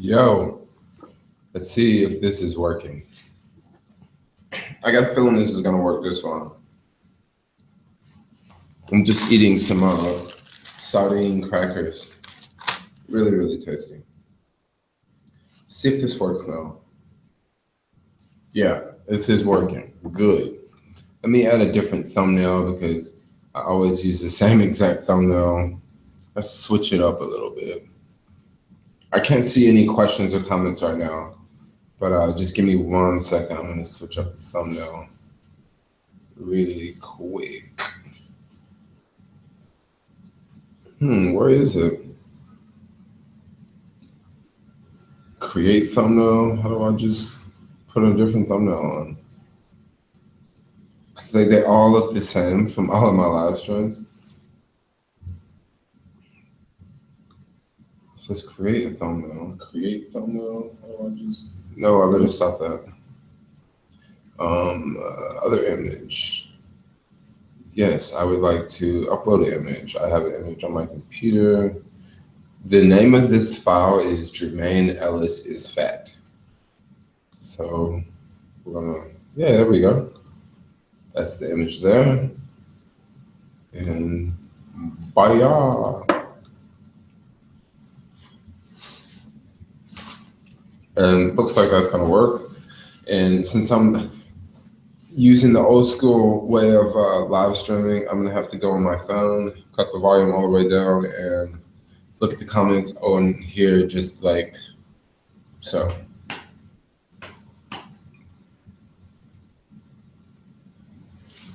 Yo, let's see if this is working. I got a feeling this is gonna work just fine. I'm just eating some sardine crackers. Really, really tasty. See if this works now. Yeah, this is working. Good. Let me add a different thumbnail because I always use the same exact thumbnail. Let's switch it up a little bit. I can't see any questions or comments right now, but just give me 1 second. I'm gonna switch up the thumbnail really quick. Where is it? Create thumbnail. How do I just put a different thumbnail on? Because they all look the same from all of my live streams. It says create a thumbnail. Create thumbnail. How do I just? No, I better stop that. Other image. Yes, I would like to upload an image. I have an image on my computer. The name of this file is Jermaine Ellis is fat. So we're gonna, yeah, there we go. That's the image there. And bye. And looks like that's gonna work. And since I'm using the old school way of live streaming, I'm gonna have to go on my phone, cut the volume all the way down, and look at the comments on here, just like so.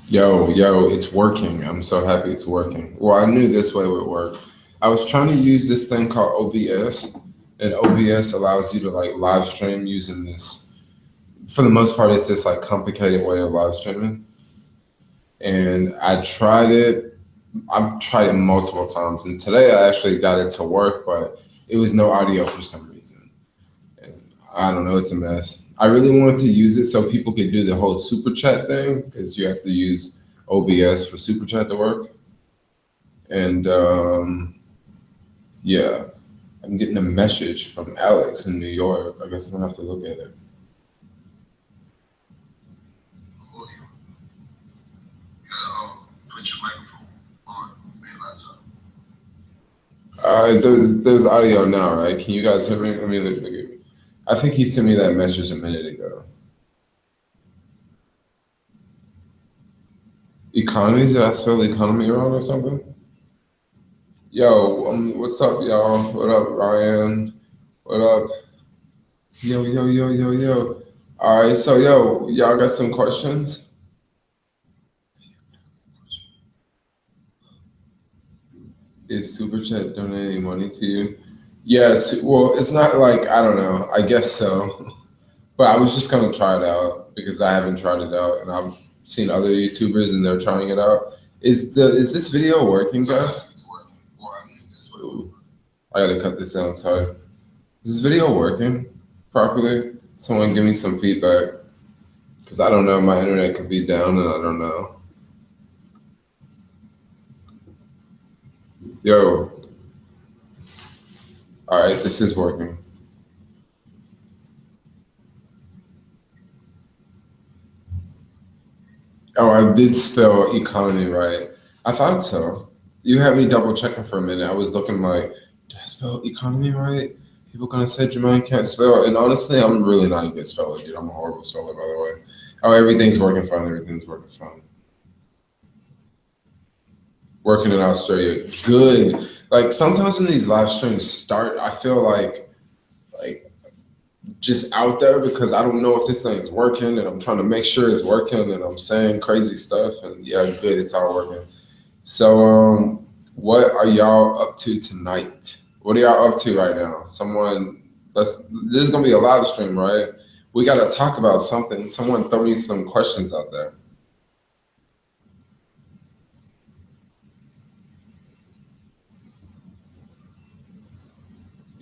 Yo, it's working. I'm so happy it's working. Well, I knew this way would work. I was trying to use this thing called OBS, and OBS allows you to like live stream using this. For the most part, it's this like complicated way of live streaming. And I tried it. I've tried it multiple times, and today I actually got it to work, but it was no audio for some reason. And I don't know, it's a mess. I really wanted to use it so people could do the whole super chat thing because you have to use OBS for super chat to work. And yeah, I'm getting a message from Alex in New York. I guess I'm gonna have to look at it. Put your microphone on your laptop. There's audio now, right? Can you guys hear me? I mean, I think he sent me that message a minute ago. Economy? Did I spell economy wrong or something? Yo, what's up, y'all? What up, Ryan? What up? Yo. All right, so y'all got some questions? Is Super Chat donating money to you? Yes. Well, it's not like, I don't know. I guess so. But I was just gonna try it out because I haven't tried it out, and I've seen other YouTubers and they're trying it out. Is this video working, guys? It's working. Well, I knew this way. Ooh, I gotta cut this down. Sorry. Is this video working properly? Someone give me some feedback because I don't know. My internet could be down, and I don't know. Yo. All right, this is working. Oh, I did spell economy right. I thought so. You had me double checking for a minute. I was looking like, did I spell economy right? People gonna say Jermaine can't spell. And honestly, I'm really not a good speller, dude. I'm a horrible speller, by the way. Oh, everything's working fine. Everything's working fine. Working in Australia. Good. Like sometimes when these live streams start, I feel like just out there because I don't know if this thing is working and I'm trying to make sure it's working and I'm saying crazy stuff and yeah, good, it's all working. So what are y'all up to tonight? What are y'all up to right now? This is gonna be a live stream, right? We gotta talk about something. Someone throw me some questions out there.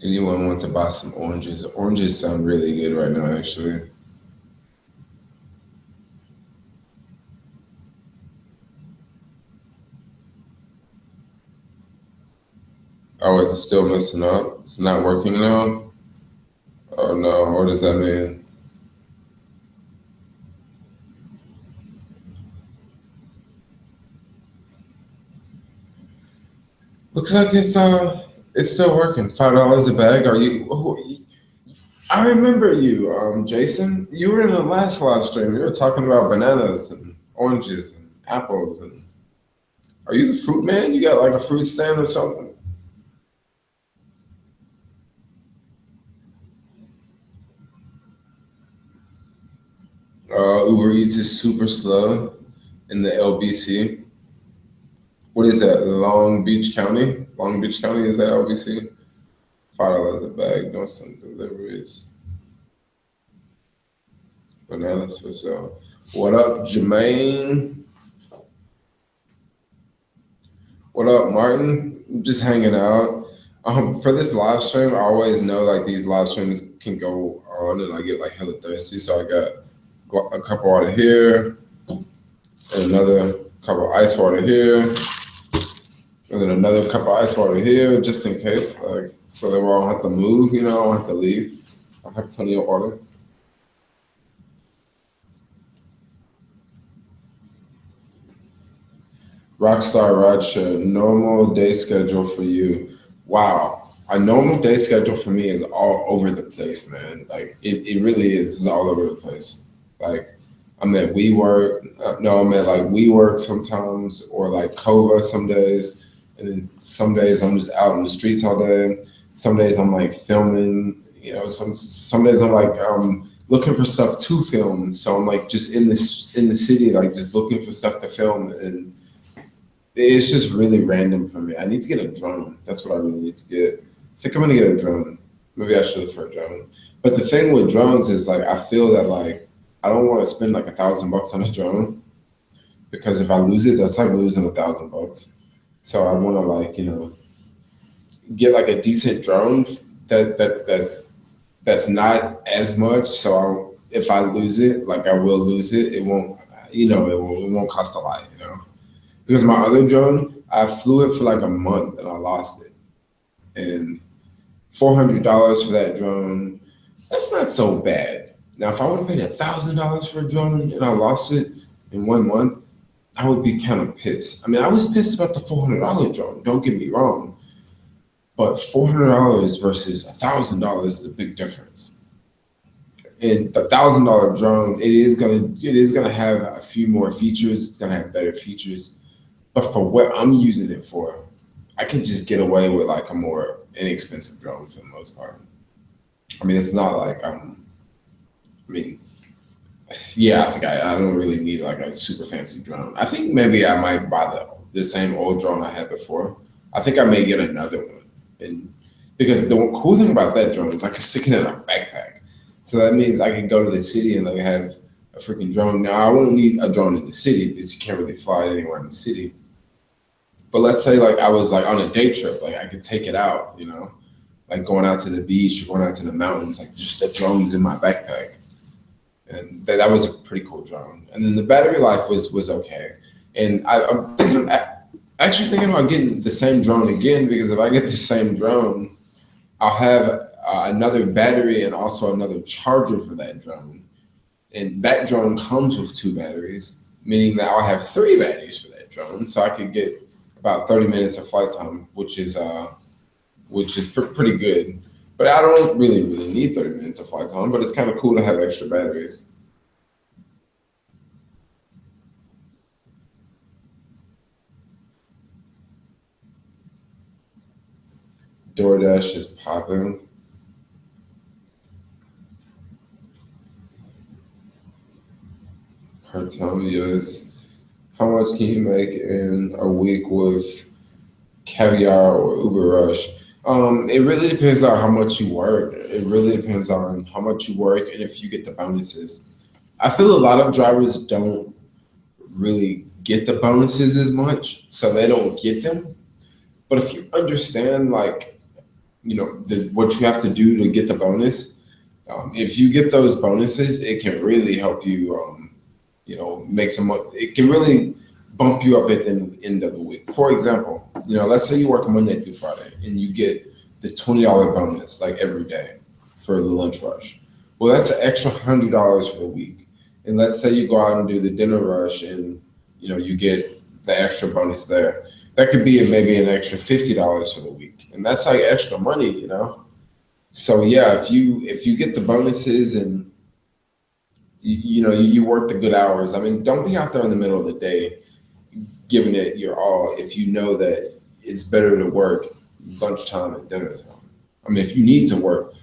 Anyone want to buy some oranges? Oranges sound really good right now, actually. Oh, it's still messing up. It's not working now. Oh no, what does that mean? Looks like it's still working. $5 a bag. Are you? I remember you, Jason. You were in the last live stream. You were talking about bananas and oranges and apples. And are you the fruit man? You got like a fruit stand or something? Uber Eats is super slow in the LBC. What is that? Long Beach County? Long Beach County is that LBC? $5 a bag. No some deliveries. Bananas for sale. What up, Jermaine? What up, Martin? Just hanging out. For this live stream, I always know like these live streams can go on, and I get like hella thirsty. So I got a cup of water here, and another cup of ice water here, and then another cup of ice water here, just in case, like so that we don't have to move. I don't have to leave. I have plenty of water. Rockstar Rideshare, normal day schedule for you. Wow. A normal day schedule for me is all over the place, man. Like it really is. It's all over the place. Like I'm at WeWork. No, I'm at like WeWork sometimes or like Cova some days. And then some days I'm just out in the streets all day. Some days I'm like filming, some days I'm like looking for stuff to film. So I'm like just in the city, like just looking for stuff to film and it's just really random for me. I need to get a drone. That's what I really need to get. I think I'm gonna get a drone. Maybe I should look for a drone. But the thing with drones is like I feel that like I don't want to spend like $1,000 on a drone because if I lose it, that's like losing $1,000. So I want to like get like a decent drone that's not as much. So if I lose it, like I will lose it. It won't it won't cost a lot. Because my other drone, I flew it for like a month and I lost it. And $400 for that drone, that's not so bad. Now, if I would have paid $1,000 for a drone and I lost it in 1 month, I would be kind of pissed. I mean, I was pissed about the $400 drone, don't get me wrong. But $400 versus $1,000 is a big difference. And the $1,000 drone, it is gonna have a few more features. It's gonna have better features. But for what I'm using it for, I could just get away with like a more inexpensive drone for the most part. I mean, it's not like I mean, yeah, I think I don't really need like a super fancy drone. I think maybe I might buy the same old drone I had before. I think I may get another one, and because the cool thing about that drone is I can stick it in a backpack, so that means I can go to the city and like have a freaking drone. Now I won't need a drone in the city because you can't really fly it anywhere in the city. But let's say like I was like on a day trip, like I could take it out, like going out to the beach or going out to the mountains, like just the drones in my backpack. And that was a pretty cool drone. And then the battery life was okay. And I'm actually thinking about getting the same drone again because if I get the same drone, I'll have another battery and also another charger for that drone. And that drone comes with two batteries, meaning that I'll have three batteries for that drone. So I could get about 30 minutes of flight time, which is pretty good. But I don't really need 30 minutes of flight time, but it's kind of cool to have extra batteries. DoorDash is popping. Per time, yes. How much can you make in a week with Caviar or Uber Rush? It really depends on how much you work. It really depends on how much you work and if you get the bonuses. I feel a lot of drivers don't really get the bonuses as much, so they don't get them. But if you understand, like, what you have to do to get the bonus, if you get those bonuses, it can really help you, make some money. It can really bump you up at the end of the week. For example, let's say you work Monday through Friday and you get the $20 bonus like every day for the lunch rush. Well, that's an extra $100 for the week. And let's say you go out and do the dinner rush, and you get the extra bonus there. That could be maybe an extra $50 for the week, and that's like extra money. So yeah, if you get the bonuses and you work the good hours. I mean, don't be out there in the middle of the day giving it your all if you know that it's better to work lunchtime and dinner time. I mean, if you need to work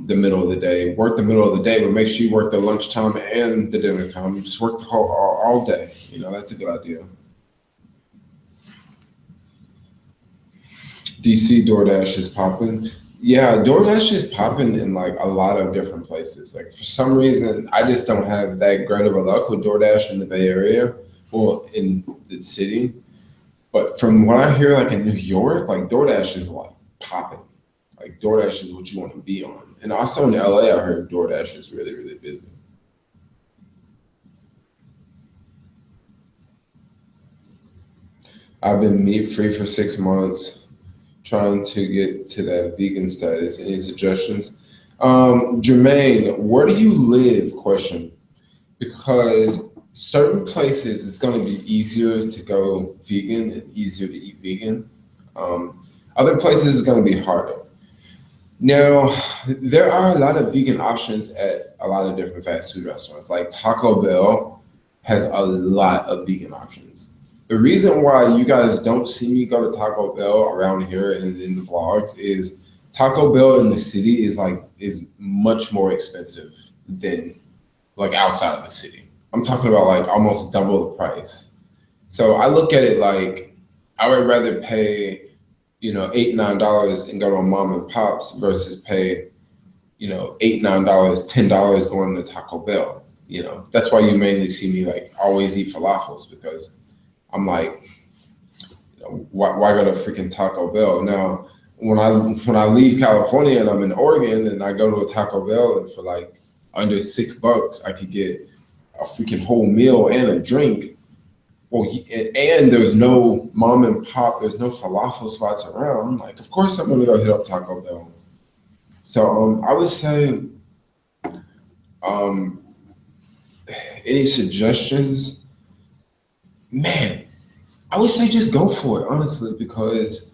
the middle of the day, work the middle of the day, but make sure you work the lunchtime and the dinner time. You just work the whole all day. That's a good idea. DC DoorDash is popping. Yeah, DoorDash is popping in like a lot of different places. Like for some reason, I just don't have that great of a luck with DoorDash in the Bay Area, well, in the city. But from what I hear, like in New York, like DoorDash is like popping. Like DoorDash is what you want to be on. And also in LA, I heard DoorDash is really, really busy. I've been meat free for 6 months, trying to get to that vegan status. Any suggestions? Jermaine, where do you live? Question. Because certain places it's going to be easier to go vegan and easier to eat vegan. Other places it's going to be harder. Now, there are a lot of vegan options at a lot of different fast food restaurants. Like Taco Bell has a lot of vegan options. The reason why you guys don't see me go to Taco Bell around here in the vlogs is Taco Bell in the city is much more expensive than like outside of the city. I'm talking about like almost double the price. So I look at it like I would rather pay, $8, $9 and go to a mom and pops versus pay, $8, $9, $10 going to Taco Bell. That's why you mainly see me like always eat falafels, because I'm like, why go to freaking Taco Bell? Now, when I leave California and I'm in Oregon and I go to a Taco Bell, and for like under $6, I could get a freaking whole meal and a drink. Well, and there's no mom and pop, there's no falafel spots around. Like, of course I'm gonna go hit up Taco Bell. So I would say, any suggestions? Man, I would say just go for it, honestly, because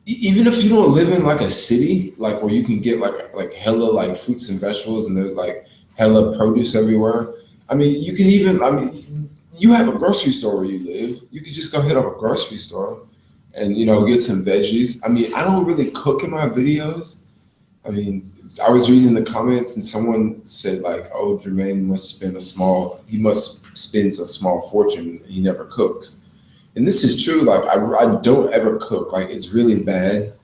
even if you don't live in like a city, like where you can get like hella like fruits and vegetables and there's like hella produce everywhere. I mean, you have a grocery store where you live. You could just go hit up a grocery store and, get some veggies. I mean, I don't really cook in my videos. I mean, I was reading the comments and someone said like, oh, Jermaine must spends a small fortune. He never cooks. And this is true. Like I don't ever cook. Like it's really bad.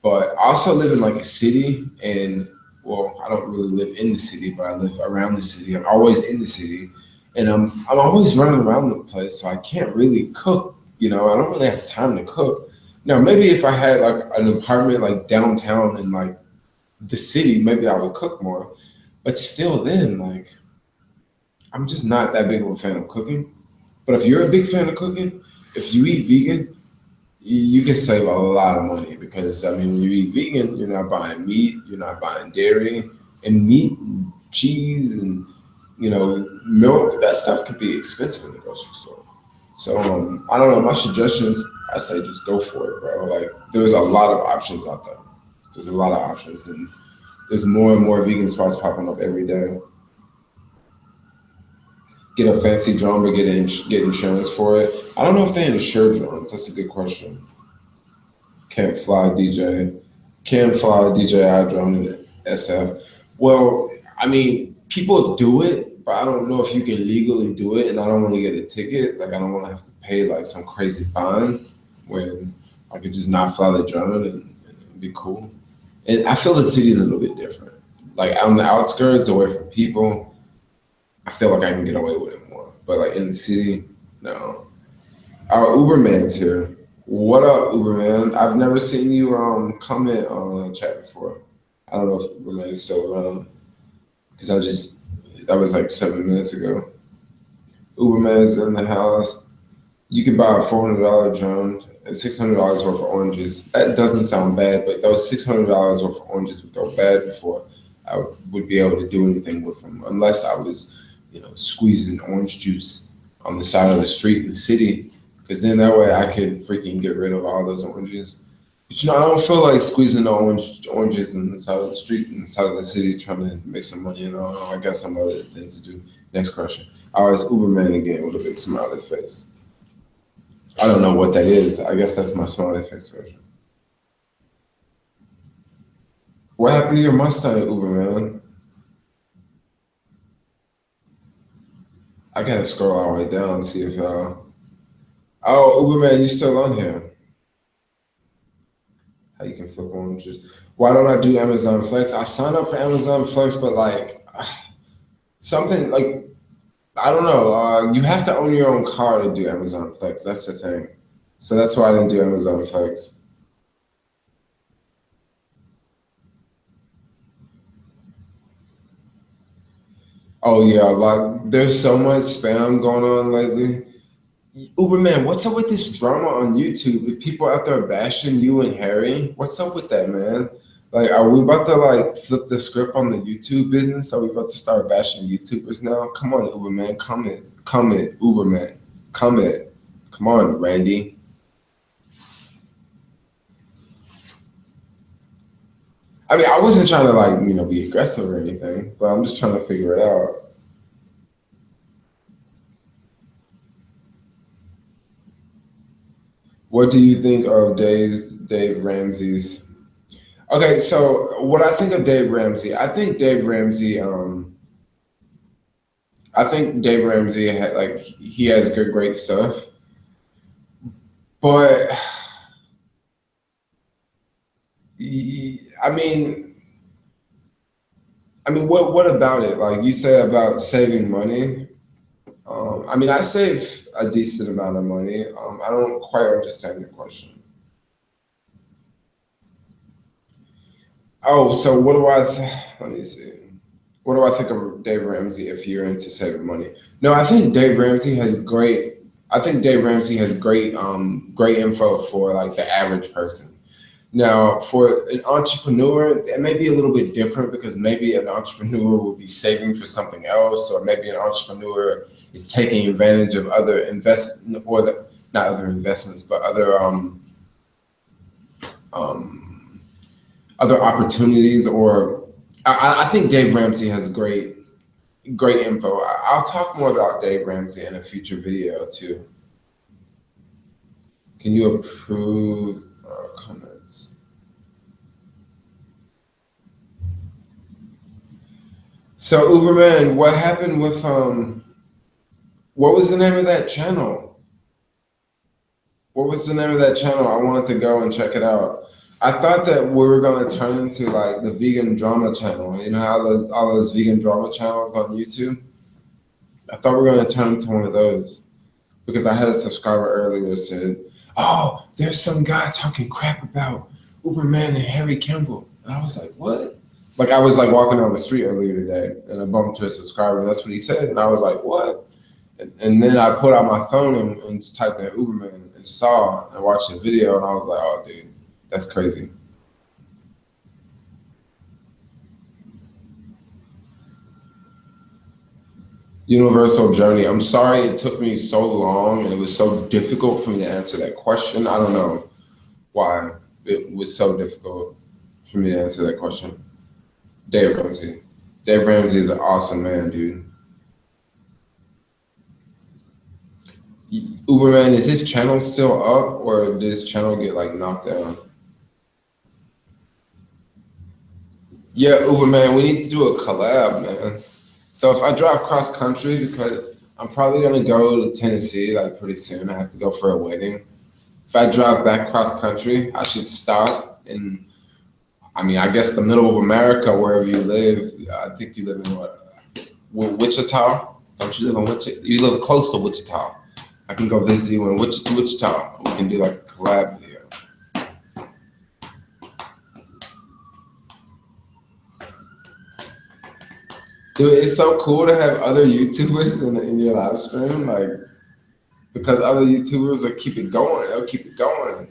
But I also live in like a city, and well, I don't really live in the city, but I live around the city. I'm always in the city, and I'm always running around the place, so I can't really cook. I don't really have time to cook. Now, maybe if I had like an apartment like downtown in like the city, maybe I would cook more. But still, then like I'm just not that big of a fan of cooking. But if you're a big fan of cooking, if you eat vegan, you can save a lot of money, because I mean, when you eat vegan, you're not buying meat, you're not buying dairy, and meat and cheese and milk. That stuff can be expensive in the grocery store. So I don't know. My suggestions, I say just go for it, bro. Like there's a lot of options out there. There's a lot of options, and there's more and more vegan spots popping up every day. Get a fancy drone, but get insurance for it. I don't know if they insure drones. That's a good question. Can't fly DJI drone in SF. Well, I mean, people do it, but I don't know if you can legally do it, and I don't want to get a ticket. Like I don't want to have to pay like some crazy fine when I could just not fly the drone and be cool. And I feel the city is a little bit different. Like on the outskirts, away from people, I feel like I can get away with it more. But like in the city, no. Our Uberman's here. What up, Uberman? I've never seen you comment on chat before. I don't know if Uberman is still around, because that was like 7 minutes ago. Uberman's in the house. You can buy a $400 drone and $600 worth of oranges. That doesn't sound bad, but those $600 worth of oranges would go bad before I would be able to do anything with them, unless I was, squeezing orange juice on the side of the street in the city, because then that way I could freaking get rid of all those oranges. But I don't feel like squeezing the oranges on the side of the street and the side of the city trying to make some money. I got some other things to do. Next question. I was Uberman again with a big smiley face. I don't know what that is. I guess that's my smiley face version. What happened to your Mustang, Uberman? I gotta scroll all the way down and see if Oh, Uberman, you still on here? How you can flip oranges? Why don't I do Amazon Flex? I signed up for Amazon Flex, but like something like I don't know. You have to own your own car to do Amazon Flex. That's the thing. So that's why I didn't do Amazon Flex. Oh yeah, like there's so much spam going on lately. Uberman, what's up with this drama on YouTube? With people out there bashing you and Harry? What's up with that, man? Like, are we about to like flip the script on the YouTube business? Are we about to start bashing YouTubers now? Come on, Uberman, comment, Uberman, comment. Come on, Randy. I mean, I wasn't trying to like, be aggressive or anything, but I'm just trying to figure it out. What do you think of Dave Ramsey's? Okay, so what I think of Dave Ramsey, I think Dave Ramsey he has great stuff, but I mean, what about it? Like you say about saving money. I mean, I save a decent amount of money. I don't quite understand your question. Oh, so what do let me see. What do I think of Dave Ramsey if you're into saving money? No, I think Dave Ramsey has great. I think Dave Ramsey has great info for like the average person. Now, for an entrepreneur, it may be a little bit different because maybe an entrepreneur will be saving for something else, or maybe an entrepreneur is taking advantage of not other investments, but other opportunities. Or I think Dave Ramsey has great info. I'll talk more about Dave Ramsey in a future video too. Can you approve comments? So Uberman, what happened with what was the name of that channel? What was the name of that channel? I wanted to go and check it out. I thought that we were gonna turn into like the vegan drama channel. You know how all those vegan drama channels on YouTube? I thought we were gonna turn into one of those because I had a subscriber earlier that said, "Oh, there's some guy talking crap about Uberman and Harry Kimball," and I was like, "What?" Like I was like walking down the street earlier today, and I bumped into a subscriber, and that's what he said, and I was like, "What?" And then I put out my phone and just typed in Uberman and saw and watched the video, and I was like, "Oh, dude, that's crazy." Universal journey. I'm sorry it took me so long and it was so difficult for me to answer that question. I don't know why it was so difficult for me to answer that question. Dave Ramsey. Dave Ramsey is an awesome man, dude. Uberman, is his channel still up or did his channel get like knocked down? Yeah, Uberman, we need to do a collab, man. So if I drive cross country, because I'm probably gonna go to Tennessee like pretty soon. I have to go for a wedding. If I drive back cross country, I should stop in, I mean, I guess the middle of America, wherever you live. I think you live in Wichita? Don't you live in Wichita? You live close to Wichita. I can go visit you in Wichita. We can do like a collab video. Dude, it's so cool to have other YouTubers in your live stream. Like, because other YouTubers will keep it going. They'll keep it going.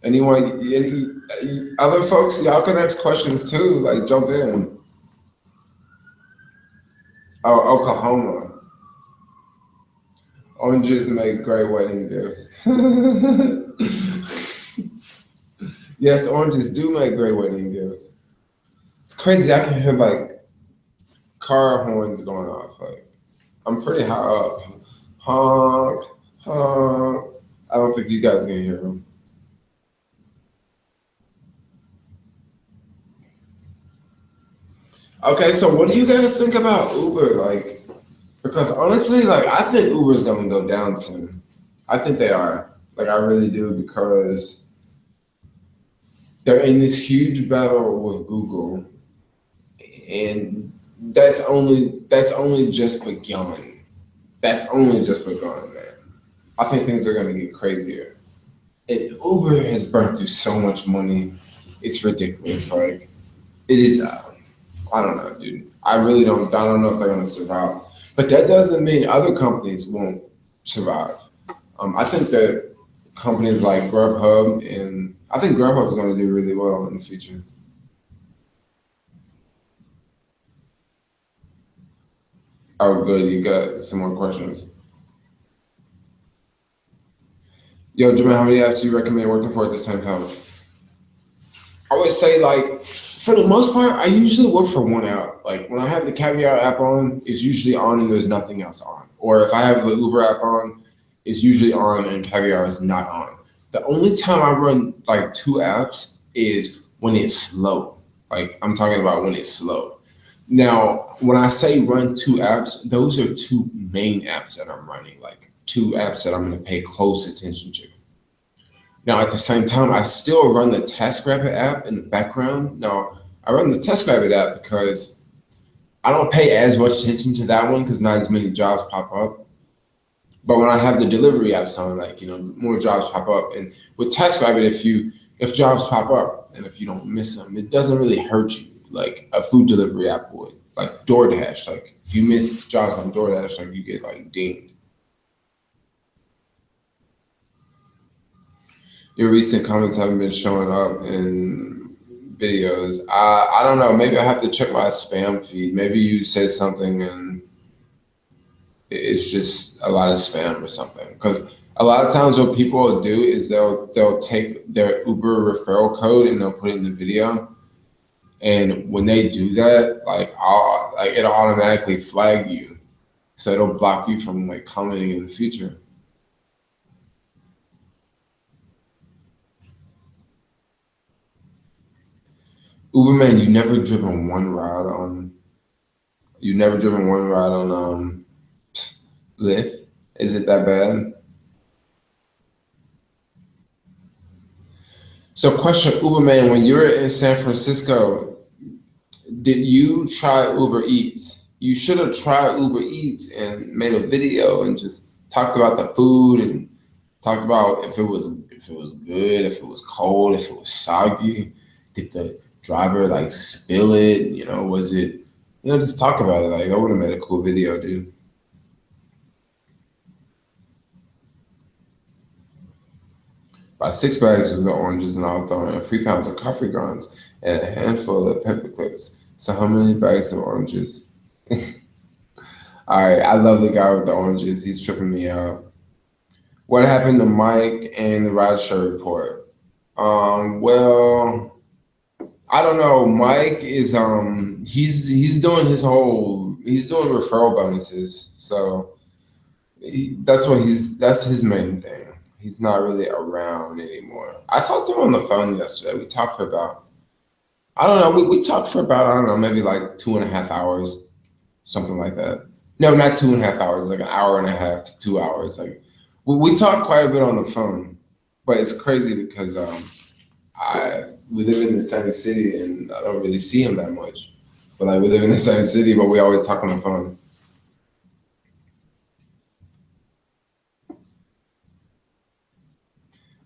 Any other folks, y'all can ask questions too. Like jump in. Oh, Oklahoma. Oranges make great wedding gifts. Yes, oranges do make great wedding gifts. It's crazy. I can hear like car horns going off. Like I'm pretty high up. Honk, honk. I don't think you guys can hear them. Okay, so what do you guys think about Uber? Like, because honestly, like I think Uber's gonna go down soon. I think they are. Like I really do because they're in this huge battle with Google, and that's only just begun. That's only just begun, man. I think things are gonna get crazier. And Uber has burnt through so much money. It's ridiculous. Like it is. I don't know, dude. I really don't. I don't know if they're gonna survive. But that doesn't mean other companies won't survive. I think that companies like Grubhub and I think Grubhub is going to do really well in the future. Oh, good. You got some more questions. Yo, Jermaine, how many apps do you recommend working for at the same time? I would say, like, for the most part, I usually work for one app. Like, when I have the Caviar app on, it's usually on and there's nothing else on. Or if I have the Uber app on, it's usually on and Caviar is not on. The only time I run, like, two apps is when it's slow. Like, I'm talking about when it's slow. Now, when I say run two apps, those are two main apps that I'm running, like, two apps that I'm going to pay close attention to. Now, at the same time, I still run the TaskRabbit app in the background. Now, I run the TaskRabbit app because I don't pay as much attention to that one because not as many jobs pop up. But when I have the delivery apps on, like, more jobs pop up. And with TaskRabbit, if jobs pop up and if you don't miss them, it doesn't really hurt you like a food delivery app would, like DoorDash. Like if you miss jobs on DoorDash, like you get like dinged. Your recent comments haven't been showing up in videos. I don't know. Maybe I have to check my spam feed. Maybe you said something and it's just a lot of spam or something. Because a lot of times what people will do is they'll take their Uber referral code and they'll put it in the video. And when they do that, like it'll automatically flag you, so it'll block you from like commenting in the future. Uberman, you never driven one ride on Lyft? Is it that bad? So question, Uberman, when you were in San Francisco, did you try Uber Eats? You should have tried Uber Eats and made a video and just talked about the food and talked about if it was good, if it was cold, if it was soggy. Did the driver like spill it? Was it just talk about it. Like that would have made a cool video, dude. Buy 6 bags of oranges and I'll throw in 3 pounds of coffee grounds and a handful of pepper clips. So how many bags of oranges? All right, I love the guy with the oranges. He's tripping me out. What happened to Mike and the Rideshare report? Well, I don't know. Mike is he's doing referral bonuses. So that's his main thing. He's not really around anymore. I talked to him on the phone yesterday. We talked for about, I don't know, we talked for about, I don't know, maybe like 2.5 hours, something like that. No, not 2.5 hours, like an hour and a half to 2 hours. Like we talked quite a bit on the phone, but it's crazy because we live in the same city and I don't really see him that much. But like we live in the same city, but we always talk on the phone.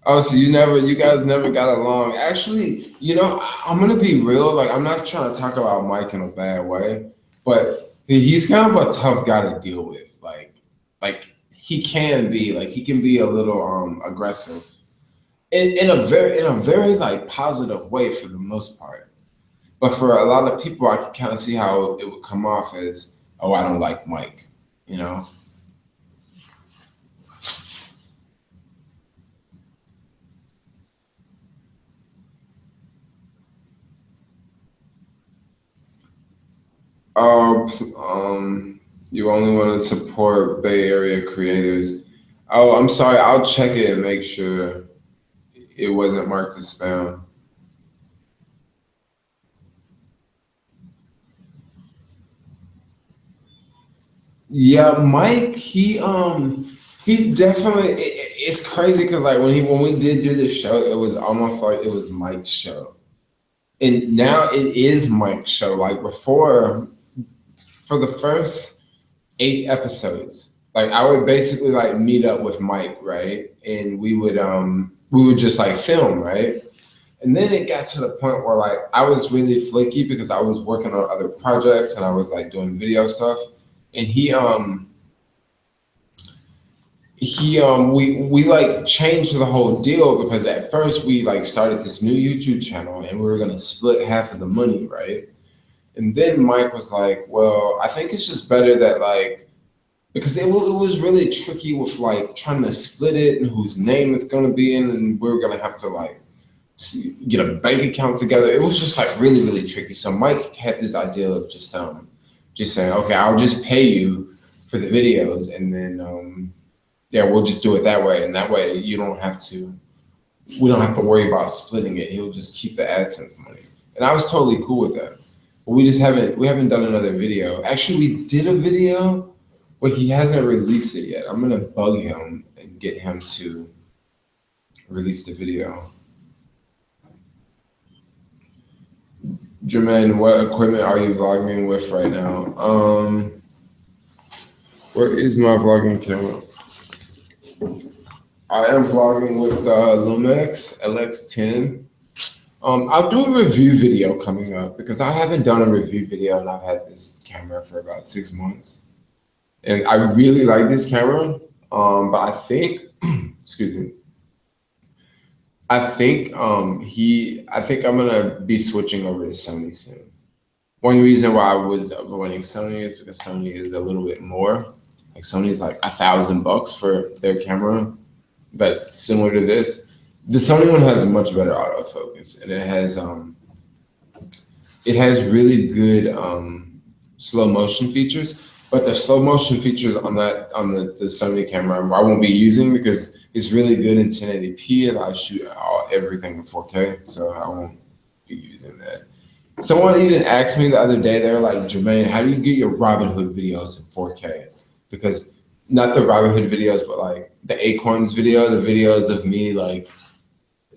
Oh, so you guys never got along. Actually, I'm gonna be real. Like, I'm not trying to talk about Mike in a bad way, but he's kind of a tough guy to deal with. Like, like he can be a little aggressive in a very like positive way for the most part. But for a lot of people, I can kind of see how it would come off as, oh, I don't like Mike, you know. Oh, you only want to support Bay Area creators. Oh, I'm sorry. I'll check it and make sure it wasn't marked as spam. Yeah, Mike, he definitely. It's crazy because like when we did do the show, it was almost like it was Mike's show, and now it is Mike's show. Like before, for the first 8 episodes, like I would basically like meet up with Mike, right, and we would just like film, right. And then it got to the point where like I was really flaky because I was working on other projects and I was like doing video stuff. And we like changed the whole deal because at first we like started this new YouTube channel and we were gonna split half of the money, right? And then Mike was like, well, I think it's just better that like because it was really tricky with like trying to split it and whose name it's gonna be in, and we were gonna have to like get a bank account together. It was just like really, really tricky. So Mike had this idea of just saying, okay, I'll just pay you for the videos, and then yeah, we'll just do it that way, and that way you don't have to. We don't have to worry about splitting it. He'll just keep the AdSense money, and I was totally cool with that. But we haven't done another video. Actually, we did a video, but he hasn't released it yet. I'm gonna bug him and get him to release the video. Jermaine, what equipment are you vlogging with right now? Where is my vlogging camera? I am vlogging with the Lumix LX10. I'll do a review video coming up because I haven't done a review video and I've had this camera for about 6 months. And I really like this camera, but I think, excuse me, I think I'm gonna be switching over to Sony soon. One reason why I was avoiding Sony is because Sony is a little bit more. Like Sony's like $1,000 for their camera that's similar to this. The Sony one has a much better autofocus, and it has really good slow motion features. But the slow motion features on the Sony camera I won't be using because it's really good in 1080p and I shoot everything in 4K, so I won't be using that. Someone even asked me the other day, they were like, Jermaine, how do you get your Robin Hood videos in 4K? Because not the Robin Hood videos, but like the Acorns video, the videos of me like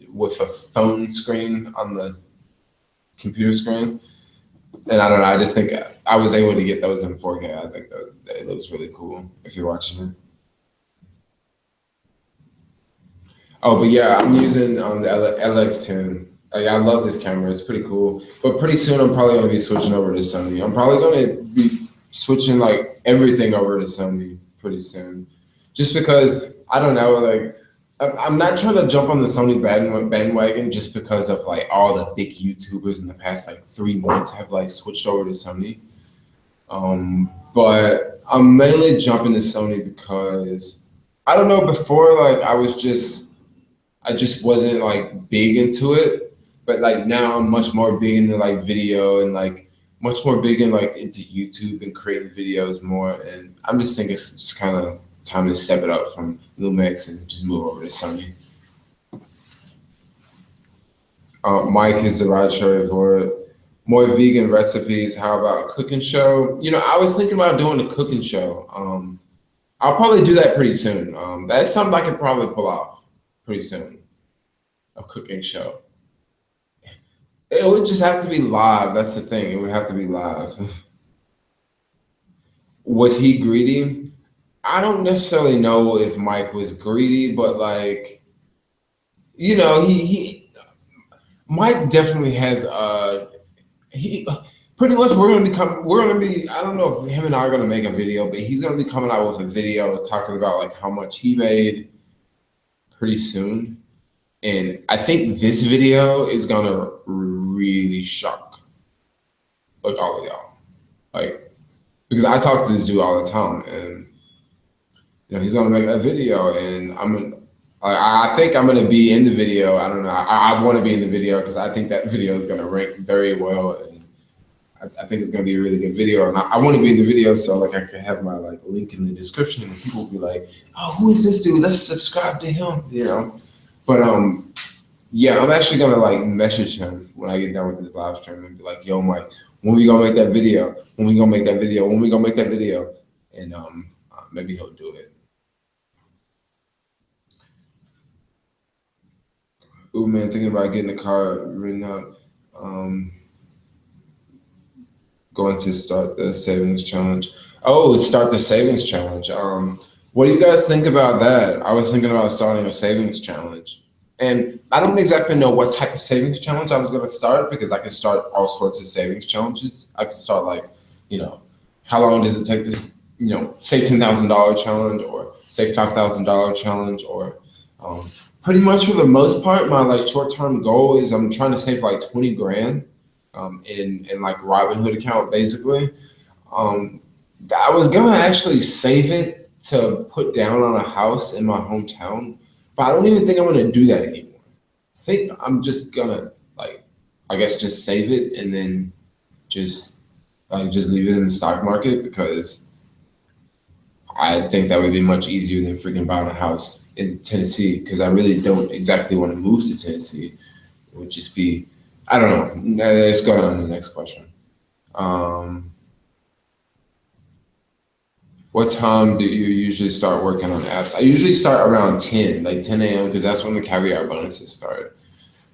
with a phone screen on the computer screen. And I don't know, I just think I was able to get those in 4K. I think that it looks really cool if you're watching it. Oh, but yeah, I'm using the LX10. Like, I love this camera. It's pretty cool. But pretty soon, I'm probably going to be switching over to Sony. I'm probably going to be switching like everything over to Sony pretty soon. Just because, I don't know, like, I'm not trying to jump on the Sony bandwagon just because of like all the big YouTubers in the past like 3 months have like switched over to Sony. But I'm mainly jumping to Sony because I don't know, before like I just wasn't like big into it, but like now I'm much more big into like video and like much more big in like into YouTube and creating videos more. And I'm just thinking it's just kind of time to step it up from Lumix and just move over to Sony. Mike is the Rideshare for it. More vegan recipes. How about a cooking show? You know, I was thinking about doing a cooking show. I'll probably do that pretty soon. That's something I could probably pull off pretty soon. A cooking show. It would just have to be live. That's the thing. It would have to be live. Was he greedy? I don't necessarily know if Mike was greedy, but like, you know, he Mike definitely has he Pretty much, I don't know if him and I are gonna make a video, but he's gonna be coming out with a video talking about like how much he made pretty soon. And I think this video is gonna really shock like all of y'all. Like, because I talk to this dude all the time, and he's gonna make a video, and I think I'm gonna be in the video. I don't know. I want to be in the video because I think that video is gonna rank very well, and I think it's gonna be a really good video. And I want to be in the video so like I can have my like link in the description, and people will be like, "Oh, who is this dude? Let's subscribe to him." But yeah, I'm actually gonna like message him when I get done with this live stream and be like, "Yo, Mike, when we gonna make that video? When we gonna make that video? When we gonna make that video?" And maybe he'll do it. Ooh, man, thinking about getting a car written out. Going to start the savings challenge. Oh, start the savings challenge. What do you guys think about that? I was thinking about starting a savings challenge. And I don't exactly know what type of savings challenge I was going to start because I could start all sorts of savings challenges. I could start like, how long does it take to, save $10,000 challenge or save $5,000 challenge or pretty much for the most part, my like short-term goal is I'm trying to save like 20 grand in like Robinhood account basically. I was going to actually save it to put down on a house in my hometown. But I don't even think I'm gonna do that anymore. I think I'm just gonna just save it and then just leave it in the stock market because I think that would be much easier than freaking buying a house in Tennessee because I really don't exactly want to move to Tennessee. It would just be, I don't know. Let's go on to the next question. What time do you usually start working on apps? I usually start around 10 a.m. because that's when the caviar bonuses start.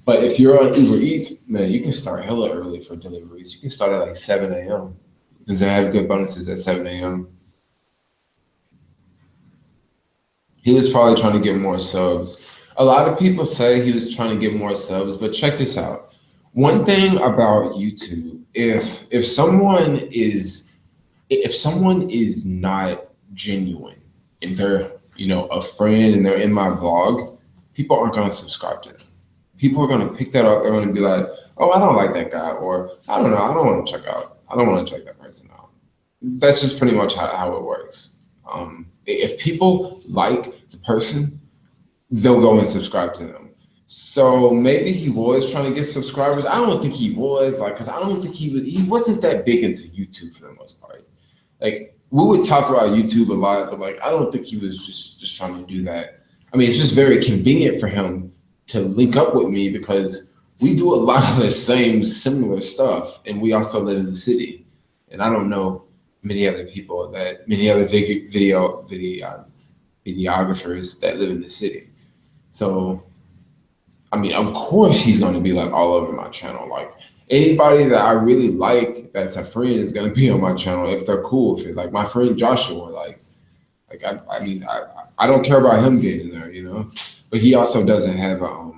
But if you're on Uber Eats, man, you can start hella early for deliveries. You can start at like 7 a.m. because they have good bonuses at 7 a.m. He was probably trying to get more subs. A lot of people say he was trying to get more subs, but check this out. One thing about YouTube, if someone is not genuine and they're, a friend and they're in my vlog, people aren't going to subscribe to them. People are going to pick that up. They're going to be like, oh, I don't like that guy. Or I don't know. I don't want to check that person out. That's just pretty much how it works. If people like the person, they'll go and subscribe to them. So maybe he was trying to get subscribers. I don't think he was because I don't think he wasn't that big into YouTube for the most part. Like we would talk about YouTube a lot, but like I don't think he was just trying to do that. I mean, it's just very convenient for him to link up with me because we do a lot of the same similar stuff, and we also live in the city. And I don't know many other videographers that live in the city. So, I mean, of course he's going to be like all over my channel, like. Anybody that I really like that's a friend is gonna be on my channel if they're cool with it. Like my friend Joshua, I don't care about him getting there, But he also doesn't have like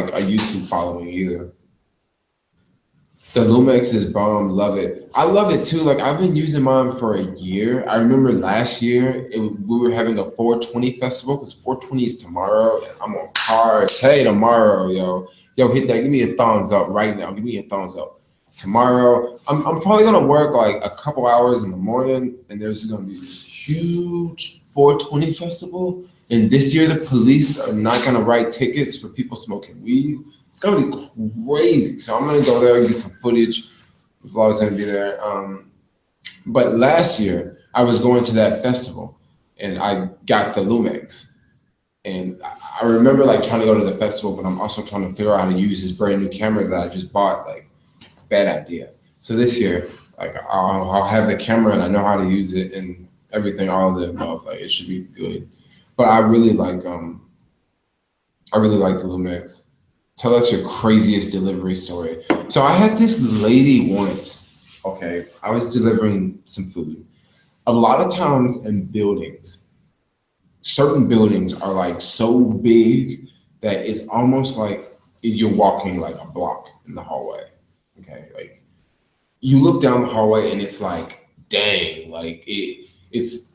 a YouTube following either. The Lumex is bomb, love it. I love it too. Like I've been using mine for a year. I remember last year we were having a 420 festival because 420 is tomorrow, and I'm on party tomorrow, yo. Yo, hit that. Give me a thumbs up right now. Give me a thumbs up. Tomorrow, I'm probably gonna work like a couple hours in the morning, and there's gonna be this huge 420 festival. And this year, the police are not gonna write tickets for people smoking weed. It's gonna be crazy. So I'm gonna go there and get some footage. The vlog's gonna be there. But last year, I was going to that festival, and I got the Lumex. And I remember like trying to go to the festival, but I'm also trying to figure out how to use this brand new camera that I just bought. Like, bad idea. So this year, like I'll have the camera and I know how to use it and everything, all of the above. Like it should be good. But I really like the Lumex. Tell us your craziest delivery story. So I had this lady once. Okay, I was delivering some food. A lot of times in buildings, certain buildings are like so big that it's almost like you're walking like a block in the hallway. Okay, like you look down the hallway and it's like, dang, like it's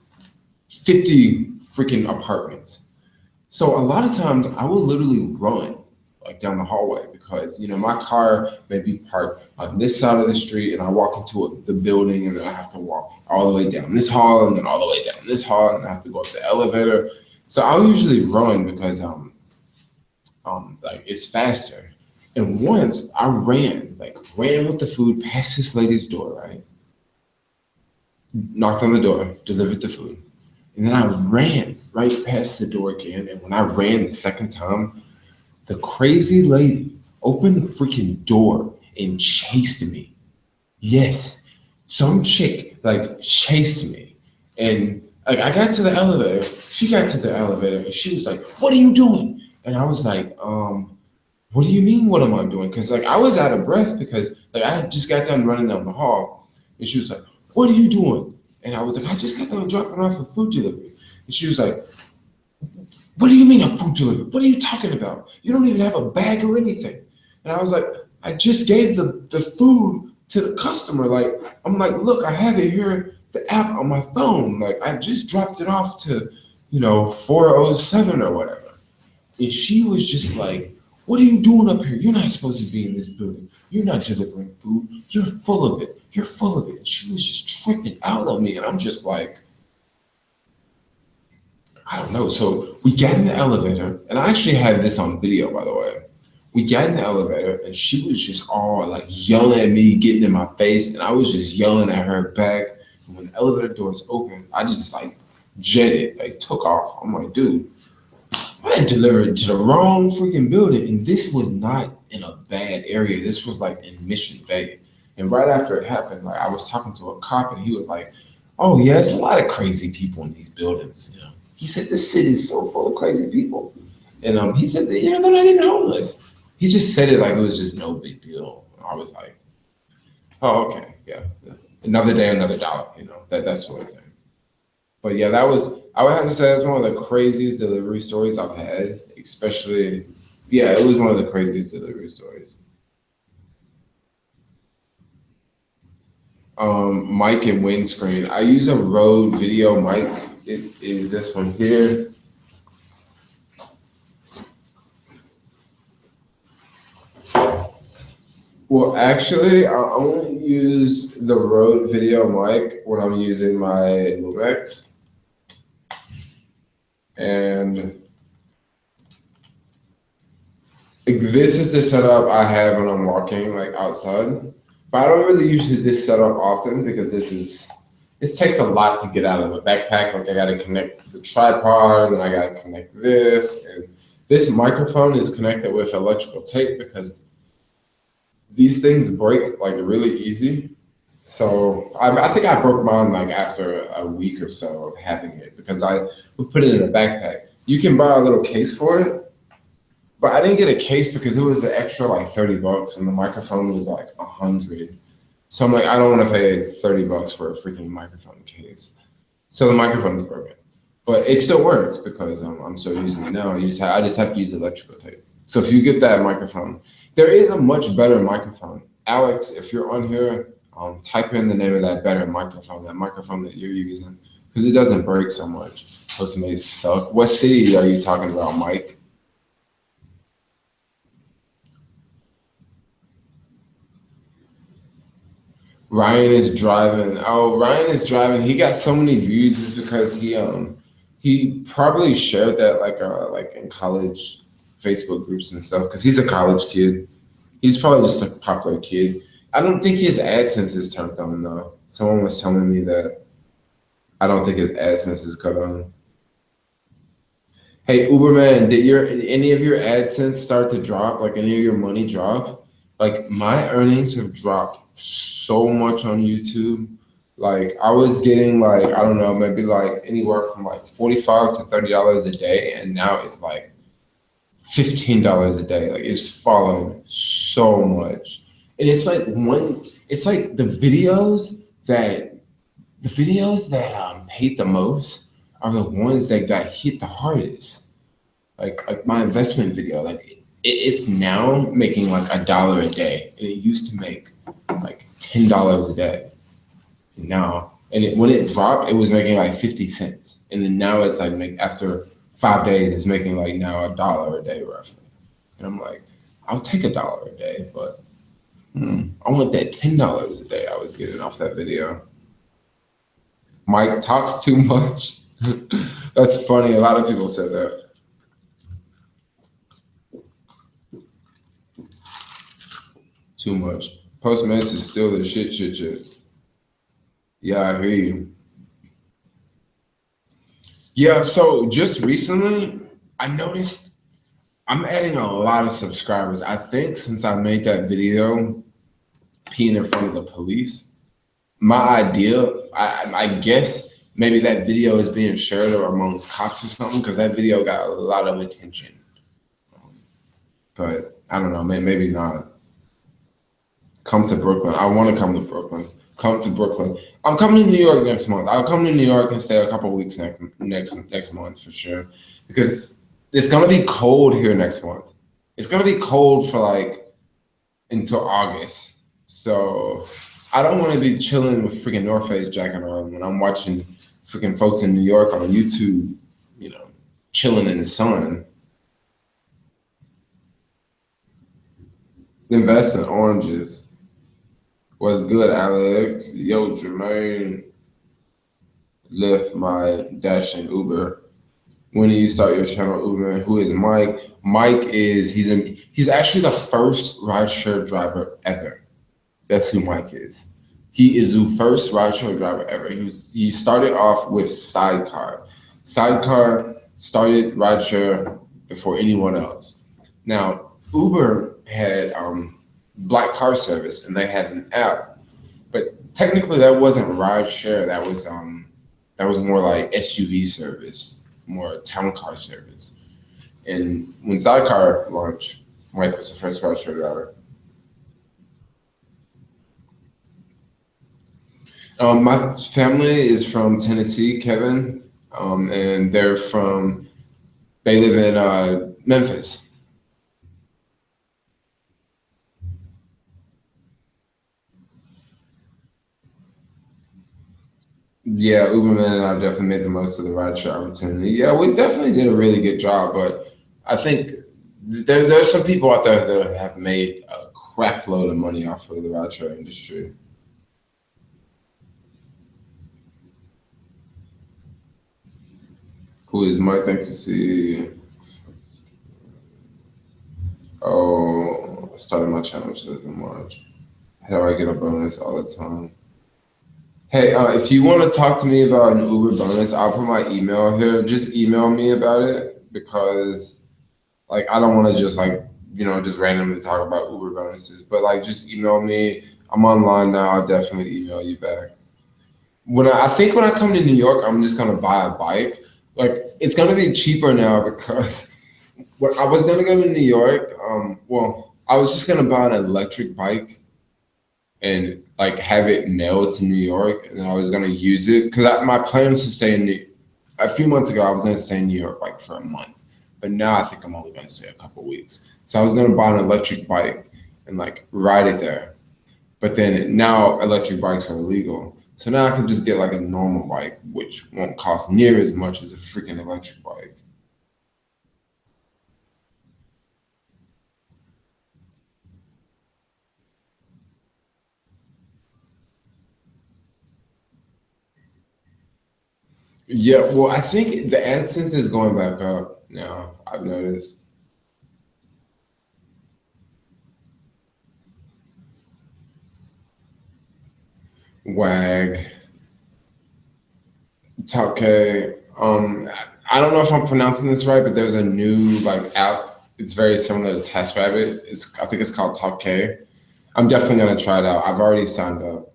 50 freaking apartments. So a lot of times I will literally run like down the hallway because my car may be parked on this side of the street and I walk into the building and then I have to walk all the way down this hall and then all the way down this hall and I have to go up the elevator. So I'll usually run because like it's faster. And once I ran with the food past this lady's door, right? Knocked on the door, delivered the food. And then I ran right past the door again. And when I ran the second time, the crazy lady opened the freaking door and chased me. Yes, some chick chased me. And I got to the elevator. She got to the elevator and she was like, "What are you doing?" And I was like, "What do you mean, what am I doing?" Because I was out of breath because I had just got done running down the hall. And she was like, "What are you doing?" And I was like, "I just got done dropping off a food delivery." And she was like, "What do you mean a food delivery? What are you talking about? You don't even have a bag or anything." And I was like, "I just gave the food to the customer." I'm like, "Look, I have it here, the app on my phone. I just dropped it off to, 407 or whatever." And she was just like, "What are you doing up here? You're not supposed to be in this building. You're not delivering food. You're full of it. You're full of it." And she was just tripping out on me. And I'm just like, I don't know. So we got in the elevator, and I actually have this on video, by the way. We got in the elevator, and she was just all yelling at me, getting in my face, and I was just yelling at her back. And when the elevator doors opened, I just jetted, took off. I'm like, dude, I had delivered to the wrong freaking building, and this was not in a bad area. This was in Mission Bay. And right after it happened, I was talking to a cop, and he was like, "Oh yeah, it's a lot of crazy people in these buildings." He said this city is so full of crazy people, and he said that they're not even homeless. He just said it like it was just no big deal. I was like, "Oh, okay, yeah. Another day, another dollar." That sort of thing. But yeah, I would have to say that's one of the craziest delivery stories I've had, especially, yeah, it was one of the craziest delivery stories. Mic and windscreen. I use a Rode video mic. It is this one here. Well, actually, I only use the Rode video mic when I'm using my Lumex. And this is the setup I have when I'm walking outside. But I don't really use this setup often because this takes a lot to get out of a backpack. I gotta connect the tripod and I gotta connect this. And this microphone is connected with electrical tape because these things break really easy. So I think I broke mine after a week or so of having it because I would put it in a backpack. You can buy a little case for it, but I didn't get a case because it was an extra $30 and the microphone was $100. So I'm like, I don't want to pay $30 for a freaking microphone case. So the microphone's broken, but it still works because I'm still using it now. I just have to use electrical tape. So if you get that microphone, there is a much better microphone. Alex, if you're on here, type in the name of that better microphone, that microphone that you're using, because it doesn't break so much. Those may suck. What city are you talking about, Mike? Ryan is driving. Oh, Ryan is driving. He got so many views is because he probably shared that in college Facebook groups and stuff because he's a college kid. He's probably just a popular kid. I don't think his AdSense is turned on though. Someone was telling me that. I don't think his AdSense is cut on. Hey Uberman, did any of your AdSense start to drop? Any of your money drop? My earnings have dropped so much on YouTube. I was getting I don't know, maybe anywhere from $45 to $30 a day, and now it's $15 a day. It's falling so much. And it's the videos that hate the most are the ones that got hit the hardest. Like my investment video, it's now making like $1 a day, and it used to make like $10 a day. Now, when it dropped, it was making like 50 cents, and then now it's like after 5 days, it's making like now $1 a day roughly. And I'm like, I'll take $1 a day, but I want that $10 a day I was getting off that video. Mike talks too much. That's funny. A lot of people said that. Too much. Postmates is still the shit. Yeah, I hear you. Yeah, so just recently, I noticed I'm adding a lot of subscribers. I think since I made that video peeing in front of the police, my idea, I guess maybe that video is being shared amongst cops or something, because that video got a lot of attention. But I don't know, maybe not. Come to Brooklyn. I want to come to Brooklyn. Come to Brooklyn. I'm coming to New York next month. I'll come to New York and stay a couple of weeks next month for sure, because it's gonna be cold here next month. It's gonna be cold for like until August. So I don't want to be chilling with freaking North Face jacket on when I'm watching freaking folks in New York on YouTube, chilling in the sun. Invest in oranges. What's good, Alex? Yo, Jermaine, Lyft, my dashing Uber. When do you start your channel, Uber? Who is Mike? Mike he's actually the first rideshare driver ever. That's who Mike is. He is the first rideshare driver ever. He started off with Sidecar. Sidecar started rideshare before anyone else. Now, Uber had Black Car Service, and they had an app, but technically that wasn't rideshare. That was more like SUV service, more town car service. And when Sidecar launched, Mike was the first rideshare driver. My family is from Tennessee, Kevin, and they live in Memphis. Yeah, Uberman and I definitely made the most of the rideshare opportunity. Yeah, we definitely did a really good job, but I think there's some people out there that have made a crap load of money off of the rideshare industry. Who is Mike? Thanks to see. Oh, I started my channel just in March. How do I get a bonus all the time? Hey, if you want to talk to me about an Uber bonus, I'll put my email here. Just email me about it, because like I don't want to just just randomly talk about Uber bonuses, but like just email me. I'm online now. I'll definitely email you back. I think when I come to New York, I'm just gonna buy a bike. Like it's gonna be cheaper now because when I was gonna go to New York, I was just gonna buy an electric bike and like have it mailed to New York, and then I was gonna use it because my plan was to stay in a few months ago. I was gonna stay in New York like for a month, but now I think I'm only gonna stay a couple weeks. So I was gonna buy an electric bike and like ride it there, but then now electric bikes are illegal. So now I can just get like a normal bike, which won't cost near as much as a freaking electric bike. Yeah, well, I think the AdSense is going back up now. I've noticed. WAG, Top K. I don't know if I'm pronouncing this right, but there's a new like app. It's very similar to TaskRabbit. I think it's called Top K. I'm definitely gonna try it out. I've already signed up.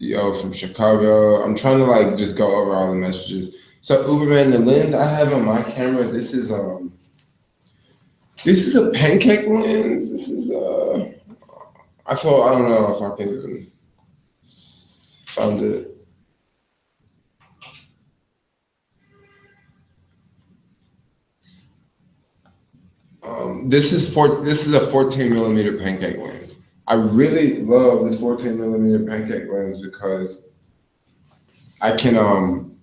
Yo, from Chicago. I'm trying to like just go over all the messages. So Uberman, the lens I have on my camera, this is a pancake lens. This is I don't know if I can even find it. This is a 14 millimeter pancake lens. I really love this 14 millimeter pancake lens I can um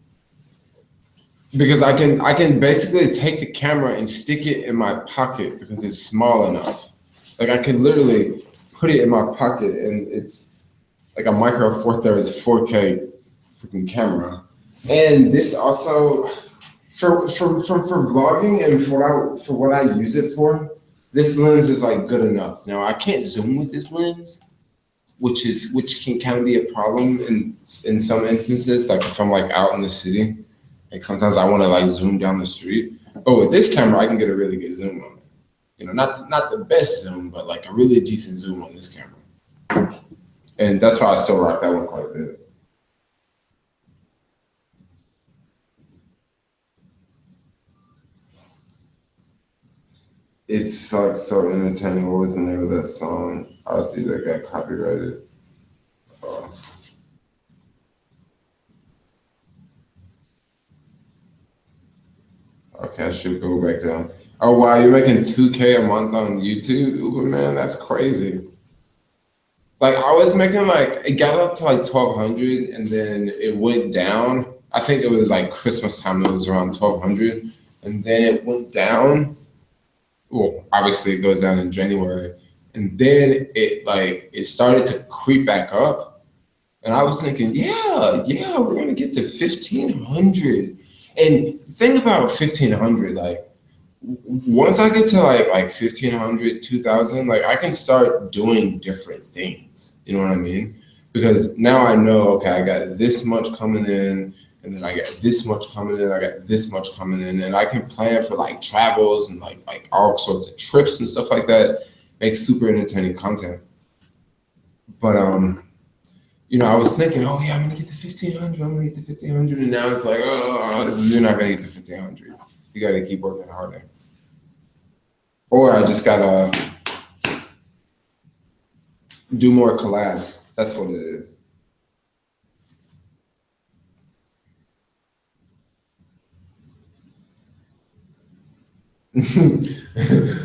because I can basically take the camera and stick it in my pocket because it's small enough. Like I can literally put it in my pocket and it's like a micro four thirds 4K freaking camera. And this also for vlogging and for what I use it for, this lens is like good enough. Now I can't zoom with this lens, which can kind of be a problem in some instances, like if I'm like out in the city. Like sometimes I want to like zoom down the street. But with this camera, I can get a really good zoom on it. You know, not the best zoom, but like a really decent zoom on this camera. And that's why I still rock that one quite a bit. It's like so entertaining. What was the name of that song? Obviously, that got copyrighted. Uh, okay, I should go back down. Oh wow, you're making 2K a month on YouTube, Uber man. That's crazy. Like I was making like it got up to like 1,200, and then it went down. I think it was like Christmas time. It was around 1,200, and then it went down. Well, obviously it goes down in January, and then it started to creep back up. And I was thinking, yeah, we're gonna get to 1,500. And think about 1,500, like once I get to like 1,500, 2,000, like I can start doing different things. You know what I mean? Because now I know, okay, I got this much coming in, and then I got this much coming in, I got this much coming in, and I can plan for like travels and like all sorts of trips and stuff like that. Make super entertaining content. But you know, I was thinking, oh yeah, I'm gonna get to 1,500, I'm gonna get to 1,500, and now it's like, oh, you're not gonna get to 1,500. You gotta keep working harder. Or I just gotta do more collabs. That's what it is.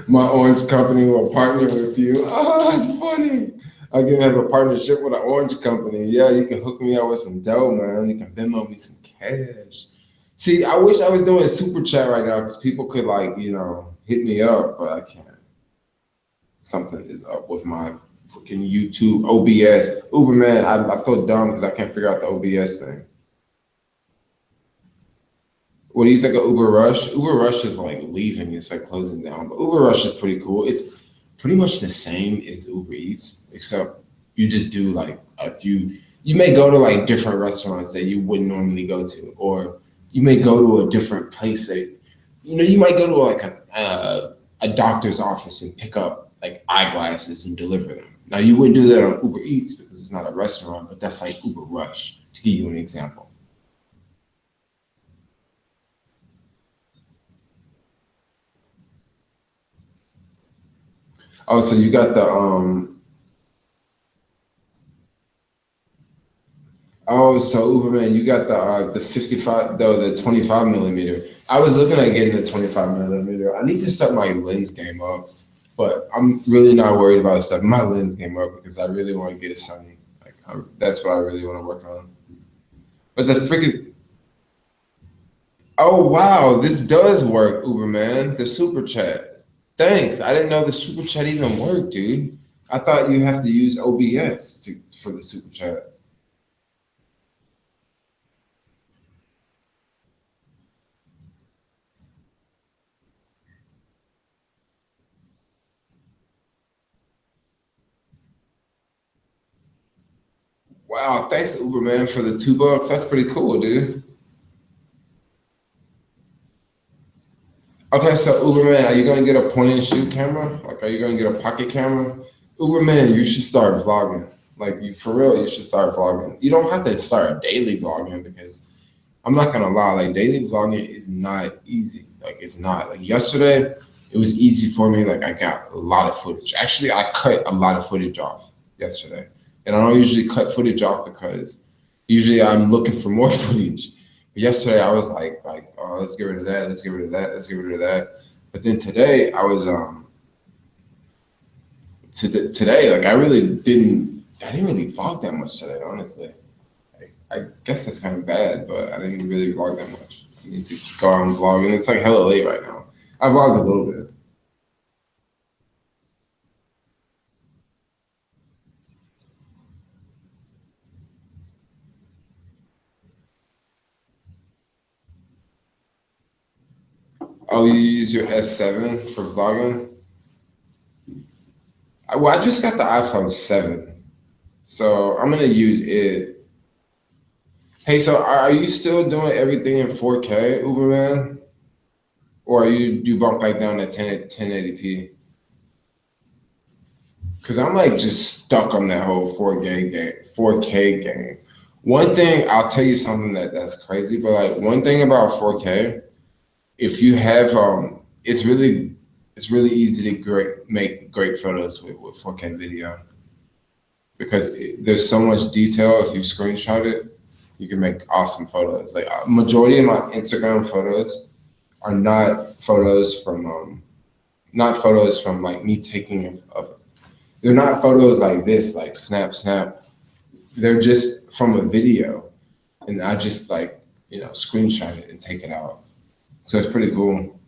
My orange company will partner with you. Oh, that's funny. I can have a partnership with an orange company. Yeah, you can hook me up with some dough, man. You can Venmo me some cash. See, I wish I was doing super chat right now because people could like, you know, hit me up, but I can't. Something is up with my freaking YouTube OBS. Uberman, I feel dumb because I can't figure out the OBS thing. What do you think of Uber Rush? Uber Rush is like leaving, it's like closing down, but Uber Rush is pretty cool. It's pretty much the same as Uber Eats, except you just do like a few. You may go to like different restaurants that you wouldn't normally go to, or you may go to a different place that, you know, you might go to like a doctor's office and pick up like eyeglasses and deliver them. Now you wouldn't do that on Uber Eats because it's not a restaurant, but that's like Uber Rush to give you an example. Oh, so you got so Uberman, you got the 55, though the 25 millimeter. I was looking at getting the 25 millimeter. I need to step my lens game up, but I'm really not worried about stepping my lens game up because I really want to get sunny. Like that's what I really want to work on. But the freaking oh wow, this does work, Uberman. The super chat. Thanks. I didn't know the super chat even worked, dude. I thought you have to use OBS for the super chat. Wow, thanks Uberman for the $2. That's pretty cool, dude. Okay, so Uberman, are you gonna get a point and shoot camera? Like, are you gonna get a pocket camera? Uberman, you should start vlogging. Like, you for real, you should start vlogging. You don't have to start daily vlogging because I'm not gonna lie, like daily vlogging is not easy. Like, it's not. Like yesterday, it was easy for me. Like, I got a lot of footage. Actually, I cut a lot of footage off yesterday, and I don't usually cut footage off because usually I'm looking for more footage. But yesterday, I was like, oh, let's get rid of that. Let's get rid of that. Let's get rid of that. But then today I was today like I didn't really vlog that much today, honestly. I guess that's kind of bad, but I didn't really vlog that much. I need to go out and vlog, and it's like hella late right now. I vlogged a little bit. Oh, you use your S7 for vlogging? Well, I just got the iPhone 7, so I'm gonna use it. Hey, so are you still doing everything in 4K, Uberman? Or you bump back down to 1080p? Because I'm like just stuck on that whole 4K game. One thing, I'll tell you something that's crazy, but like one thing about 4K, if you have it's really easy to make great photos with 4K video because there's so much detail. If you screenshot it, you can make awesome photos. Like majority of my Instagram photos are not photos from like me taking they're not photos like this, like snap. They're just from a video, and I just like screenshot it and take it out. So it's pretty cool.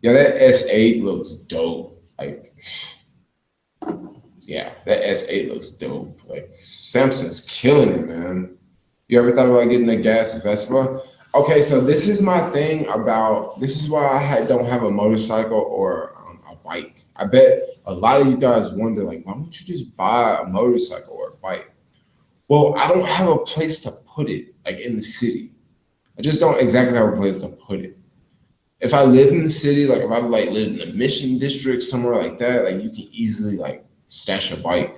Yeah, that S8 looks dope. Like, yeah, that S8 looks dope. Like, Samsung's killing it, man. You ever thought about getting a gas Vespa? Okay, so this is why don't have a motorcycle or a bike. I bet a lot of you guys wonder, like, why don't you just buy a motorcycle or a bike? Well, I don't have a place to put it, like in the city. I just don't exactly have a place to put it. If I live in the city, like if I like live in the Mission District, somewhere like that, like you can easily like stash a bike.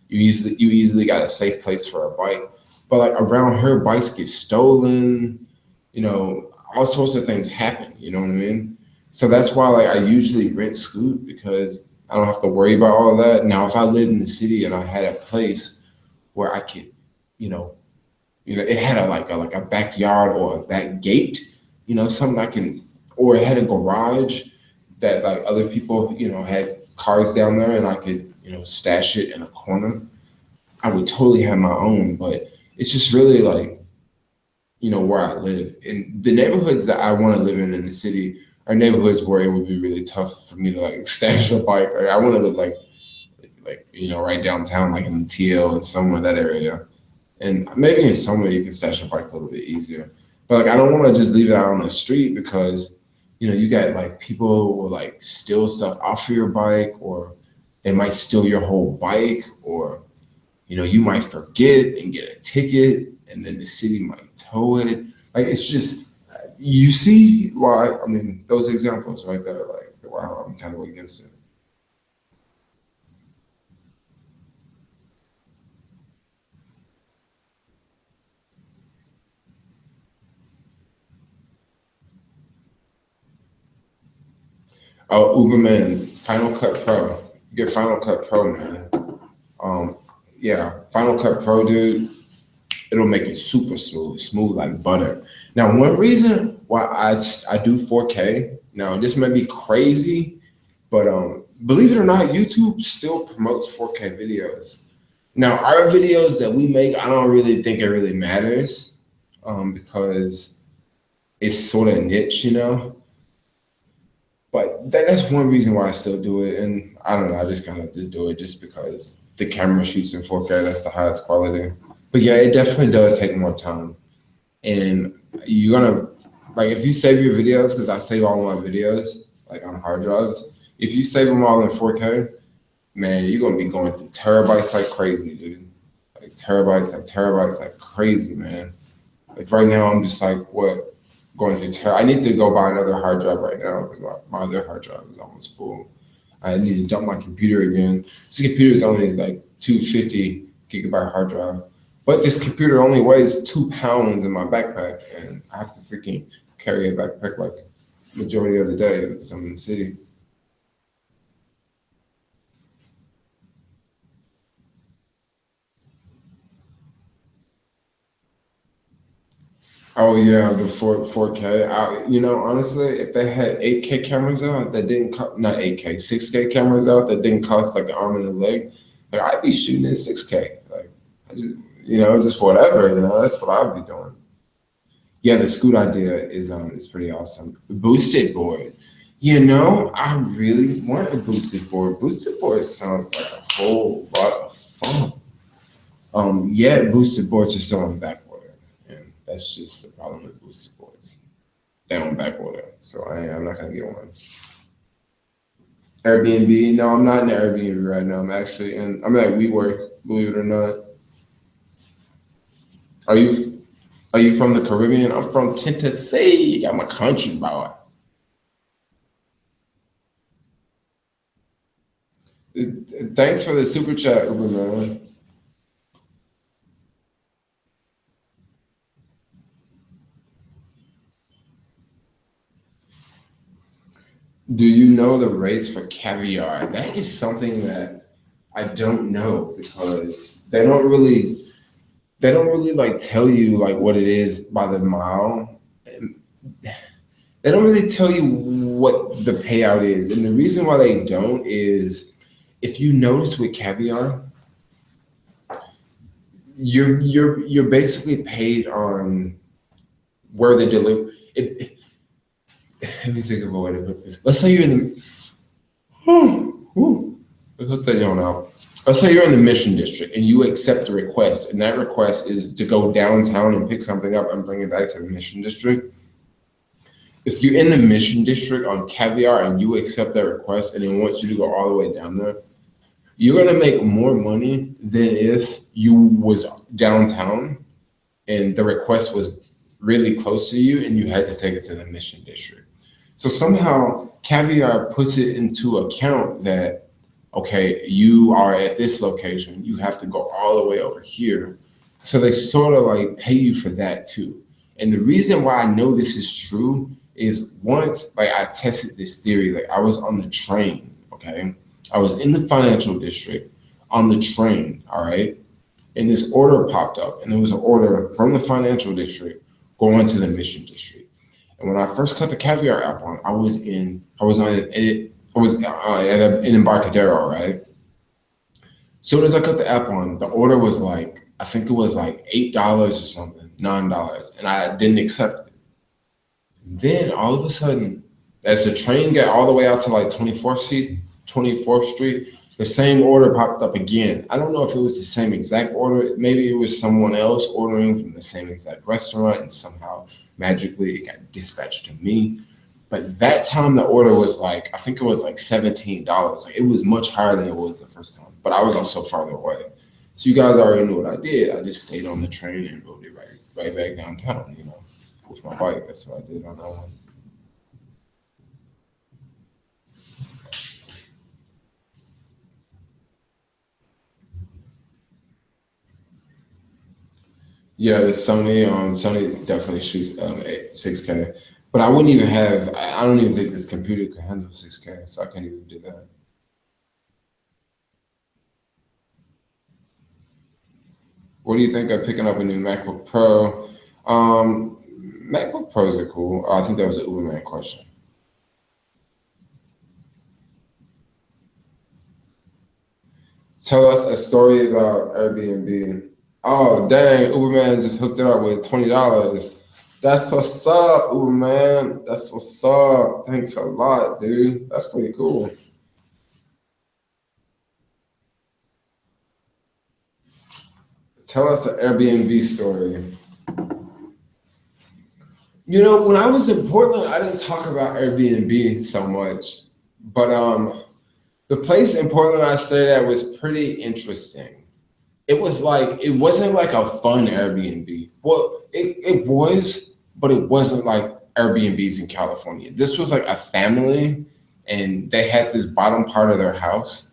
You easily got a safe place for a bike. But like around here, bikes get stolen, all sorts of things happen, you know what I mean? So that's why like I usually rent Scoot because I don't have to worry about all that. Now if I lived in the city and I had a place where I could, you know, it had a backyard or a back gate, something I can, or it had a garage that like other people, had cars down there, and I could, stash it in a corner. I would totally have my own, but it's just really like, where I live. And the neighborhoods that I want to live in the city are neighborhoods where it would be really tough for me to like stash a bike. Like I want to live like right downtown, like in the TL and somewhere that area. And maybe in somewhere you can stash your bike a little bit easier. But like I don't want to just leave it out on the street because you got like people will like steal stuff off of your bike, or they might steal your whole bike, or you might forget and get a ticket, and then the city might tow it. Like it's just you see why I mean those examples right there, like wow, I'm kind of against it. Oh, Uberman, Final Cut Pro. Get Final Cut Pro, man. Um, yeah, Final Cut Pro, dude. It'll make it super smooth like butter. Now, one reason why I do 4K. Now, this may be crazy, but believe it or not, YouTube still promotes 4K videos. Now, our videos that we make, I don't really think it really matters, because it's sort of niche, But that's one reason why I still do it, and I don't know. I just kind of just do it just because the camera shoots in 4K. That's the highest quality. But yeah, it definitely does take more time, and you're gonna like if you save your videos, because I save all my videos like on hard drives. If you save them all in 4K, man, you're gonna be going through terabytes like crazy, dude. Like terabytes like crazy, man. Like right now, I'm just like what going through. I need to go buy another hard drive right now because my other hard drive is almost full. I need to dump my computer again. This computer is only like 250 gigabyte hard drive, but this computer only weighs 2 pounds in my backpack, and I have to freaking carry a backpack like majority of the day because I'm in the city. Oh yeah, the 4K. Honestly, if they had 8K cameras out that didn't not 8K, 6K cameras out that didn't cost like an arm and a leg, like I'd be shooting at 6K. Like I just, just whatever. That's what I'd be doing. Yeah, the Scoot idea is pretty awesome. Boosted board. I really want a boosted board. Boosted board sounds like a whole lot of fun. Yeah, boosted boards are still on back order, and that's just the problem with boosted boards. They're on back order, so I'm not gonna get one. Airbnb? No, I'm not in Airbnb right now. I'm at WeWork. Believe it or not. Are you Are you from the Caribbean? I'm from Tennessee. I'm a country boy. Thanks for the super chat, Uber man. Do you know the rates for caviar? That is something that I don't know because they don't really like tell you like what it is by the mile. They don't really tell you what the payout is. And the reason why they don't is if you notice with caviar, you're basically paid on where they deliver it. Let me think of a way to put this. Let's say you're in the let's put that on out. Let's say you're in the Mission District and you accept a request, and that request is to go downtown and pick something up and bring it back to the Mission District. If you're in the Mission District on caviar and you accept that request and it wants you to go all the way down there, you're gonna make more money than if you was downtown and the request was really close to you and you had to take it to the Mission District. So somehow caviar puts it into account that, okay, you are at this location, you have to go all the way over here. So they sort of like pay you for that too. And the reason why I know this is true is once like I tested this theory, like I was on the train, okay? I was in the financial district on the train, all right? And this order popped up, and it was an order from the financial district going to the Mission District. And when I first cut the caviar app on, I was in Embarcadero, right? Soon as I cut the app on, the order was like, I think it was like $8 or something, $9, and I didn't accept it. Then all of a sudden, as the train got all the way out to like 24th Street, the same order popped up again. I don't know if it was the same exact order. Maybe it was someone else ordering from the same exact restaurant, and somehow magically it got dispatched to me. But that time the order was like, I think it was like $17. Like it was much higher than it was the first time. But I was also farther away. So you guys already know what I did. I just stayed on the train and rode it right back downtown, with my bike. That's what I did on that one. Yeah, the Sony definitely shoots 6K, but I wouldn't even have. I don't even think this computer could handle 6K, so I can't even do that. What do you think of picking up a new MacBook Pro? MacBook Pros are cool. I think that was an Uberman question. Tell us a story about Airbnb. Oh, dang, Uberman just hooked it up with $20. That's what's up, Uberman. That's what's up. Thanks a lot, dude. That's pretty cool. Tell us an Airbnb story. When I was in Portland, I didn't talk about Airbnb so much, but the place in Portland I stayed at was pretty interesting. It wasn't like a fun Airbnb. Well, it was, but it wasn't like Airbnbs in California. This was like a family, and they had this bottom part of their house.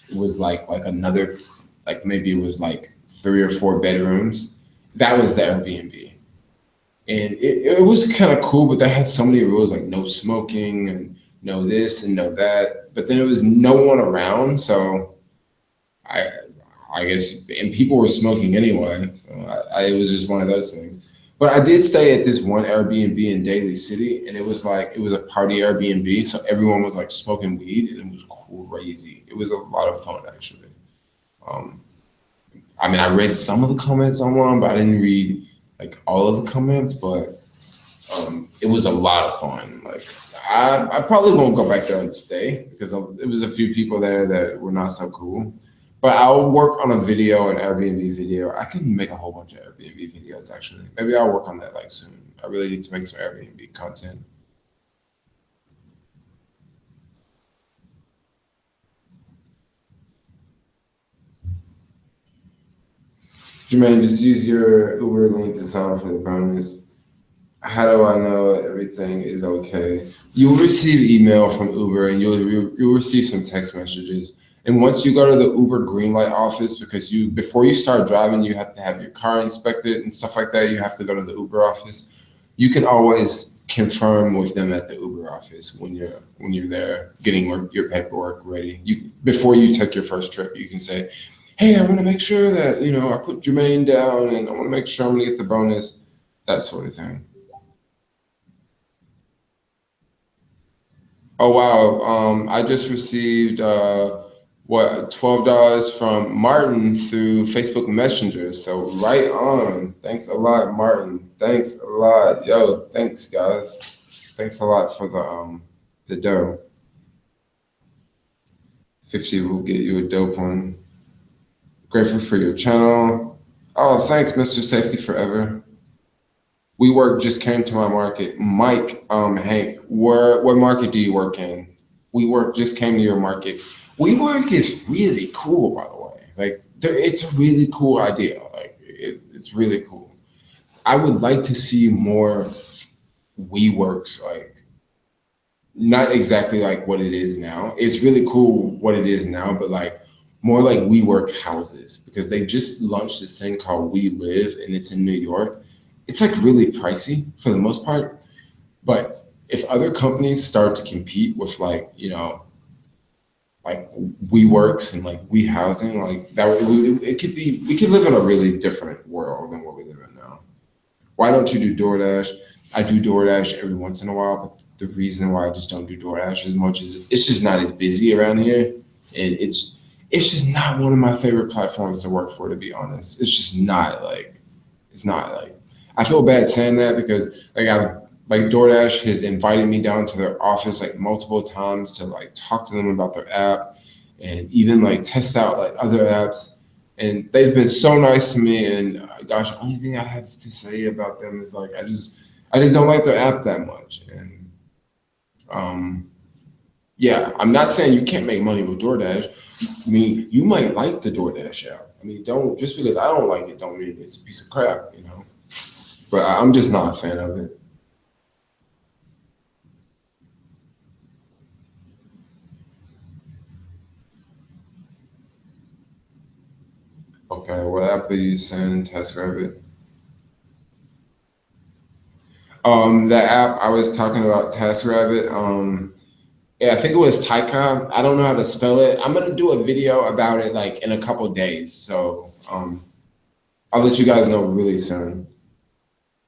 It was like another, like maybe it was like 3 or 4 bedrooms. That was the Airbnb. And it was kind of cool, but they had so many rules like no smoking and no this and no that. But then it was no one around, so I I guess, and people were smoking anyway. So it was just one of those things. But I did stay at this one Airbnb in Daly City, and it was a party Airbnb, so everyone was like smoking weed, and it was crazy. It was a lot of fun actually. Um, I mean, I read some of the comments online, but I didn't read like all of the comments. But it was a lot of fun. Like I probably won't go back there and stay because it was a few people there that were not so cool. But I'll work on a video, an Airbnb video. I can make a whole bunch of Airbnb videos actually. Maybe I'll work on that like soon. I really need to make some Airbnb content. Jermaine, just use your Uber link to sign up for the bonus. How do I know everything is okay? You'll receive email from Uber and you'll receive some text messages. And once you go to the Uber green light office, because you before you start driving, you have to have your car inspected and stuff like that. You have to go to the Uber office. You can always confirm with them at the Uber office when you're there getting your paperwork ready. You before you take your first trip, you can say, "Hey, I want to make sure that I put Jermaine down, and I want to make sure I'm gonna get the bonus," that sort of thing. Oh wow! I just received $12 from Martin through Facebook Messenger. So right on. Thanks a lot, Martin. Thanks a lot, yo. Thanks, guys. Thanks a lot for the dough. 50 will get you a dope one. Grateful for your channel. Oh, thanks, Mr. Safety Forever. WeWork just came to my market. Mike, Hank, what market do you work in? WeWork just came to your market. WeWork is really cool, by the way. Like, it's a really cool idea. Like, it's really cool. I would like to see more WeWorks, like, not exactly like what it is now. It's really cool what it is now, but like more like WeWork houses because they just launched this thing called We Live and it's in New York. It's like really pricey for the most part, but if other companies start to compete with like WeWorks and like We Housing, like that, it could be we could live in a really different world than what we live in now. Why don't you do DoorDash? I do DoorDash every once in a while, but the reason why I just don't do DoorDash as much is it's just not as busy around here, and it's just not one of my favorite platforms to work for, to be honest. It's just not like it's not like I feel bad saying that because like DoorDash has invited me down to their office like multiple times to like talk to them about their app and even like test out like other apps. And they've been so nice to me. And gosh, the only thing I have to say about them is like I just don't like their app that much. And um, yeah, I'm not saying you can't make money with DoorDash. I mean, you might like the DoorDash app. I mean, don't just because I don't like it, don't mean it's a piece of crap. But I'm just not a fan of it. Okay, what app are you saying? TaskRabbit. The app I was talking about, TaskRabbit. Yeah, I think it was Taika. I don't know how to spell it. I'm gonna do a video about it like in a couple days. So I'll let you guys know really soon.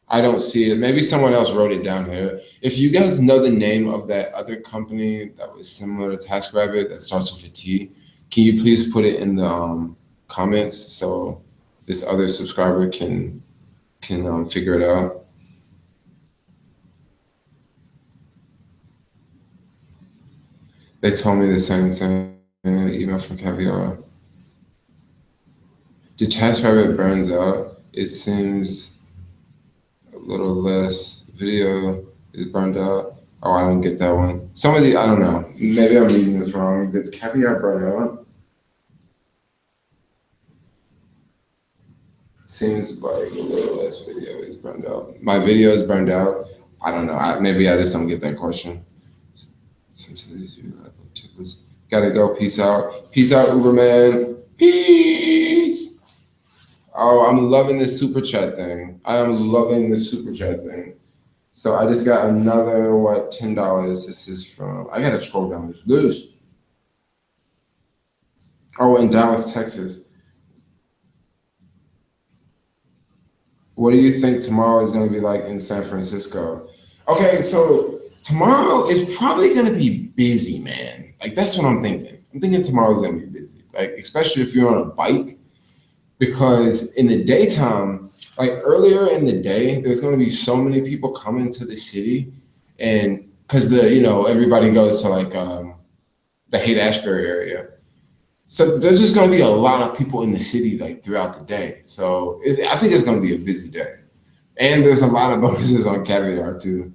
I don't see it. Maybe someone else wrote it down here. If you guys know the name of that other company that was similar to TaskRabbit that starts with a T, can you please put it in the comments so this other subscriber can figure it out? They told me the same thing in an email from Caviar. The TaskRabbit burns out. It seems a little less. Video is burned out. Oh, I don't get that one. Some of the I don't know. Maybe I'm reading this wrong. Did Caviar burn out? Seems like a little less video is burned out. My video is burned out. I don't know. Maybe I just don't get that question. Some cities do that. Tickles. Gotta go. Peace out. Peace out, Uberman. Peace. Oh, I'm loving this super chat thing. I am loving this super chat thing. So I just got another $10. This is from I gotta scroll down this list. Oh, in Dallas, Texas. What do you think tomorrow is going to be like in San Francisco? Okay, so tomorrow is probably going to be busy, man. Like that's what I'm thinking. I'm thinking tomorrow's going to be busy. Like especially if you're on a bike, because in the daytime, like earlier in the day, there's going to be so many people coming to the city, and because everybody goes to like the Haight Ashbury area. So there's just going to be a lot of people in the city like throughout the day. So I think it's going to be a busy day. And there's a lot of bonuses on caviar too.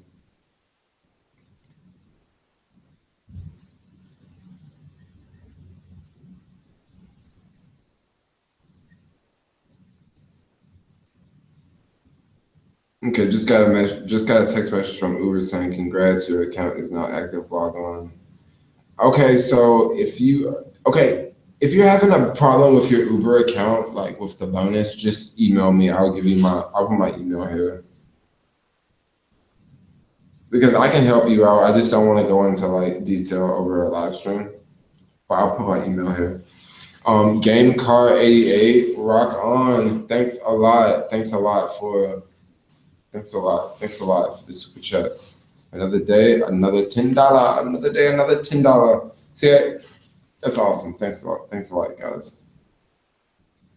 Okay, just got a text message from Uber saying, "Congrats, your account is now active. Log on." Okay, so if you're having a problem with your Uber account, like with the bonus, just email me. I'll put my email here because I can help you out. I just don't want to go into like detail over a live stream, but I'll put my email here. Game Car 88, rock on. Thanks a lot for the super chat. Another day, another $10. Another day, another $10. See, that's awesome. Thanks a lot. Thanks a lot, guys.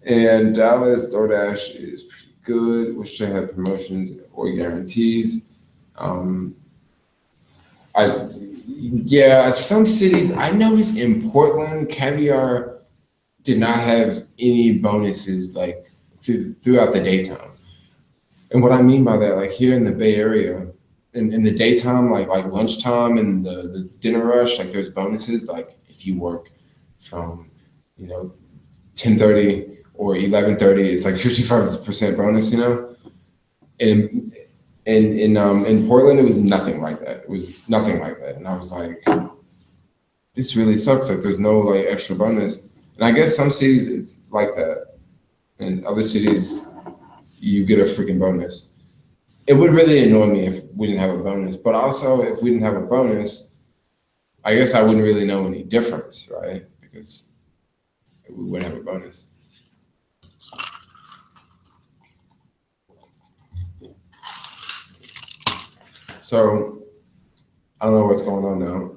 And Dallas DoorDash is pretty good. Wish they had promotions or guarantees. Um, I yeah, some cities I noticed in Portland, Caviar did not have any bonuses like throughout the daytime. And what I mean by that, like here in the Bay Area, in the daytime, like lunchtime and the dinner rush, like there's bonuses. Like if you work from, you know, 10:30 or 11:30, it's like 55% bonus. And in Portland, it was nothing like that. It was nothing like that, and I was like, this really sucks. Like there's no like extra bonus. And I guess some cities it's like that, and other cities you get a freaking bonus. It would really annoy me if we didn't have a bonus, but also if we didn't have a bonus, I guess I wouldn't really know any difference, right? Because we wouldn't have a bonus. So I don't know what's going on now.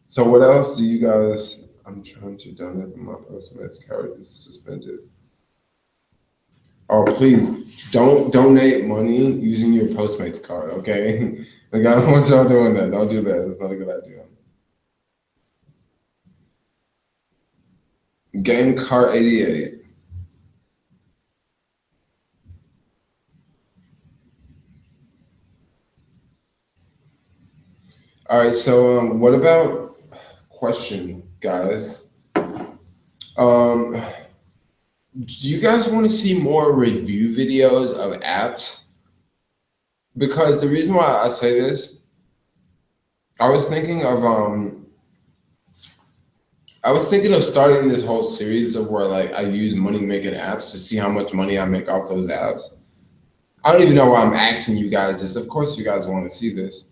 So what else do you guys? I'm trying to donate, but my Postmates card is suspended. Oh, please don't donate money using your Postmates card, okay? Like I don't want y'all doing that. Don't do that. It's not a good idea. Game Car 88. All right, so what about question, guys? Um, do you guys want to see more review videos of apps? Because the reason why I say this, I was thinking of starting this whole series of where like I use money making apps to see how much money I make off those apps. I don't even know why I'm asking you guys this. Of course, you guys want to see this.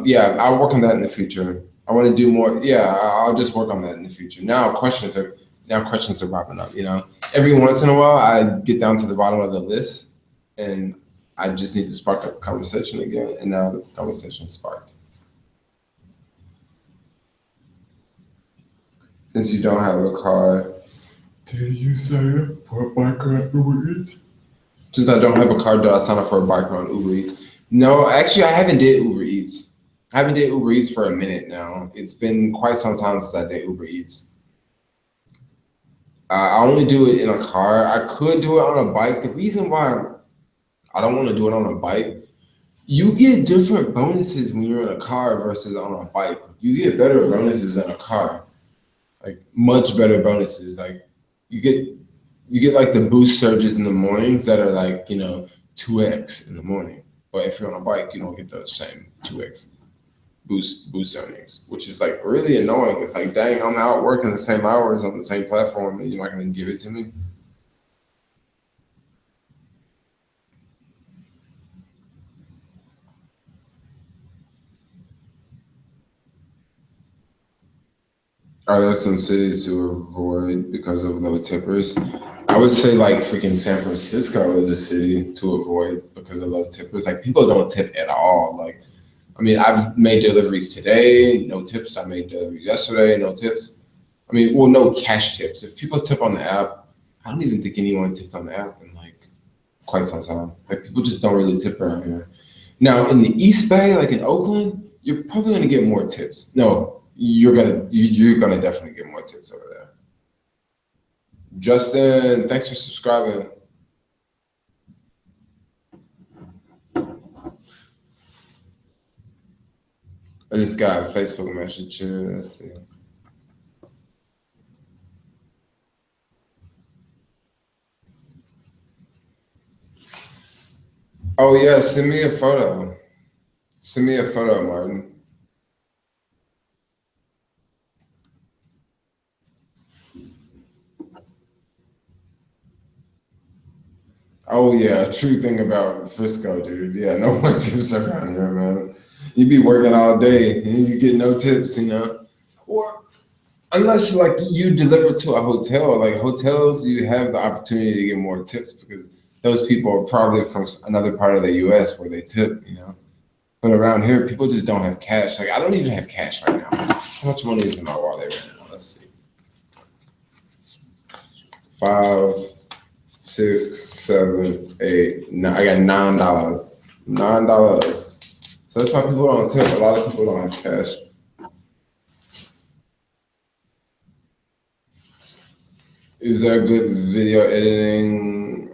Yeah, I'll work on that in the future. I want to do more. Yeah, I'll just work on that in the future. Now questions are popping up. Every once in a while, I get down to the bottom of the list, and I just need to spark up conversation again. And now the conversation sparked. Since you don't have a car, did you sign up for a bike on Uber Eats? Since I don't have a car, do I sign up for a bike on Uber Eats? No, actually, I haven't did Uber Eats. I haven't did Uber Eats for a minute now. It's been quite some time since I did Uber Eats. I only do it in a car. I could do it on a bike. The reason why I don't want to do it on a bike, you get different bonuses when you're in a car versus on a bike. You get better bonuses in a car, like much better bonuses. Like you get like the boost surges in the mornings that are like 2x in the morning. But if you're on a bike, you don't get those same 2x boost earnings, which is like really annoying. It's like, dang, I'm out working the same hours on the same platform, and you're not going to give it to me. Are there some cities to avoid because of low tippers? I would say like freaking San Francisco is a city to avoid because of low tippers. Like people don't tip at all. Like, I mean, I've made deliveries today, no tips. I made deliveries yesterday, no tips. I mean, well, no cash tips. If people tip on the app, I don't even think anyone tipped on the app in like quite some time. Like people just don't really tip around here. Now in the East Bay, like in Oakland, you're probably gonna get more tips. No, you're gonna definitely get more tips over there. Justin, thanks for subscribing. I just got a Facebook message here. Let's see. Oh yeah, send me a photo. Send me a photo, Martin. Oh yeah, true thing about Frisco, dude. Yeah, no one tips around here, man. You be working all day and you get no tips, you know? Or unless like you deliver to a hotel, like hotels, you have the opportunity to get more tips because those people are probably from another part of the US where they tip, you know? But around here, people just don't have cash. Like I don't even have cash right now. How much money is in my wallet right now? Let's see. 5, 6, 7, 8, 9. I got $9. $9. So that's why people don't tip. A lot of people don't have cash. Is there good video editing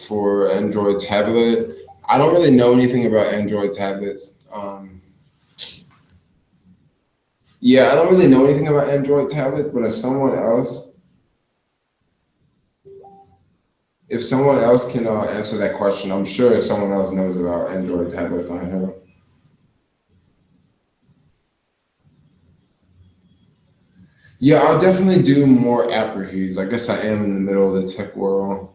for Android tablet? I don't really know anything about Android tablets. Yeah, I don't really know anything about Android tablets, but if someone else can answer that question, I'm sure if someone else knows about Android tablets on here. Yeah, I'll definitely do more app reviews. I guess I am in the middle of the tech world.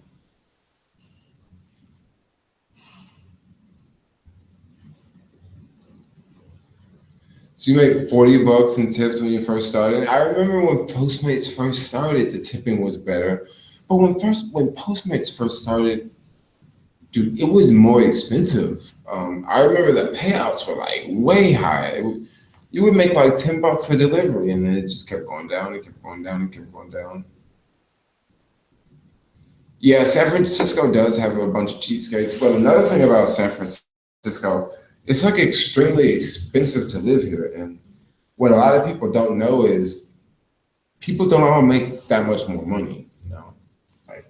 So you made 40 bucks in tips when you first started. I remember when Postmates first started, the tipping was better. But when Postmates first started, dude, it was more expensive. I remember the payouts were like way high. You would make like 10 bucks a delivery, and then it just kept going down and kept going down and kept going down. Yeah, San Francisco does have a bunch of cheapskates, but another thing about San Francisco, it's like extremely expensive to live here. And what a lot of people don't know is people don't all make that much more money, you know? Like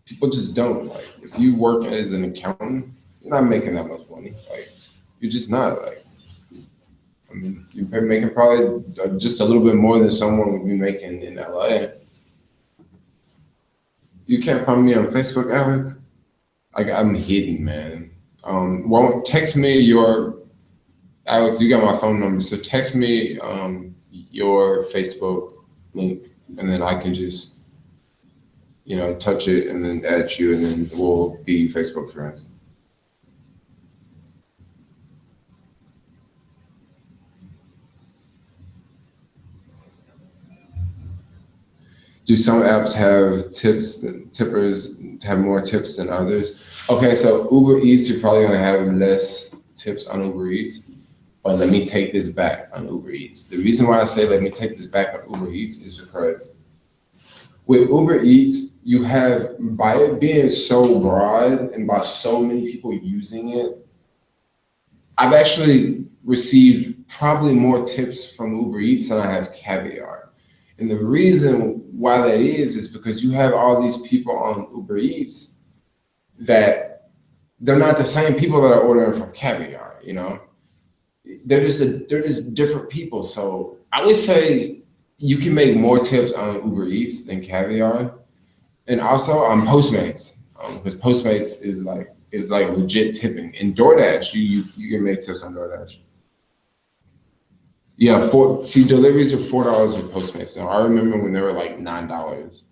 people just don't. Like if you work as an accountant, you're not making that much money. Like you're just not. Like I mean, you're making probably just a little bit more than someone would be making in LA. You can't find me on Facebook, Alex. I'm hidden, man. Well, text me your Alex. You got my phone number, so text me your Facebook link, and then I can just touch it and then add you, and then we'll be Facebook friends. Do some apps have tippers have more tips than others? Okay, so Uber Eats, you're probably gonna have less tips on Uber Eats, but let me take this back on Uber Eats. The reason why I say let me take this back on Uber Eats is because with Uber Eats, you have, by it being so broad and by so many people using it, I've actually received probably more tips from Uber Eats than I have Caviar. And the reason why that is because you have all these people on Uber Eats that they're not the same people that are ordering from Caviar, you know? They're just different people. So I would say you can make more tips on Uber Eats than Caviar. And also on Postmates, because Postmates is like legit tipping. And DoorDash, you can make tips on DoorDash. Yeah, deliveries are $4 with Postmates. Now I remember when they were like $9.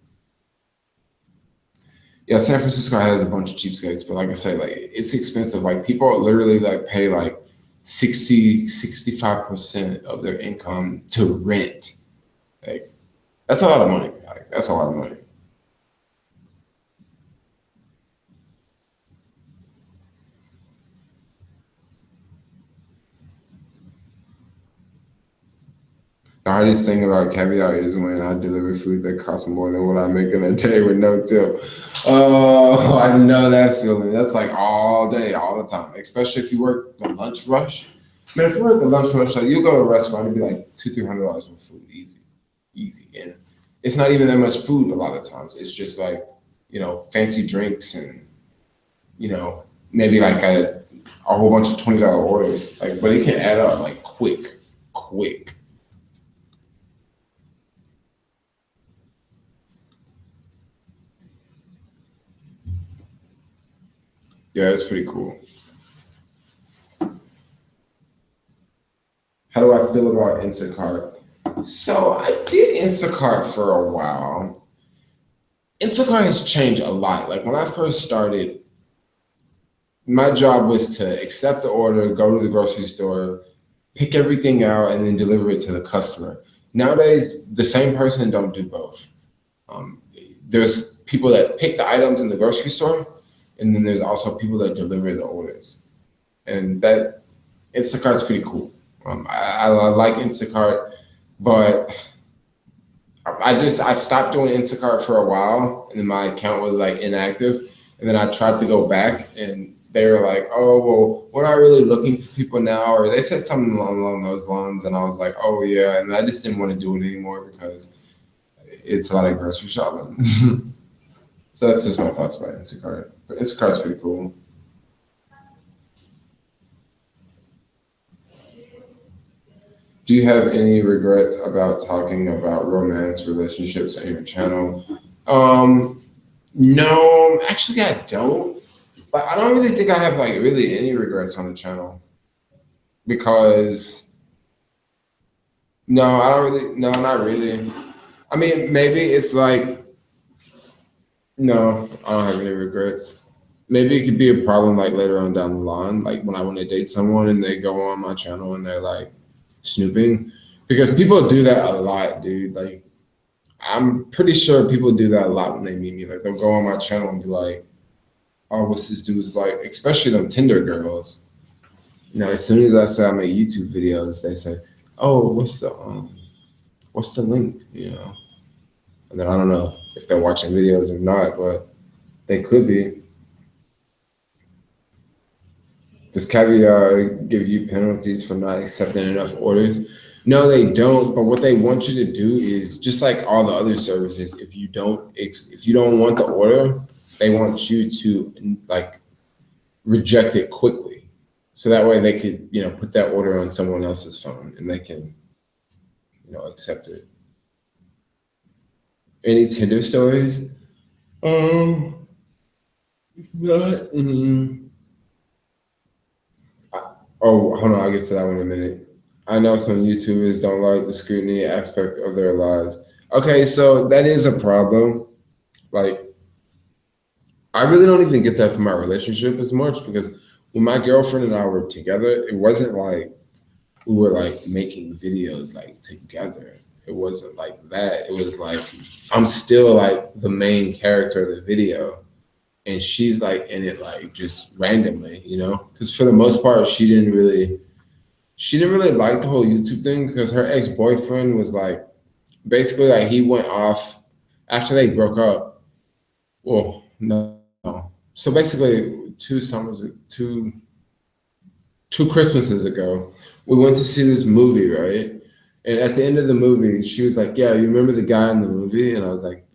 Yeah, San Francisco has a bunch of cheapskates, but like I say, like it's expensive. Like people literally like pay like 65% of their income to rent. Like that's a lot of money. Like that's a lot of money. The hardest thing about caviar is when I deliver food that costs more than what I make in a day with no tip. Oh, I know that feeling. That's like all day, all the time. Especially if you work the lunch rush. Man, if you work the lunch rush, like you go to a restaurant, it'd be like $200-300 for food, easy, easy. And it's not even that much food a lot of times. It's just like, fancy drinks and maybe like a whole bunch of $20 orders. Like, but it can add up like quick, quick. Yeah, it's pretty cool. How do I feel about Instacart? So I did Instacart for a while. Instacart has changed a lot. Like when I first started, my job was to accept the order, go to the grocery store, pick everything out, and then deliver it to the customer. Nowadays, the same person don't do both. Um, there's people that pick the items in the grocery store, and then there's also people that deliver the orders. And that Instacart's pretty cool. I like Instacart, but I stopped doing Instacart for a while, and then my account was like inactive, and then I tried to go back, and they were like, "Oh, well, we're not really looking for people now," or they said something along those lines, and I was like, "Oh yeah," and I just didn't want to do it anymore because it's a lot of grocery shopping. So that's just my thoughts about Instacart. But Instacart's pretty cool. Do you have any regrets about talking about romance relationships on your channel? Um, no, actually I don't. But I don't really think I have like really any regrets on the channel because no, I don't really no, not really. I mean, maybe it's like no, I don't have any regrets. Maybe it could be a problem like later on down the line, like when I want to date someone and they go on my channel and they're like snooping, because people do that a lot, dude. Like I'm pretty sure people do that a lot when they meet me. Like they'll go on my channel and be like, "Oh, what's this dude's like?" Especially them Tinder girls. As soon as I say I make YouTube videos, they say, "Oh, what's the link?" And then I don't know if they're watching videos or not, but they could be. Does Caviar give you penalties for not accepting enough orders? No, they don't. But what they want you to do is just like all the other services. If you don't want the order, they want you to like reject it quickly, so that way they could put that order on someone else's phone and they can accept it. Any Tinder stories? Not any. Oh, hold on, I'll get to that one in a minute. I know some YouTubers don't like the scrutiny aspect of their lives. Okay, so that is a problem. Like, I really don't even get that from my relationship as much because when my girlfriend and I were together, it wasn't like we were like making videos like together. It wasn't like that. It was like I'm still like the main character of the video, and she's like in it like just randomly, Because for the most part, she didn't really like the whole YouTube thing because her ex-boyfriend was like basically like he went off after they broke up. Well, no. So basically, two Christmases ago, we went to see this movie, right? And at the end of the movie, she was like, "Yeah, you remember the guy in the movie?" And I was like,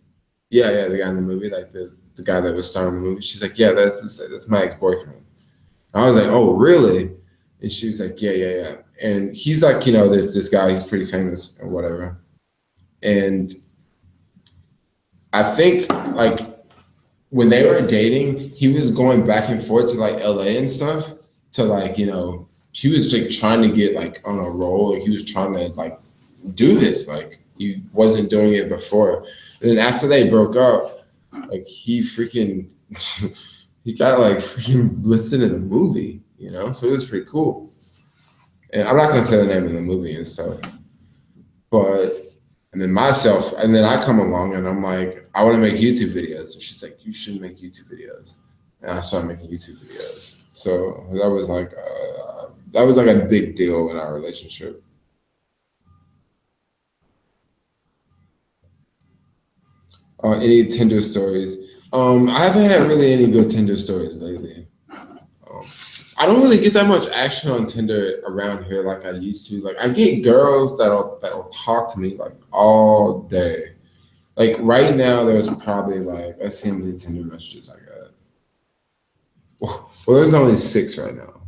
"Yeah, yeah, the guy in the movie, like the guy that was starring in the movie." She's like, "Yeah, that's my ex-boyfriend." I was like, "Oh, really?" And she was like, "Yeah, yeah, yeah." And he's like, this guy, he's pretty famous or whatever. And I think like when they were dating, he was going back and forth to like LA and stuff to like, he was like trying to get like on a roll. Like, he was trying to like do this. Like he wasn't doing it before. And then after they broke up, like he freaking he got like freaking listed in the movie. So it was pretty cool. And I'm not gonna say the name of the movie and stuff, but and then I come along and I'm like, I want to make YouTube videos. And she's like, you should make YouTube videos. And I started making YouTube videos. So that was like a big deal in our relationship. Any Tinder stories? I haven't had really any good Tinder stories lately. I don't really get that much action on Tinder around here like I used to. Like I get girls that'll talk to me like all day. Like right now, there's probably like let's see how many Tinder messages I got. Well, there's only 6 right now.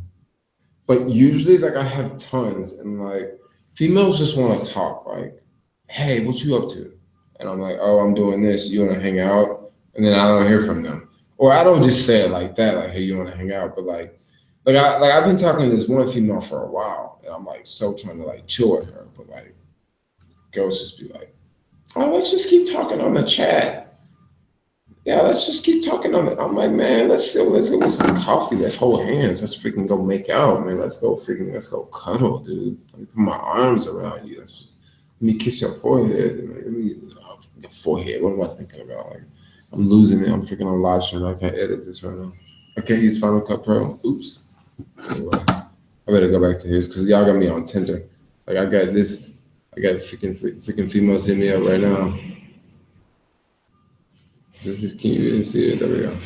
But usually, like I have tons, and like females just want to talk. Like, hey, what you up to? And I'm like, oh, I'm doing this. You want to hang out? And then I don't hear from them, or I don't just say it like that. Like, hey, you want to hang out? But I've been talking to this one female for a while, and I'm like so trying to like chill with her, but like girls just be like, oh, let's just keep talking on the chat. Yeah, let's just keep talking on it. I'm like, man, let's go with some coffee. Let's hold hands. Let's freaking go make out, man. Let's go cuddle, dude. Let me put my arms around you. Let me kiss your forehead. Let me your forehead. What am I thinking about? Like, I'm losing it. I'm freaking on live stream. I can't edit this right now. I can't use Final Cut Pro. Oops. Anyway, I better go back to his because y'all got me on Tinder. Like I got freaking females hitting me up right now. Can you even see it? There we go.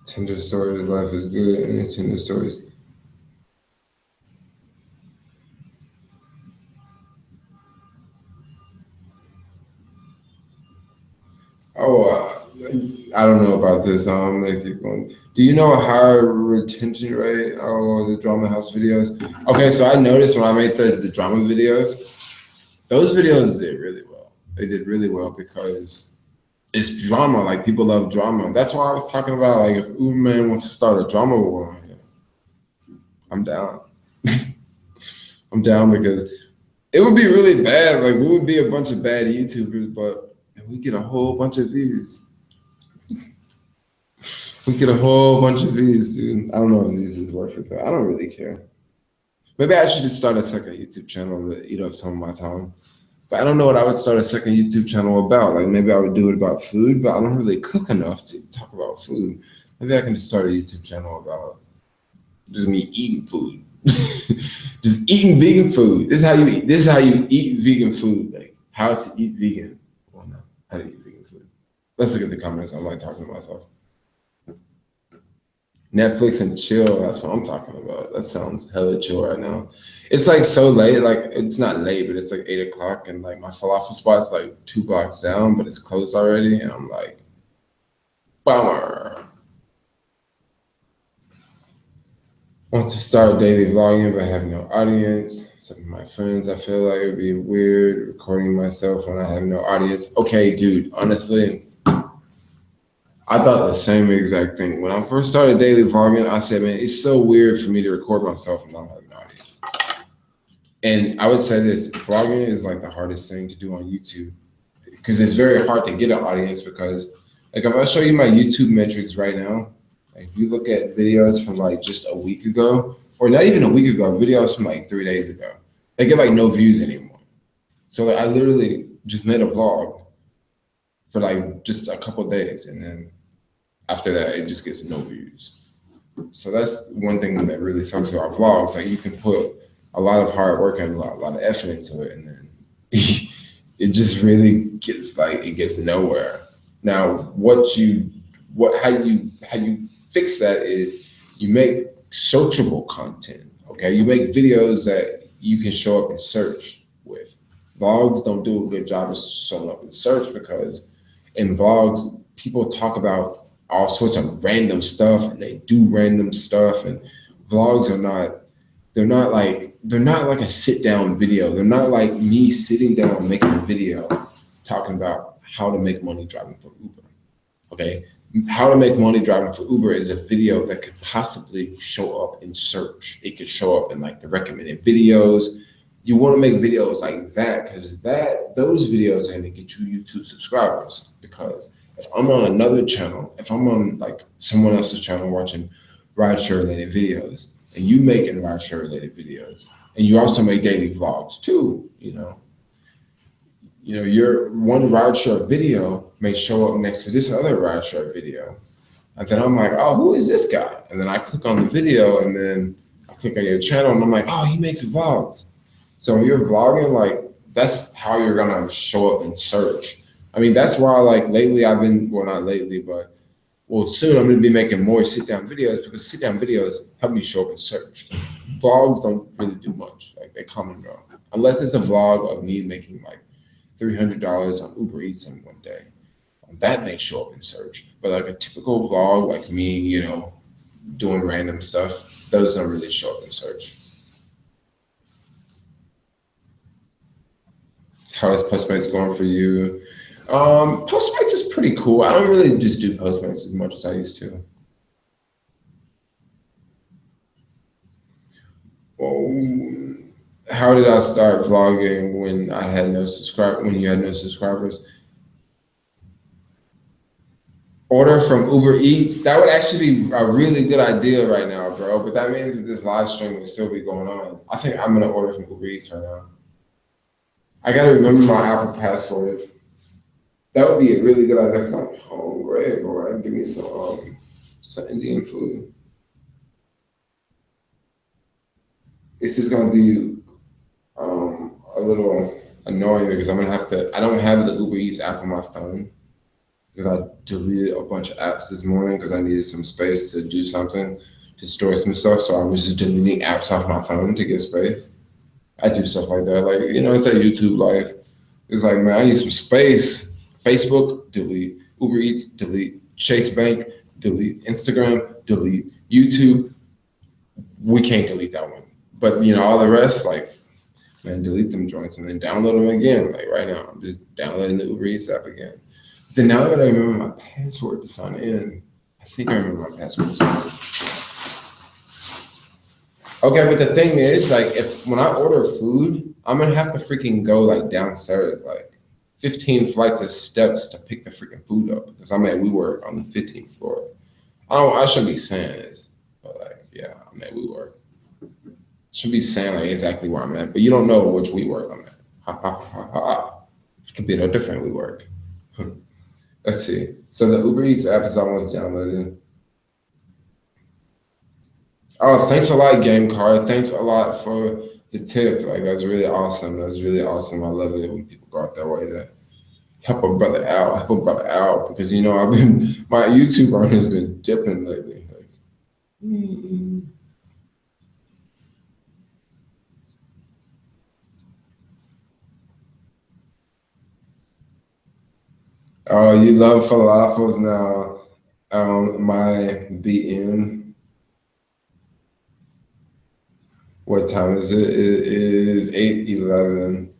Tinder stories, life is good, and Tinder stories. Oh, I don't know about this. I'm gonna keep going. Do you know a higher retention rate? Oh, the drama house videos. Okay, so I noticed when I made the drama videos, those videos did really well. They did really well because it's drama. Like people love drama. That's why I was talking about like if Uberman wants to start a drama war, I'm down. I'm down because it would be really bad. Like we would be a bunch of bad YouTubers, but we get a whole bunch of views. We get a whole bunch of views, dude. I don't know if views is worth it though. I don't really care. Maybe I should just start a second YouTube channel to eat up some of my time. But I don't know what I would start a second YouTube channel about. Like maybe I would do it about food, but I don't really cook enough to talk about food. Maybe I can just start a YouTube channel about just me eating food. Just eating vegan food. This is how you eat. This is how you eat vegan food. Like how to eat vegan. Well, no, how to eat vegan food. Let's look at the comments. I'm like talking to myself. Netflix and chill. That's what I'm talking about. That sounds hella chill right now. It's like so late. Like it's not late, but it's like 8 o'clock, and like my falafel spot's like 2 blocks down, but it's closed already, and I'm like, bummer. Want to start daily vlogging, but have no audience. Some of my friends, I feel like it'd be weird recording myself when I have no audience. Okay, dude. Honestly, I thought the same exact thing. When I first started daily vlogging, I said, man, it's so weird for me to record myself and not have an audience. And I would say this, vlogging is like the hardest thing to do on YouTube because it's very hard to get an audience because like if I show you my YouTube metrics right now, like if you look at videos from like just a week ago, or not even a week ago, videos from like 3 days ago, they get like no views anymore. So like I literally just made a vlog for like just a couple of days and then after that, it just gets no views. So that's one thing that really sucks about vlogs. Like you can put a lot of hard work and a lot of effort into it, and then it just really gets like it gets nowhere. Now, how you fix that is you make searchable content. Okay, you make videos that you can show up in search with. Vlogs don't do a good job of showing up in search because in vlogs people talk about all sorts of random stuff and they do random stuff, and vlogs are not like a sit down video. They're not like me sitting down making a video talking about how to make money driving for Uber. Okay, how to make money driving for Uber is a video that could possibly show up in search. It could show up in like the recommended videos. You want to make videos like that because those videos are going to get you YouTube subscribers. Because if I'm on another channel, if I'm on like someone else's channel watching rideshare related videos, and you making rideshare related videos, and you also make daily vlogs too, your one rideshare video may show up next to this other rideshare video, and then I'm like, oh, who is this guy? And then I click on the video, and then I click on your channel, and I'm like, oh, he makes vlogs. So when you're vlogging, like that's how you're gonna show up in search. I mean, that's why like lately I've been well not lately, but well soon I'm gonna be making more sit down videos because sit down videos help me show up in search. Vlogs don't really do much. Like they come and go. Unless it's a vlog of me making like $300 on Uber Eats in one day. That may show up in search. But like a typical vlog, like me, doing random stuff, those don't really show up in search. How is Postmates going for you? Postmates is pretty cool. I don't really just do Postmates as much as I used to. Um, how did I start vlogging when I had no subscribe when you had no subscribers? Order from Uber Eats. That would actually be a really good idea right now, bro. But that means that this live stream will still be going on. I think I'm gonna order from Uber Eats right now. I gotta remember my Apple password. That would be a really good idea because I'm hungry, bro. Give me some Indian food. It's just gonna be a little annoying because I'm gonna have to. I don't have the Uber Eats app on my phone because I deleted a bunch of apps this morning because I needed some space to do something to store some stuff. So I was just deleting apps off my phone to get space. I do stuff like that. Like, it's like YouTube life. It's like, man, I need some space. Facebook, delete. Uber Eats, delete. Chase Bank, delete. Instagram, delete. YouTube, we can't delete that one. But, all the rest, like, man, delete them joints and then download them again. Like right now, I'm just downloading the Uber Eats app again. Then now that I remember my password to sign in, I think I remember my password to sign in. Okay, but the thing is, like, if when I order food, I'm gonna have to freaking go like downstairs, like 15 flights of steps to pick the freaking food up because I'm at WeWork on the 15th floor. I shouldn't be saying this, but like, yeah, I'm at WeWork. Should be saying like exactly where I'm at, but you don't know which WeWork I'm at. Ha ha ha ha. Ha. It could be a different WeWork. Let's see. So the Uber Eats app is almost downloaded. Oh, thanks a lot, Game Card. Thanks a lot for the tip. Like that's really awesome. That was really awesome. I love it when people go out their way to help a brother out. Help a brother out because I've been my YouTube run has been dipping lately. Like, oh, you love falafels now. My BN. What time is it? It is 8:11.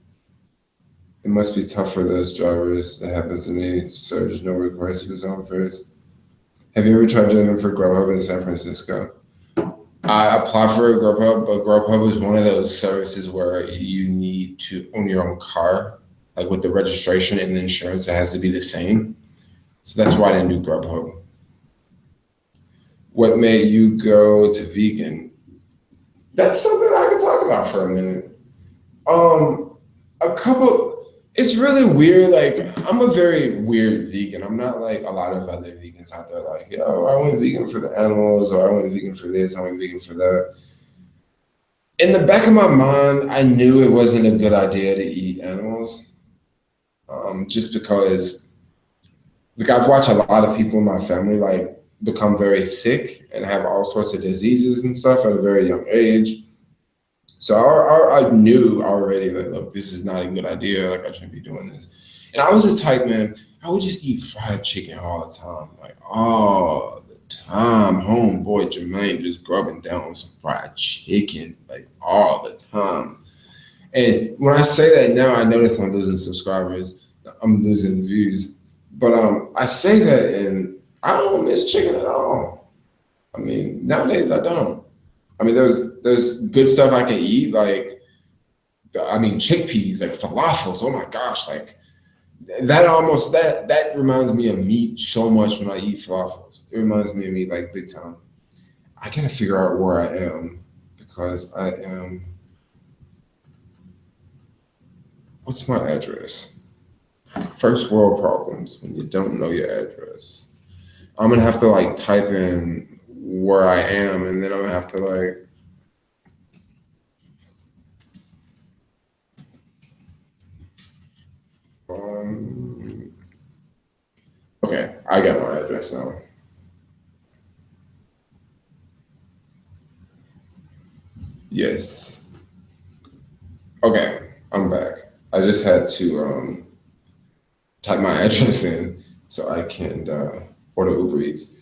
It must be tough for those drivers. That happens to me. Surge, no request. Who's on first? Have you ever tried driving for Grubhub in San Francisco? I applied for a Grubhub, but Grubhub is one of those services where you need to own your own car, like with the registration and the insurance, it has to be the same. So that's why I didn't do Grubhub. What made you go to vegan? That's something I could talk about for a minute. Um, a couple. It's really weird. Like I'm a very weird vegan. I'm not like a lot of other vegans out there. Like, yo, I went vegan for the animals, or I went vegan for this, I went vegan for that. In the back of my mind, I knew it wasn't a good idea to eat animals, just because like I've watched a lot of people in my family like become very sick and have all sorts of diseases and stuff at a very young age. So I knew already that look, this is not a good idea. Like I shouldn't be doing this. And I was the type man. I would just eat fried chicken all the time, like all the time. Homeboy Jermaine just grubbing down on some fried chicken, like all the time. And when I say that now, I notice I'm losing subscribers. I'm losing views. But I say that, and I don't miss chicken at all. I mean, nowadays I don't. I mean, there's good stuff I can eat, like chickpeas, like falafels. Oh my gosh, like that reminds me of meat so much when I eat falafels. It reminds me of meat like big time. I gotta figure out where I am because I am. What's my address? First world problems when you don't know your address. I'm gonna have to like type in where I am, and then I'm gonna have to like Okay, I got my address now. Yes. Okay, I'm back. I just had to type my address in so I can order Uber Eats.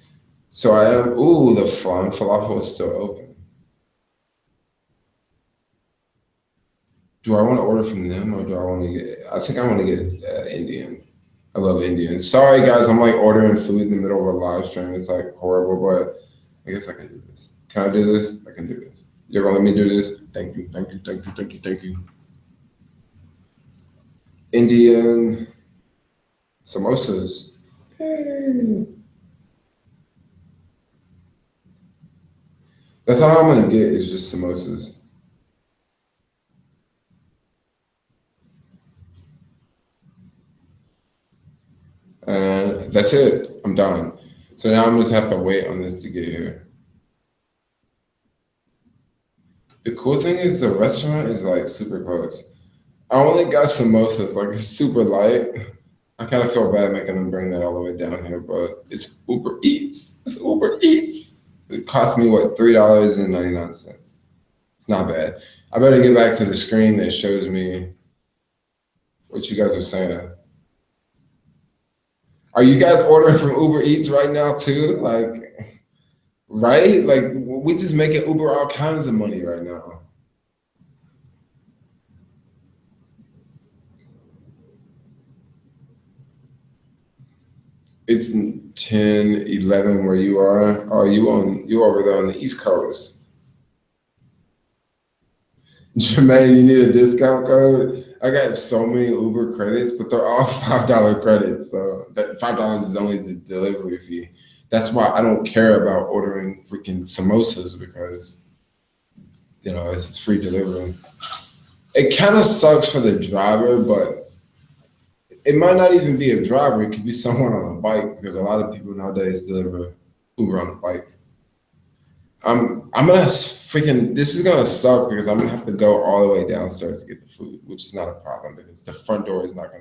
So I am. Ooh, the flying falafel is still open. Do I want to order from them or do I want to get? I think I want to get Indian. I love Indian. Sorry guys, I'm like ordering food in the middle of a live stream. It's like horrible, but I guess I can do this. Can I do this? I can do this. You're gonna let me do this? Thank you, thank you, thank you, thank you, thank you. Indian samosas. Hey. That's all I'm gonna get is just samosas. And that's it. I'm done. So now I'm just have to wait on this to get here. The cool thing is the restaurant is like super close. I only got samosas, like it's super light. I kind of feel bad making them bring that all the way down here, but it's Uber Eats. It's Uber Eats. It cost me what, $3.99. It's not bad. I better get back to the screen that shows me what you guys are saying. Are you guys ordering from Uber Eats right now too? Like, right? Like we just making Uber all kinds of money right now. It's 10, 11 where you are. Oh, you over there on the East Coast. Jermaine, you need a discount code? I got so many Uber credits, but they're all $5 credits. So that $5 is only the delivery fee. That's why I don't care about ordering freaking samosas because it's free delivery. It kind of sucks for the driver, but it might not even be a driver. It could be someone on a bike because a lot of people nowadays deliver Uber on a bike. I'm gonna freaking. This is gonna suck because I'm gonna have to go all the way downstairs to get the food, which is not a problem because the front door is not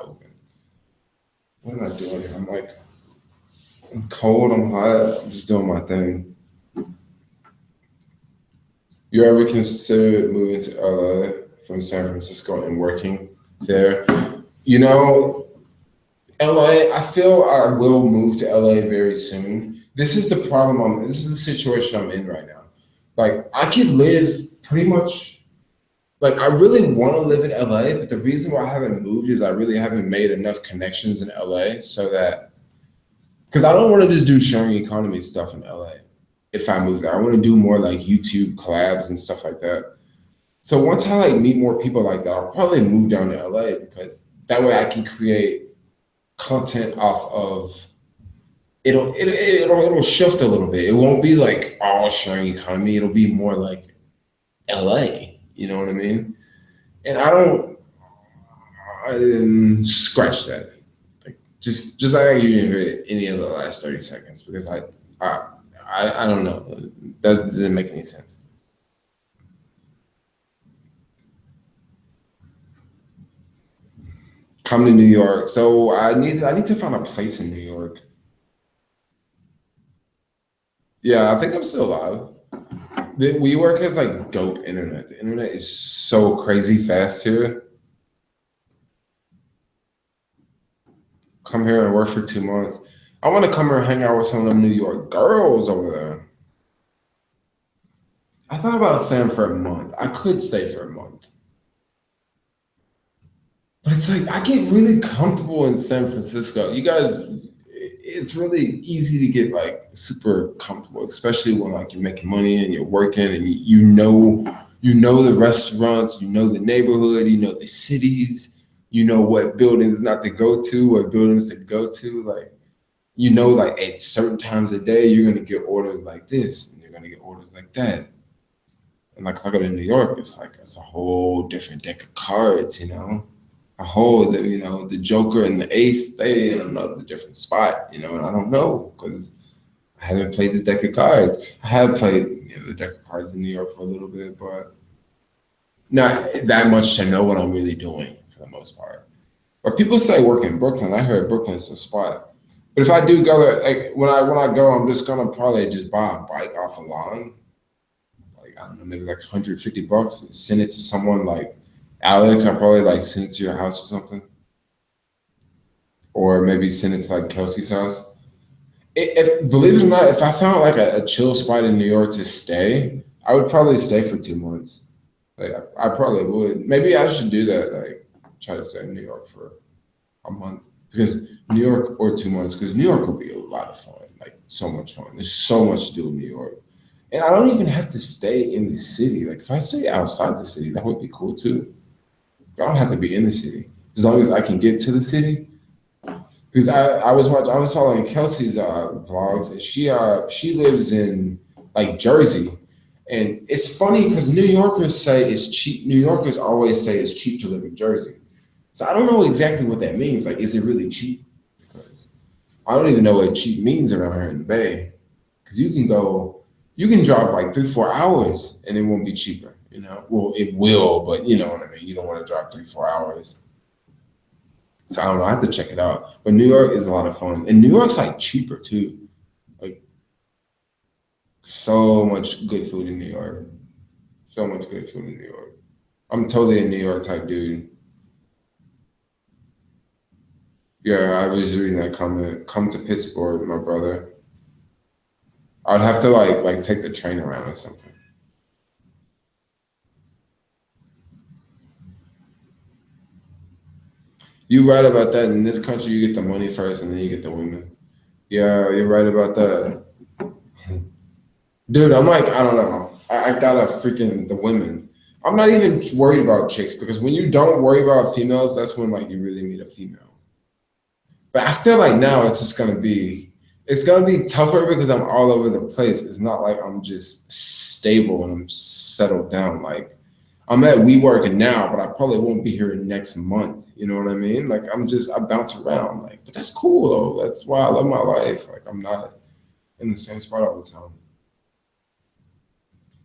open. What am I doing here? I'm cold. I'm hot. I'm just doing my thing. You ever considered moving to LA from San Francisco and working there? You know, LA, I feel I will move to LA very soon. This is the problem. This is the situation I'm in right now. Like, I could live pretty much, like, I really want to live in LA, but the reason why I haven't moved is I really haven't made enough connections in LA so that, because I don't want to just do sharing economy stuff in LA if I move there. I want to do more like YouTube collabs and stuff like that. So once I like meet more people like that, I'll probably move down to LA because that way I can create content off of it'll shift a little bit. It won't be like all sharing economy. It'll be more like LA. You know what I mean? And I didn't scratch that. Like just like you didn't hear any of the last 30 seconds because I don't know. That doesn't make any sense. Come to New York. So I need to find a place in New York. Yeah, I think I'm still alive. The WeWork has like dope internet. The internet is so crazy fast here. Come here and work for 2 months. I want to come here and hang out with some of them New York girls over there. I thought about staying for a month. I could stay for a month. But it's like I get really comfortable in San Francisco. You guys, it's really easy to get like super comfortable, especially when like you're making money and you're working and you know the restaurants, you know the neighborhood, you know the cities, you know what buildings not to go to, what buildings to go to. Like like at certain times of day you're gonna get orders like this and you're gonna get orders like that. And like if I go to New York, it's like it's a whole different deck of cards. A whole the Joker and the Ace, they in another different spot, and I don't know because I haven't played this deck of cards. I have played the deck of cards in New York for a little bit, but not that much to know what I'm really doing for the most part. But people say work in Brooklyn. I heard Brooklyn's the spot. But if I do go there, like when I go, I'm just gonna probably just buy a bike off a lawn, like I don't know, maybe like $150, and send it to someone like Alex. I'll probably like send it to your house or something, or maybe send it to like Kelsey's house. If believe it or not, if I found like a chill spot in New York to stay, I would probably stay for 2 months. Like I probably would. Maybe I should do that. Like try to stay in New York for a month because New York or 2 months because New York will be a lot of fun. Like so much fun. There's so much to do in New York, and I don't even have to stay in the city. Like if I stay outside the city, that would be cool too. I don't have to be in the city as long as I can get to the city. Because I was following Kelsey's vlogs, and she lives in like Jersey, and it's funny because New Yorkers say it's cheap. New Yorkers always say it's cheap to live in Jersey, so I don't know exactly what that means. Like, is it really cheap? Because I don't even know what cheap means around here in the Bay. Because you can drive like 3 4 hours, and it won't be cheaper. You know, well, it will, but you know what I mean. You don't want to drive 3 4 hours. So I don't know. I have to check it out. But New York is a lot of fun, and New York's like cheaper too. Like so much good food in New York. So much good food in New York. I'm totally a New York type dude. Yeah, I was reading that comment. Come to Pittsburgh, my brother. I'd have to like take the train around or something. You right about that. In this country, you get the money first, and then you get the women. Yeah, you're right about that. Dude, I'm like, I don't know. I gotta freaking the women. I'm not even worried about chicks because when you don't worry about females, that's when like you really meet a female. But I feel like now it's gonna be tougher because I'm all over the place. It's not like I'm just stable and I'm settled down. Like I'm at WeWork now, but I probably won't be here next month. You know what I mean? Like I bounce around. Like, but that's cool though. That's why I love my life. Like I'm not in the same spot all the time.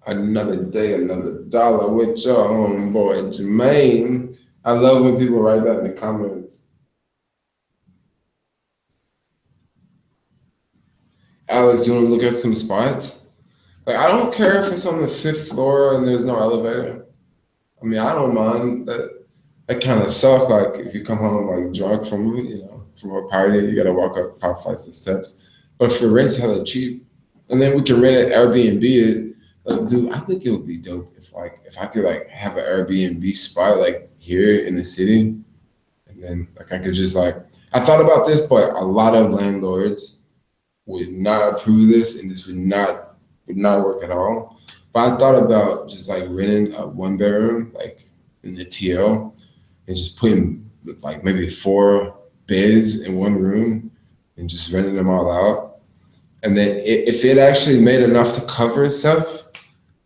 Another day, another dollar with your homeboy Jermaine. I love when people write that in the comments. Alex, you want to look at some spots? Like, I don't care if it's on the fifth floor and there's no elevator. I mean, I don't mind that. That kind of suck. Like, if you come home like drunk from from a party, you got to walk up 5 flights of steps. But for rent's hella cheap, and then we can rent it, Airbnb it. Like, dude, I think it would be dope if I could like have an Airbnb spot like here in the city, and then like I could just like I thought about this, but a lot of landlords would not approve this, and this would not work at all. But I thought about just like renting a 1 bedroom, like in the TL, and just putting like maybe 4 beds in one room, and just renting them all out. And then if it actually made enough to cover itself,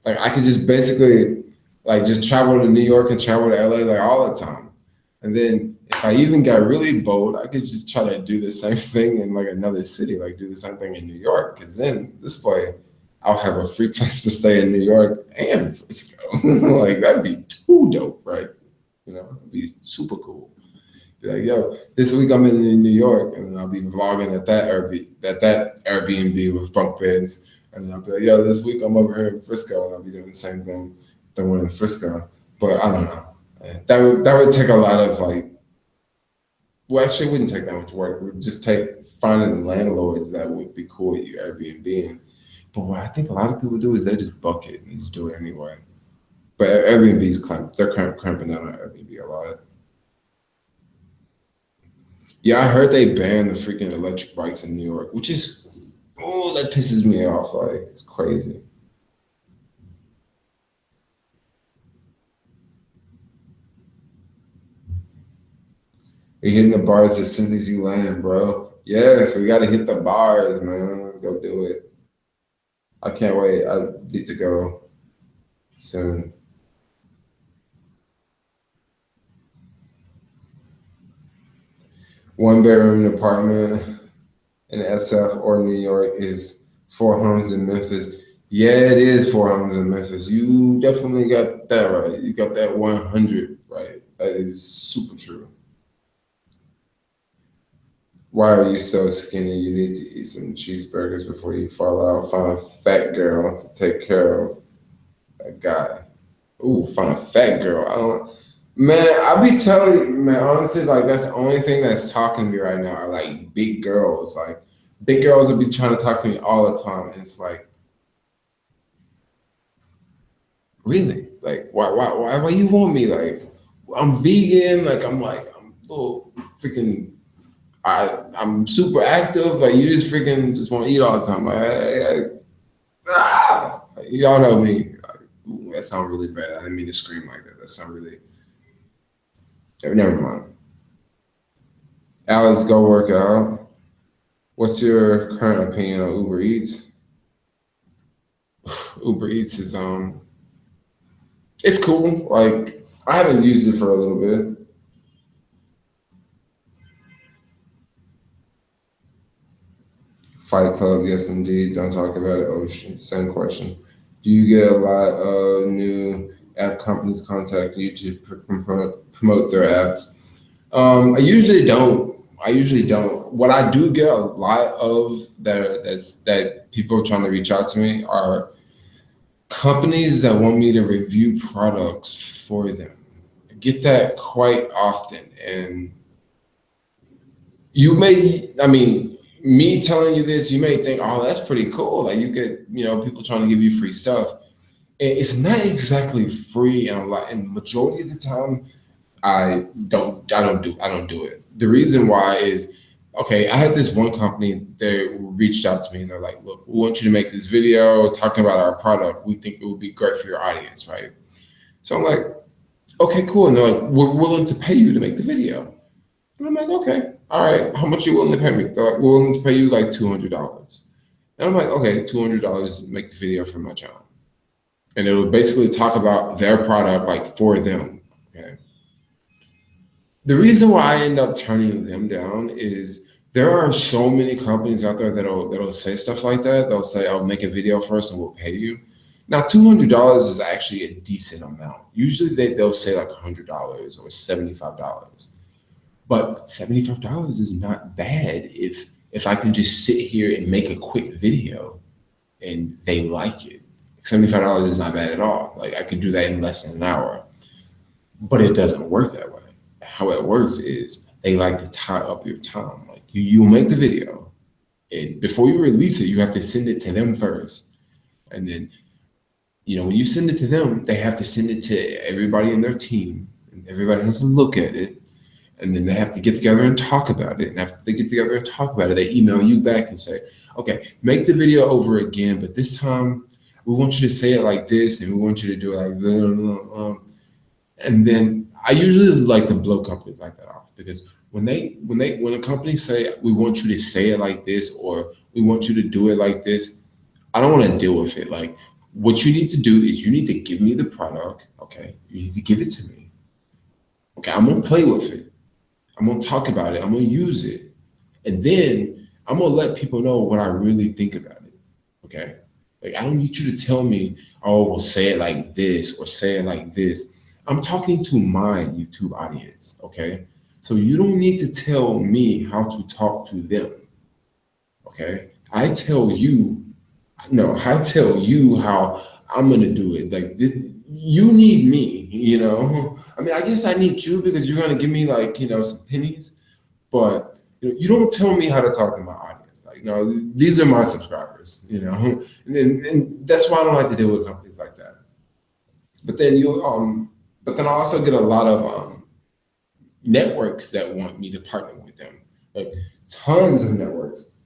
like I could just basically like just travel to New York and travel to LA like all the time. And then if I even got really bold, I could just try to do the same thing in like another city, like do the same thing in New York. Cause then this way I'll have a free place to stay in New York and Frisco. Like that'd be too dope, right? It'd be super cool. Be like, yo, this week I'm in New York, and then I'll be vlogging at that Airbnb with bunk beds, and then I'll be like, yo, this week I'm over here in Frisco, and I'll be doing the same thing, the one in Frisco. But I don't know. That would take a lot of like. Well, actually, it wouldn't take that much work. It would just take finding landlords that would be cool with you Airbnb. But what I think a lot of people do is they just book it and just do it anyway. But Airbnb's they're cramping down on Airbnb a lot. Yeah, I heard they banned the freaking electric bikes in New York, which is that pisses me off. Like it's crazy. You're hitting the bars as soon as you land, bro. Yeah, so we gotta hit the bars, man. Let's go do it. I can't wait. I need to go soon. 1 bedroom apartment in SF or New York is 4 homes in Memphis. Yeah, it is 4 homes in Memphis. You definitely got that right. You got that 100 right. That is super true. Why are you so skinny? You need to eat some cheeseburgers before you fall out. Find a fat girl to take care of that guy. Ooh, find a fat girl. I don't. Man, I be telling you, man, honestly, like that's the only thing that's talking to me right now are like big girls. Like big girls will be trying to talk to me all the time. And it's like, really? Like, why you want me? Like, I'm vegan. I'm a little freaking. I'm super active. Like, you just freaking just want to eat all the time. Y'all know me. Like, ooh, that sounds really bad. I didn't mean to scream like that. That sounds really. Never mind. Alex, go work out. What's your current opinion on Uber Eats? Uber Eats is it's cool. Like I haven't used it for a little bit. Fight Club, yes indeed. Don't talk about it. Oh, same question. Do you get a lot of new app companies contact you to promote their apps? I usually don't. I usually don't. What I do get a lot of that people are trying to reach out to me are companies that want me to review products for them. I get that quite often, and you may, I mean, me telling you this, you may think, oh, that's pretty cool. Like you get, people trying to give you free stuff. It's not exactly free, and a lot, and majority of the time, I don't do it. The reason why is, okay, I had this one company that reached out to me and they're like, look, we want you to make this video talking about our product. We think it would be great for your audience, right? So I'm like, okay, cool. And they're like, we're willing to pay you to make the video. And I'm like, okay, all right. How much are you willing to pay me? They're like, we're willing to pay you like $200. And I'm like, okay, $200 to make the video for my channel. And it'll basically talk about their product like for them. Okay. The reason why I end up turning them down is there are so many companies out there that'll say stuff like that. They'll say, "I'll make a video first and we'll pay you." Now, $200 is actually a decent amount. Usually, they'll say like $100 or $75, but $75 is not bad if I can just sit here and make a quick video and they like it. $75 is not bad at all. Like I could do that in less than an hour, but it doesn't work that way. How it works is they like to tie up your time. Like you make the video, and before you release it, you have to send it to them first. And then, when you send it to them, they have to send it to everybody in their team, and everybody has to look at it. And then they have to get together and talk about it. And after they get together and talk about it, they email you back and say, okay, make the video over again, but this time we want you to say it like this, and we want you to do it like blah, blah, blah. And then I usually like to blow companies like that off, because when a company say we want you to say it like this or we want you to do it like this, I don't want to deal with it. Like what you need to do is you need to give me the product. Okay, you need to give it to me. Okay, I'm gonna play with it. I'm gonna talk about it. I'm gonna use it, and then I'm gonna let people know what I really think about it. Okay, like I don't need you to tell me, oh, well, say it like this or say it like this. I'm talking to my YouTube audience, okay? So you don't need to tell me how to talk to them, okay? I tell you how I'm gonna do it. Like you need me. I mean, I guess I need you because you're gonna give me like, some pennies, but you don't tell me how to talk to my audience. Like, no, these are my subscribers, and that's why I don't like to deal with companies like that. But then But then I also get a lot of networks that want me to partner with them, like tons of networks.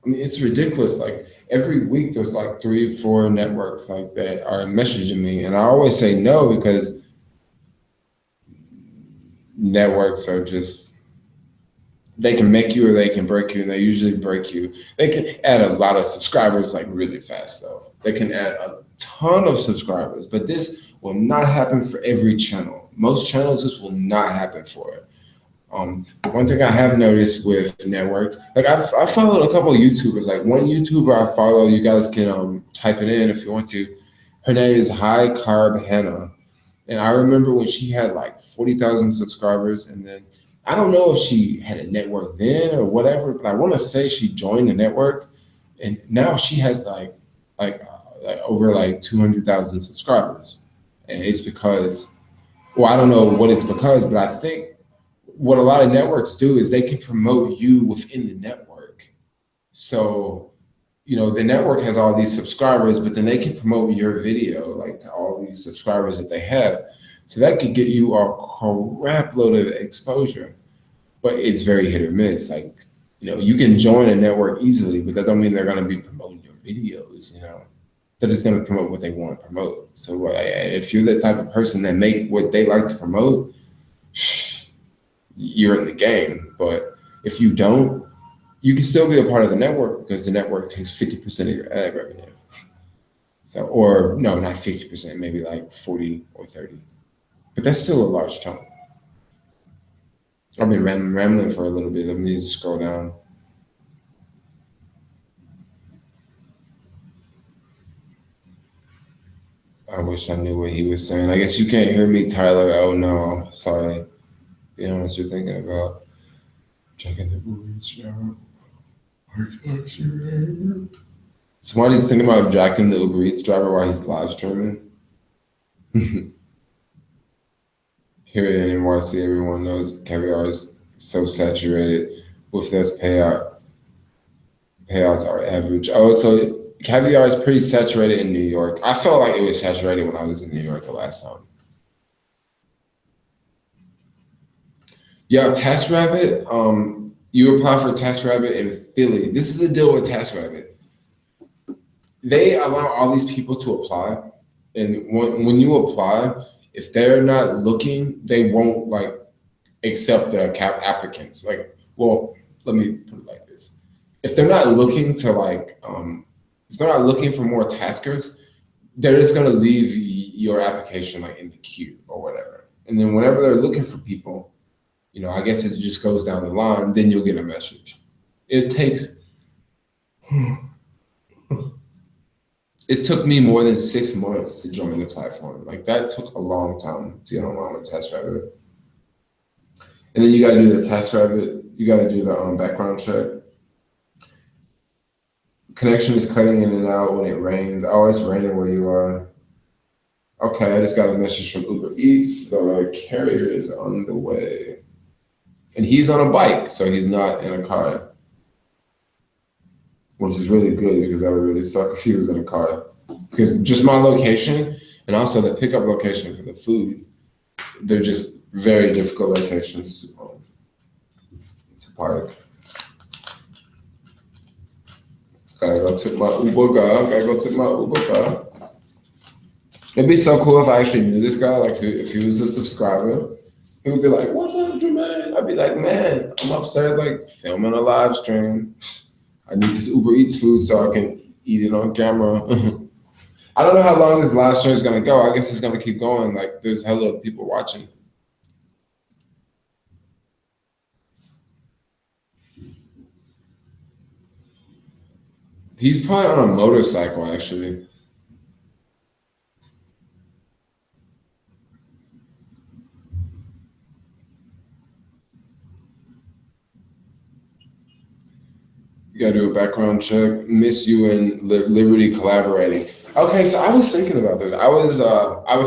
I mean, it's ridiculous. Like every week, there's like 3 or 4 networks like that are messaging me, and I always say no because networks are just they can make you or they can break you, and they usually break you. They can add a lot of subscribers like really fast though. They can add a ton of subscribers, but this will not happen for every channel. Most channels, this will not happen for it. One thing I have noticed with networks, like I followed a couple of YouTubers. Like one YouTuber I follow, you guys can type it in if you want to. Her name is High Carb Hannah, And I remember when she had like 40,000 subscribers, and then I don't know if she had a network then or whatever, but I want to say she joined the network, and now she has like over like 200,000 subscribers, and it's because, well, I don't know what it's because, but I think what a lot of networks do is they can promote you within the network. So, the network has all these subscribers, but then they can promote your video like to all these subscribers that they have. So that could get you a crap load of exposure, but it's very hit or miss. Like, you can join a network easily, but that don't mean they're going to be promoting your videos, They're just going to promote what they want to promote. So if you're the type of person that make what they like to promote, you're in the game. But if you don't, you can still be a part of the network because the network takes 50% of your ad revenue. So, or no, not 50%, maybe like 40 or 30. But that's still a large chunk. I've been rambling for a little bit. Let me scroll down. I wish I knew what he was saying. I guess you can't hear me, Tyler. Oh no, sorry. Be honest, you're thinking about checking the UberEats job. Somebody's thinking about jacking the UberEats driver while he's live streaming. Here in NYC, everyone knows caviar is so saturated with those payouts are average. Oh, so caviar is pretty saturated in New York. I felt like it was saturated when I was in New York the last time. Yeah, TaskRabbit. You apply for TaskRabbit in Philly. This is the deal with TaskRabbit. They allow all these people to apply, and when you apply, if they're not looking, they won't like accept the applicants. Like, well, let me put it like this: if they're not looking to if they're not looking for more taskers, they're just gonna leave your application like in the queue or whatever. And then whenever they're looking for people, I guess it just goes down the line. Then you'll get a message. It took me more than 6 months to join the platform. Like that took a long time to get online with TaskRabbit. And then you got to do the TaskRabbit. You got to do the background check. Connection is cutting in and out when it rains. Oh, it's raining where you are. Okay, I just got a message from UberEats. The carrier is on the way. And he's on a bike, so he's not in a car. Which is really good because that would really suck if he was in a car. Because just my location and also the pickup location for the food, they're just very difficult locations to park. Gotta go tip my Uber guy. It'd be so cool if I actually knew this guy, like if he was a subscriber. He would be like, "What's up, Jermaine?" I'd be like, "Man, I'm upstairs like filming a live stream. I need this UberEats food so I can eat it on camera." I don't know how long this live stream is gonna go. I guess it's gonna keep going. Like there's hella people watching. He's probably on a motorcycle, actually. You gotta do a background check. Miss you and Liberty collaborating. Okay, so I was thinking about this. I was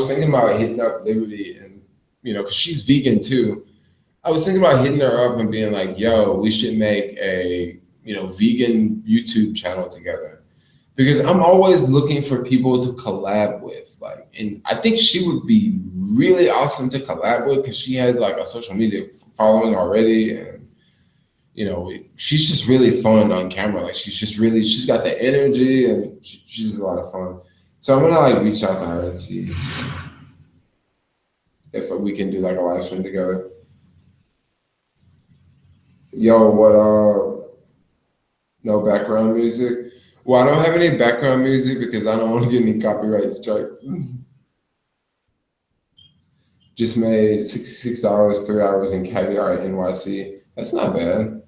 thinking about hitting up Liberty, and because she's vegan too. I was thinking about hitting her up and being like, "Yo, we should make a vegan YouTube channel together," because I'm always looking for people to collab with. Like, and I think she would be really awesome to collab with because she has like a social media following already, and she's just really fun on camera. Like she's got the energy and she's a lot of fun. So I'm gonna like reach out to her and see if we can do like a live stream together. Yo, what no background music? Well, I don't have any background music because I don't want to get any copyright strikes. Just made $66, 3 hours in caviar at NYC. That's not bad.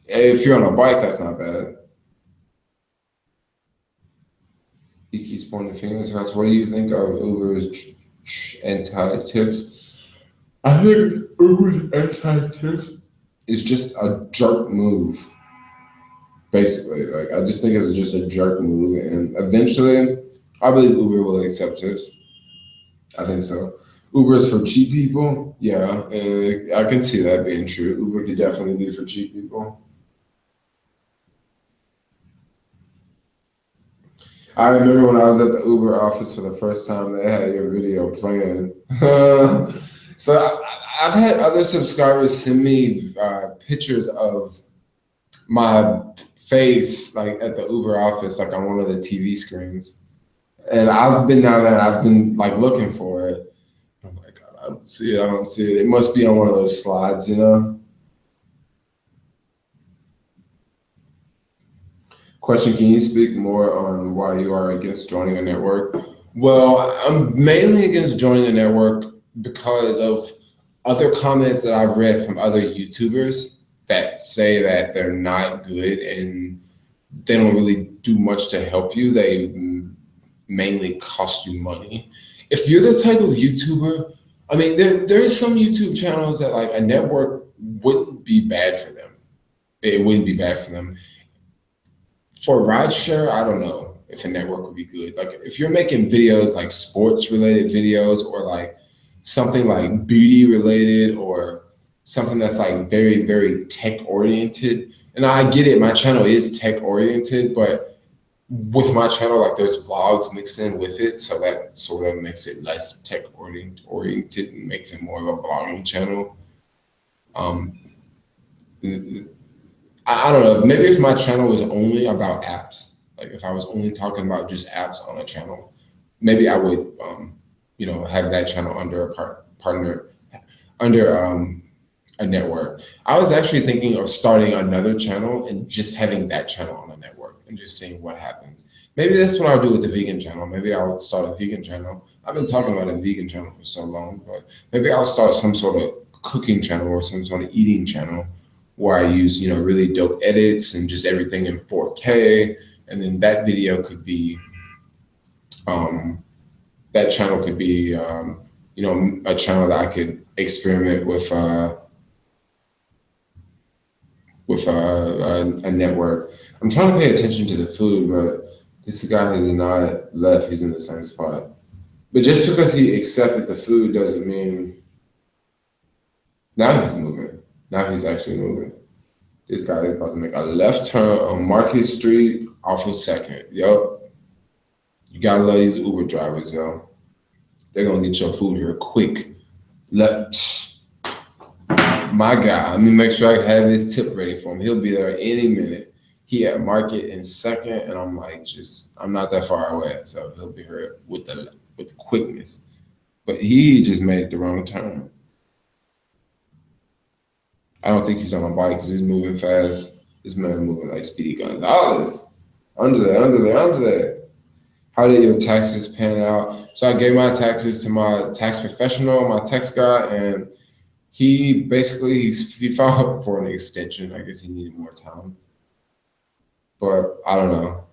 If you're on a bike, that's not bad. He keeps pointing fingers at us. What do you think of Uber's anti-tips. I think Uber's anti-tips is just a jerk move. Basically, like I just think it's just a jerk move, and eventually, I believe Uber will accept tips. I think so. Uber is for cheap people. Yeah, I can see that being true. Uber could definitely be for cheap people. I remember when I was at the Uber office for the first time, they had your video playing. So I've had other subscribers send me pictures of my face, like at the Uber office, like on one of the TV screens. And I've been down there, I've been like looking for it. I'm like, I don't see it, I don't see it. It must be on one of those slides, you know? Question, can you speak more on why you are against joining a network? Well, I'm mainly against joining a network because of other comments that I've read from other YouTubers that say that they're not good and they don't really do much to help you. They mainly cost you money. If you're the type of YouTuber, I mean, there's some YouTube channels that like a network wouldn't be bad for them. It wouldn't be bad for them. For Rideshare, I don't know if a network would be good. Like if you're making videos like sports related videos or like something like beauty related or something that's like very, very tech oriented. And I get it, my channel is tech oriented, but with my channel, like there's vlogs mixed in with it. So that sort of makes it less tech oriented and makes it more of a vlogging channel. Um, I don't know. Maybe if my channel was only about apps, like if I was only talking about just apps on a channel, maybe I would, have that channel under a partner, under a network. I was actually thinking of starting another channel and just having that channel on a network and just seeing what happens. Maybe that's what I'll do with the vegan channel. Maybe I'll start a vegan channel. I've been talking about a vegan channel for so long, but maybe I'll start some sort of cooking channel or some sort of eating channel where I use, really dope edits and just everything in 4K. And then that video could be, that channel could be, a channel that I could experiment with a network. I'm trying to pay attention to the food, but this guy has not left. He's in the same spot. But just because he accepted the food doesn't mean now he's moving. Now he's actually moving. This guy is about to make a left turn on Market Street off of 2nd. Yup. You gotta love these Uber drivers, yo. They're gonna get your food here quick. My guy, let me make sure I have his tip ready for him. He'll be there any minute. He at Market in 2nd, and I'm like, I'm not that far away, so he'll be here with quickness. But he just made the wrong turn. I don't think he's on a bike because he's moving fast. This man moving like Speedy Gonzalez. Under there. How did your taxes pan out? So I gave my taxes to my tax professional, my tax guy, and he basically he filed for an extension. I guess he needed more time. But I don't know.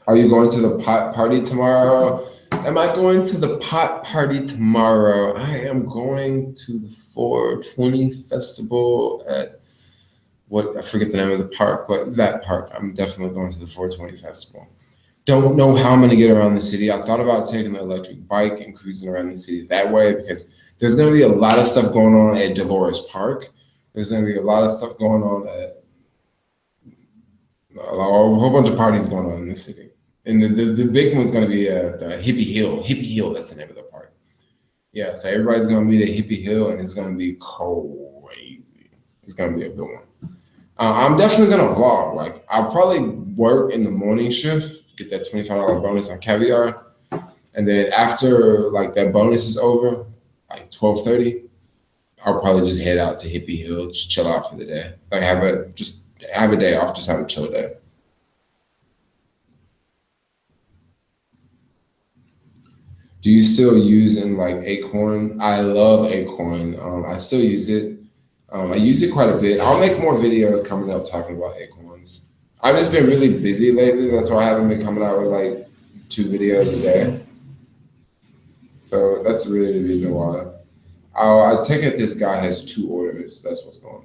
Are you going to the pot party tomorrow? Am I going to the pot party tomorrow? I am going to the 420 festival at I forget the name of the park, but that park. I'm definitely going to the 420 festival. Don't know how I'm going to get around the city. I thought about taking the electric bike and cruising around the city that way because there's going to be a lot of stuff going on at Dolores Park. There's going to be a lot of stuff going on at a whole bunch of parties going on in the city. And the big one's going to be at Hippie Hill. Hippie Hill, that's the name of the park. Yeah, so everybody's going to meet at Hippie Hill, and it's going to be crazy. It's going to be a good one. I'm definitely going to vlog. Like, I'll probably work in the morning shift, get that $25 bonus on caviar. And then after, like, that bonus is over, like 12:30, I'll probably just head out to Hippie Hill, just chill out for the day. Like, have a day off, just have a chill day. Do you still use like Acorn? I love Acorn. I still use it. I use it quite a bit. I'll make more videos coming up talking about Acorns. I've just been really busy lately. That's why I haven't been coming out with like 2 videos a day. So that's really the reason why. I take it this guy has two orders. That's what's going on.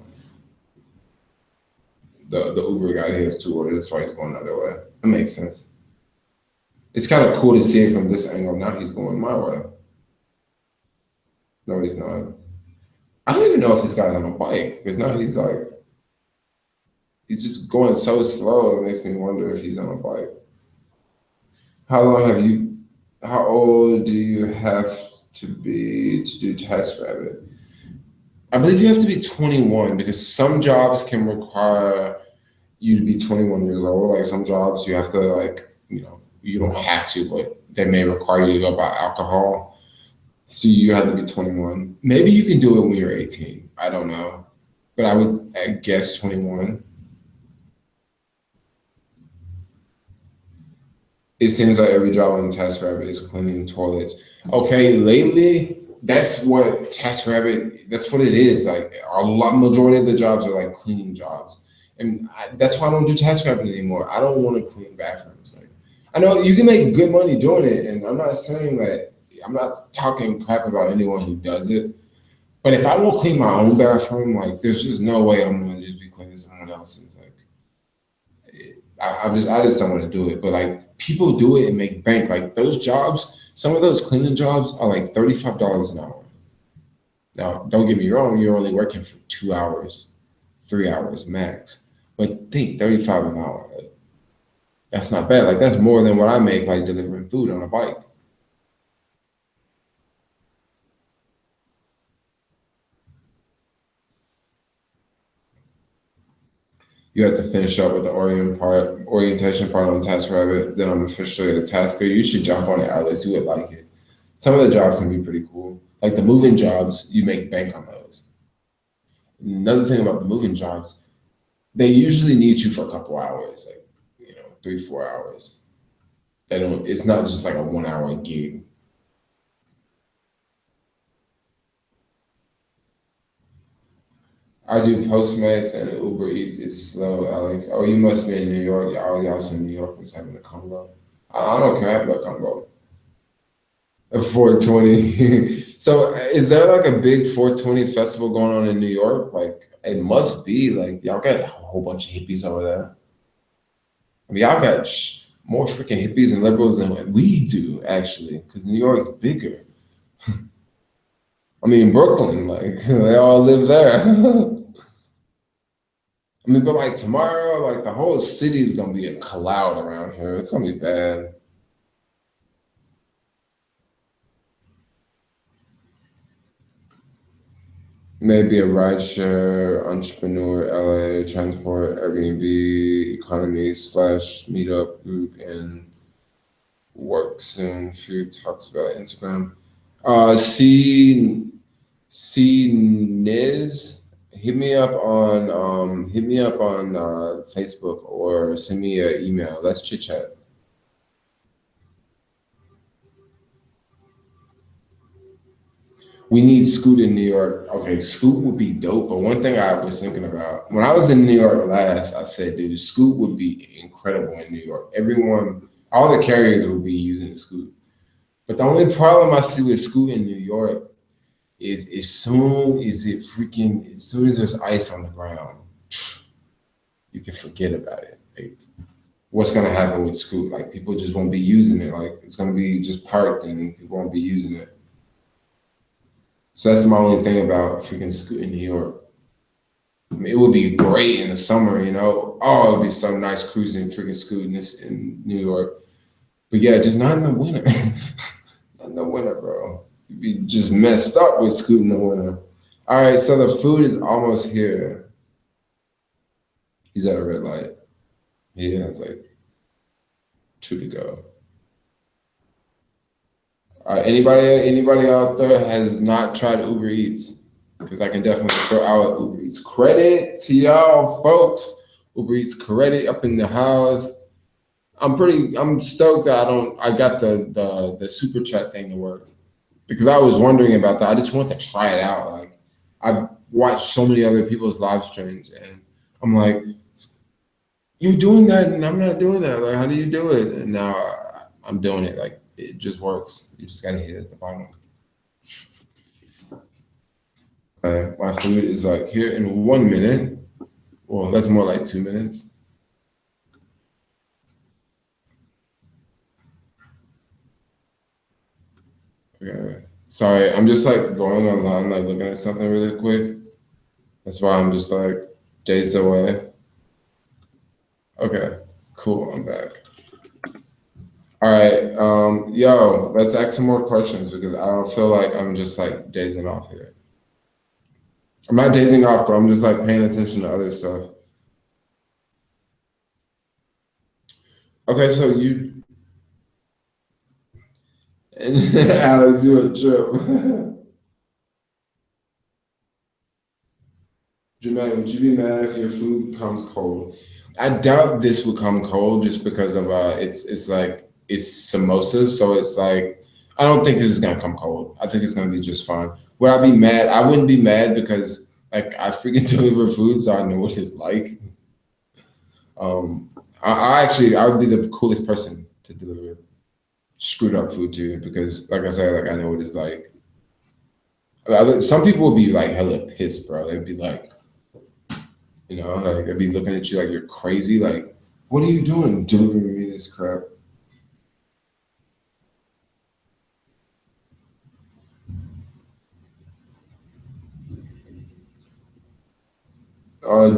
The Uber guy he has two orders. That's why he's going the other way. That makes sense. It's kind of cool to see it from this angle. Now he's going my way. No, he's not. I don't even know if this guy's on a bike because now he's just going so slow. It makes me wonder if he's on a bike. How long have you? How old do you have to be to do TaskRabbit? I believe you have to be 21 because some jobs can require you to be 21 years old. Like some jobs you have to you don't have to, but they may require you to go buy alcohol. So you have to be 21. Maybe you can do it when you're 18. I don't know. But I guess 21. It seems like every job on TaskRabbit is cleaning toilets. Okay, lately, that's what TaskRabbit, that's what it is. Like majority of the jobs are like cleaning jobs. And that's why I don't do TaskRabbit anymore. I don't want to clean bathrooms. Like I know you can make good money doing it, and I'm not saying that I'm not talking crap about anyone who does it. But if I won't clean my own bathroom, like there's just no way I'm gonna just be cleaning someone else's. Like I just don't want to do it. But like people do it and make bank. Like those jobs, some of those cleaning jobs are like $35 an hour. Now, don't get me wrong, you're only working for 2 hours, 3 hours max. But think 35 an hour. Like, that's not bad. Like that's more than what I make like delivering food on a bike. You have to finish up with the orientation part on TaskRabbit. Then I'm officially a tasker. You should jump on it, Alex. You would like it. Some of the jobs can be pretty cool. Like the moving jobs, you make bank on those. Another thing about the moving jobs, they usually need you for a couple hours, like 3, 4 hours. They don't. It's not just like a 1 hour gig. I do Postmates and Uber Eats. It's slow, Alex. Oh, you must be in New York. Y'all in New York was having a combo. I don't care about combo. A 420. So is there like a big 420 festival going on in New York? Like it must be. Like y'all got a whole bunch of hippies over there. I mean, y'all got more freaking hippies and liberals than what we do, actually, because New York's bigger. I mean, Brooklyn, like they all live there. I mean, but like tomorrow, like the whole city is gonna be a cloud around here. It's gonna be bad. Maybe a rideshare, entrepreneur, LA, transport, Airbnb, economy slash meetup group, and work soon. Few talks about Instagram. C Niz, hit me up on Facebook or send me an email. Let's chit chat. We need Scoot in New York. Okay, Scoot would be dope. But one thing I was thinking about when I was in New York last, I said, dude, Scoot would be incredible in New York. All the carriers would be using Scoot. But the only problem I see with Scoot in New York is as soon as there's ice on the ground, you can forget about it. Like, what's gonna happen with Scoot? Like people just won't be using it. Like it's gonna be just parked and people won't be using it. So that's my only thing about freaking Scoot in New York. I mean, it would be great in the summer, you know. Oh, it would be so nice cruising freaking Scoot in New York. But yeah, just not in the winter. Not in the winter, bro. You'd be just messed up with Scoot in the winter. All right, so the food is almost here. He's at a red light. He has like 2 to go. Anybody out there has not tried Uber Eats? Because I can definitely throw out Uber Eats credit to y'all folks. Uber Eats credit up in the house. I'm stoked that I got the super chat thing to work because I was wondering about that. I just want to try it out. Like I've watched so many other people's live streams and I'm like, you're doing that and I'm not doing that. Like, how do you do it? And now I'm doing it. Like It just works. You just gotta hit it at the bottom. My food is like here in 1 minute. Well, that's more like 2 minutes. Okay. Sorry, I'm just like going online, like looking at something really quick. That's why I'm just like days away. Okay, cool. I'm back. All right. Yo, let's ask some more questions because I don't feel like I'm just like dazing off here. I'm not dazing off, but I'm just like paying attention to other stuff. Okay, so you and Alex, you a trip. Jermaine, would you be mad if your food comes cold? I doubt this will come cold just because of it's like it's samosas, so it's like I don't think this is gonna come cold. I think it's gonna be just fine. Would I be mad? I wouldn't be mad because like I freaking deliver food, so I know what it's like. Um, I actually I would be the coolest person to deliver screwed up food to because like I said, like I know what it's like. Some people would be like hella pissed, bro. They'd be like, like they'd be looking at you like you're crazy. Like, what are you doing delivering me this crap?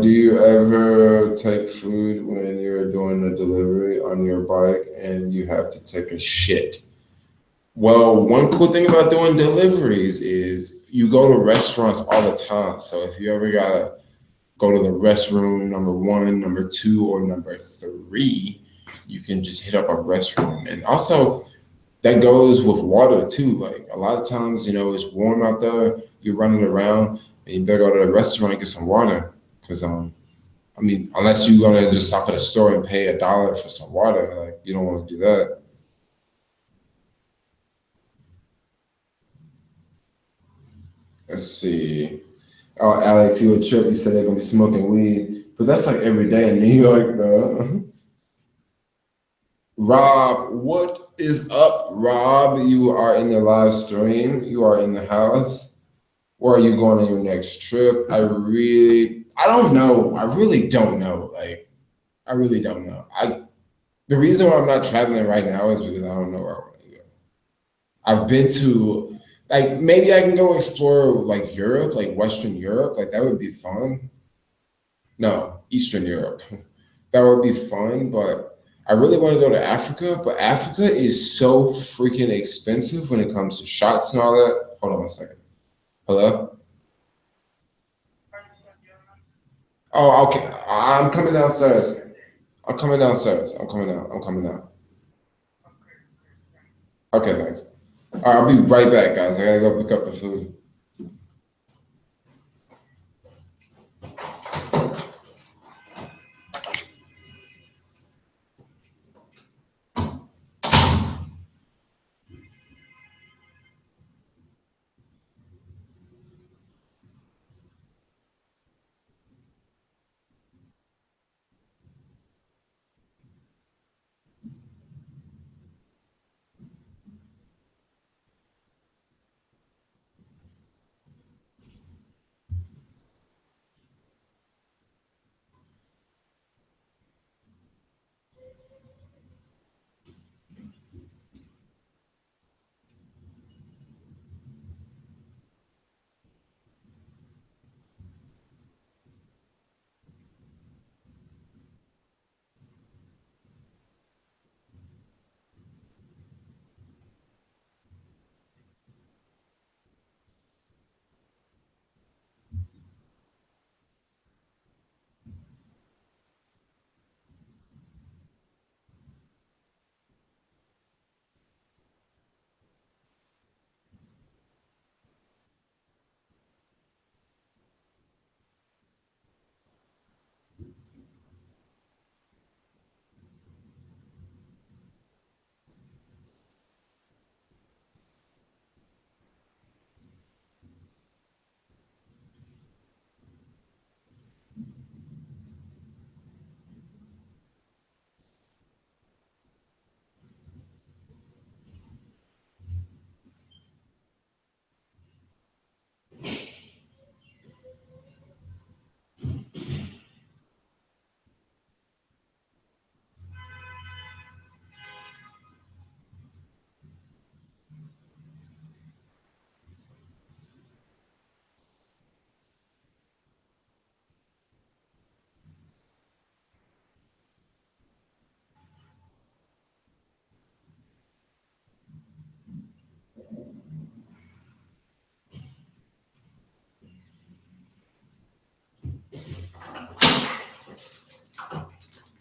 Do you ever take food when you're doing a delivery on your bike and you have to take a shit? Well, one cool thing about doing deliveries is you go to restaurants all the time. So if you ever gotta go to the restroom, number one, number two, or number three, you can just hit up a restroom. And also, that goes with water too. Like a lot of times, it's warm out there, you're running around, and you better go to the restaurant and get some water. Because I mean, unless you're gonna just stop at a store and pay $1 for some water, like you don't want to do that. Let's see. Oh, Alex, you a trip? You said they're gonna be smoking weed, but that's like every day in New York, though. Rob, what is up, Rob? You are in the live stream. You are in the house. Where are you going on your next trip? I don't know. I really don't know. Like, I really don't know. The reason why I'm not traveling right now is because I don't know where I want to go. I've been to, like, maybe I can go explore like Europe, like Western Europe. Like, that would be fun. No, Eastern Europe. That would be fun, but I really want to go to Africa, but Africa is so freaking expensive when it comes to shots and all that. Hold on a second. Hello? Oh, okay. I'm coming downstairs. I'm coming downstairs. I'm coming out. I'm coming out. Okay, thanks. All right, I'll be right back, guys. I gotta go pick up the food.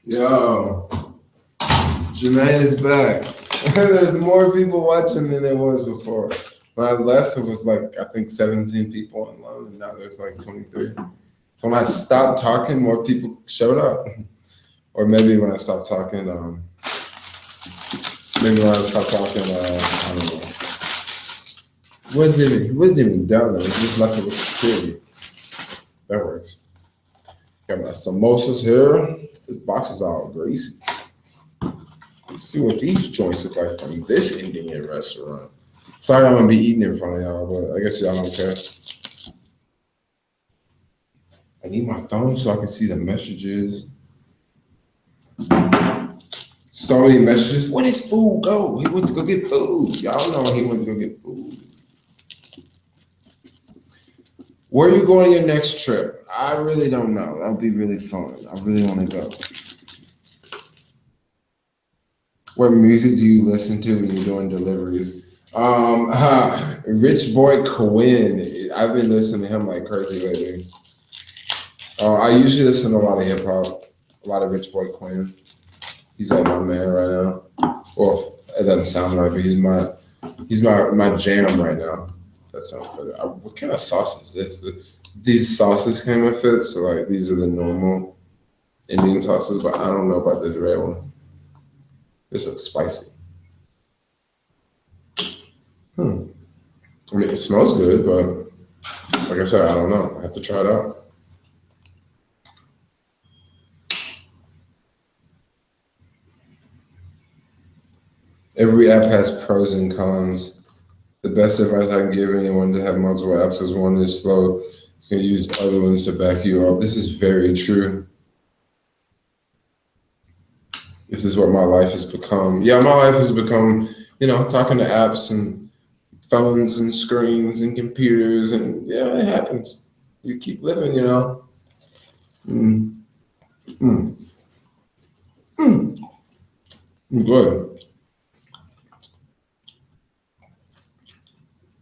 Yo, Jermaine is back. There's more people watching than there was before. When I left, it was like, I think 17 people online, and now there's like 23. So when I stopped talking, more people showed up. Or maybe when I stopped talking, I don't know. He wasn't even down there. He just left it with security. That works. Got my samosas here. This box is all greasy. Let's see what these joints look like from this Indian restaurant. Sorry I'm gonna be eating in front of y'all, but I guess y'all don't care. I need my phone so I can see the messages. So many messages. Where does food go? He went to go get food. Y'all know he went to go get food. Where are you going on your next trip? I really don't know. That would be really fun. I really want to go. What music do you listen to when you're doing deliveries? Rich Boy Quinn. I've been listening to him like crazy lately. I usually listen to a lot of hip hop, a lot of Rich Boy Quinn. He's like my man right now. Well, it doesn't sound right, but he's my jam right now. That sounds better. What kind of sauce is this? These sauces came with it, so like these are the normal Indian sauces, but I don't know about this red one. This looks spicy. I mean, it smells good, but like I said, I don't know. I have to try it out. Every app has pros and cons. The best advice I can give anyone to have multiple apps is one is slow. You can use other ones to back you up. This is very true. This is what my life has become. Yeah, my life has become, talking to apps and phones and screens and computers, and yeah, it happens. You keep living, Good.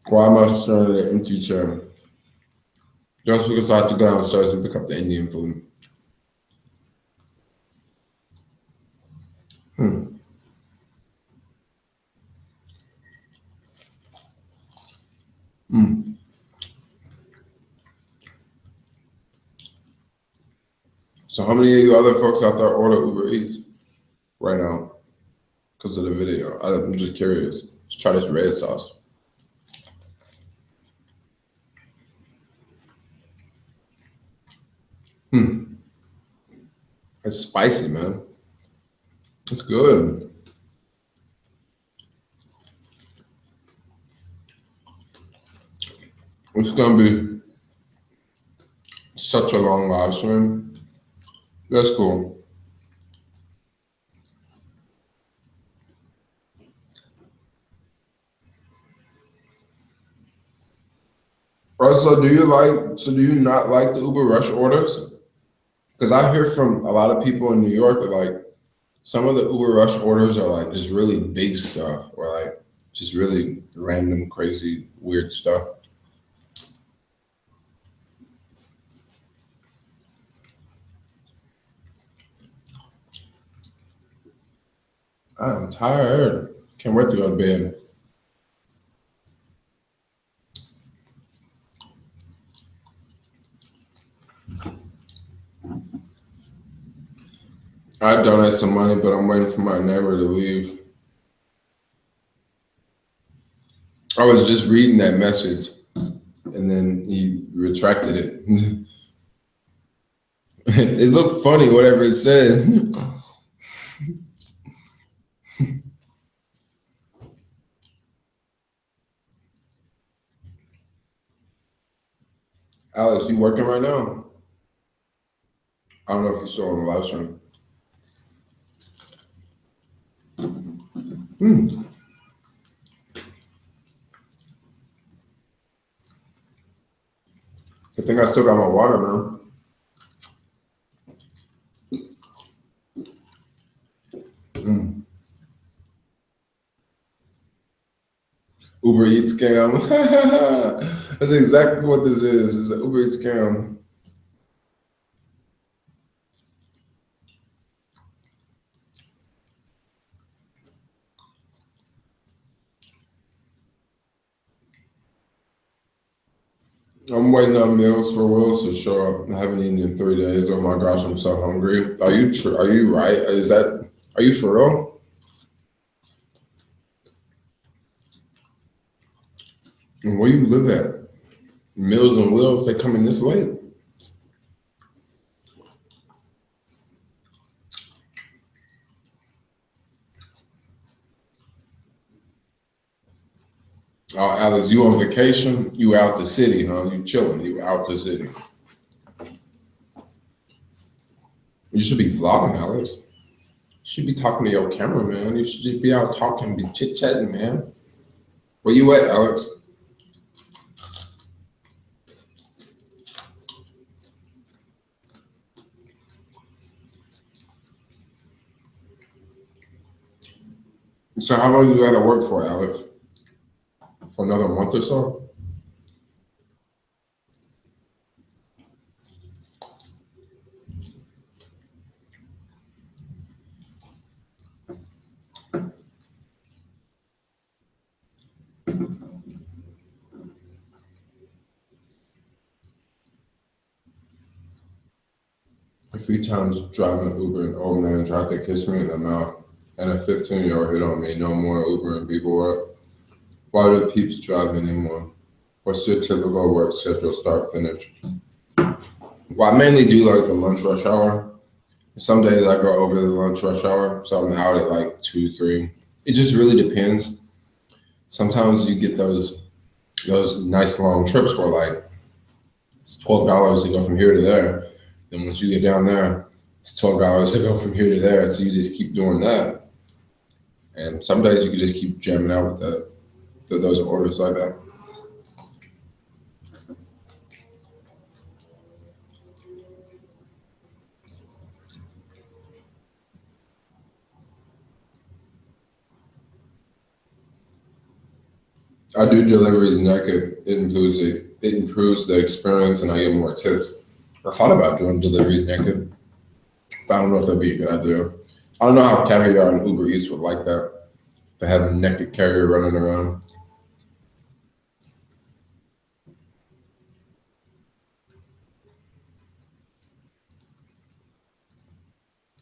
Why am I staring at an empty chair? Just because I have to go downstairs and pick up the Indian food. So how many of you other folks out there order Uber Eats right now because of the video? I'm just curious. Let's try this red sauce. It's spicy, man. It's good. It's gonna be such a long live stream. That's cool. Also, do you not like the Uber Rush orders? Because I hear from a lot of people in New York that like some of the Uber Rush orders are like just really big stuff or like just really random, crazy, weird stuff. I'm tired. Can't wait to go to bed. I donate some money, but I'm waiting for my neighbor to leave. I was just reading that message, and then he retracted it. It looked funny, whatever it said. Alex, you working right now? I don't know if you saw on the live stream. I think I still got my water, man. Uber Eats scam. That's exactly what this is. It's an Uber Eats scam. I'm waiting on meals for Wills to show up. I haven't eaten in 3 days. Oh my gosh, I'm so hungry. Are you right? Are you for real? And where you live at? Meals and Wills, they come in this late. Oh, Alice, you on vacation? You out the city, huh? You chilling? You out the city? You should be vlogging, Alex. You should be talking to your camera, man. You should just be out talking, be chit chatting, man. Where you at, Alex? So how long you got to work for, Alex? For another month or so? A few times driving Uber, an old man tried to kiss me in the mouth, and a 15-year-old hit on me. No more Ubering people. Why do peeps drive anymore? What's your typical work schedule, start, finish? Well, I mainly do like the lunch rush hour. Some days I go over the lunch rush hour, so I'm out at like 2, 3. It just really depends. Sometimes you get those nice long trips where like it's $12 to go from here to there. Then once you get down there, it's $12 to go from here to there. So you just keep doing that. And some days you can just keep jamming out with those orders like that. I do deliveries naked. It improves the experience and I get more tips. I thought about doing deliveries naked, but I don't know if that'd be a good idea. I don't know how Caviar and Uber Eats would like that. If they have a naked carrier running around.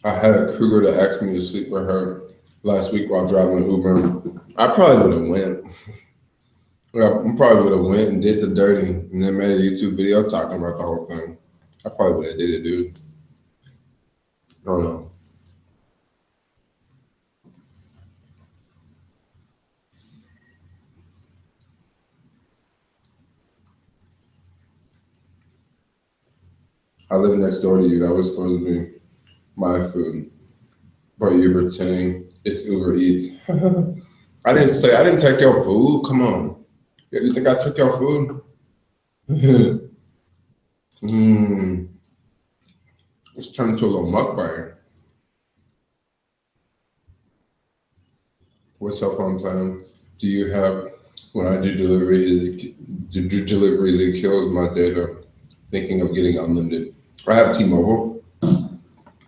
I had a cougar that asked me to sleep with her last week while driving Uber. I probably would have went. Yeah, I probably would have went and did the dirty and then made a YouTube video talking about the whole thing. I probably would have did it, dude. I don't know. I live next door to you. That was supposed to be my food. But you're pretending it's Uber Eats. I didn't take your food. Come on. You think I took your food? mm, it's turned into a little mukbang. What cell phone plan do you have? When I do deliveries, it kills my data. Thinking of getting unlimited. I have T-Mobile.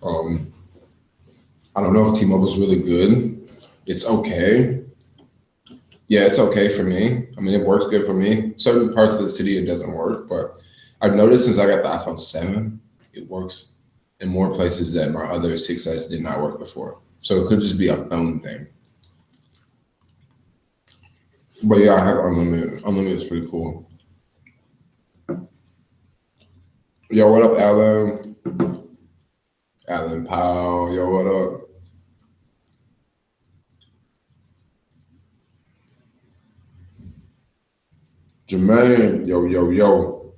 Um, I don't know if T-Mobile's really good. It's okay. Yeah, it's okay for me. I mean, it works good for me. Certain parts of the city, it doesn't work, but I've noticed since I got the iPhone 7, it works in more places that my other 6S did not work before. So it could just be a phone thing. But yeah, I have unlimited. Unlimited is pretty cool. Yo, what up, Alan? Alan Powell. Yo, what up? Jermaine. Yo, yo, yo.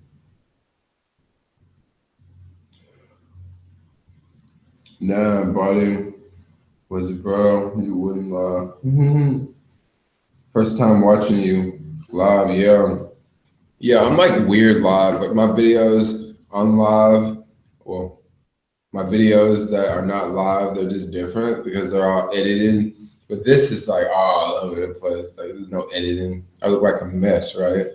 Nah, buddy. Was it, bro? You wouldn't lie. First time watching you live, yeah. Yeah, I'm like weird live. Like my videos on live, well, my videos that are not live, they're just different because they're all edited. But this is like all over the place. Like there's no editing. I look like a mess, right?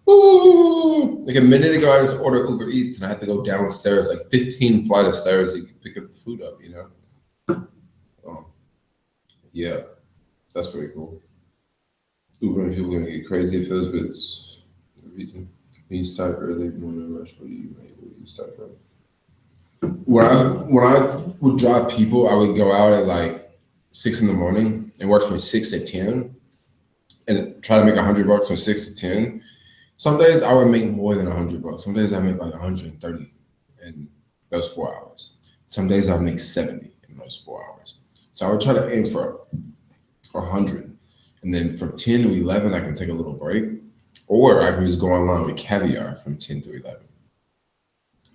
Ooh, like a minute ago, I just ordered Uber Eats and I had to go downstairs, like 15 flight of stairs to pick up the food up, you know? Oh, yeah, that's pretty cool. Uber and people gonna get crazy if it was, but it's the reason. You start early morning rush. What do you make? What do you start early? When I would drive people, I would go out at like 6 in the morning and work from 6 to 10, and try to make $100 from 6 to 10. Some days I would make more than $100. Some days I make like 130 in those 4 hours. Some days I make 70 in those 4 hours. So I would try to aim for 100, and then from 10 to 11 I can take a little break, or I can just go online with caviar from 10 to 11.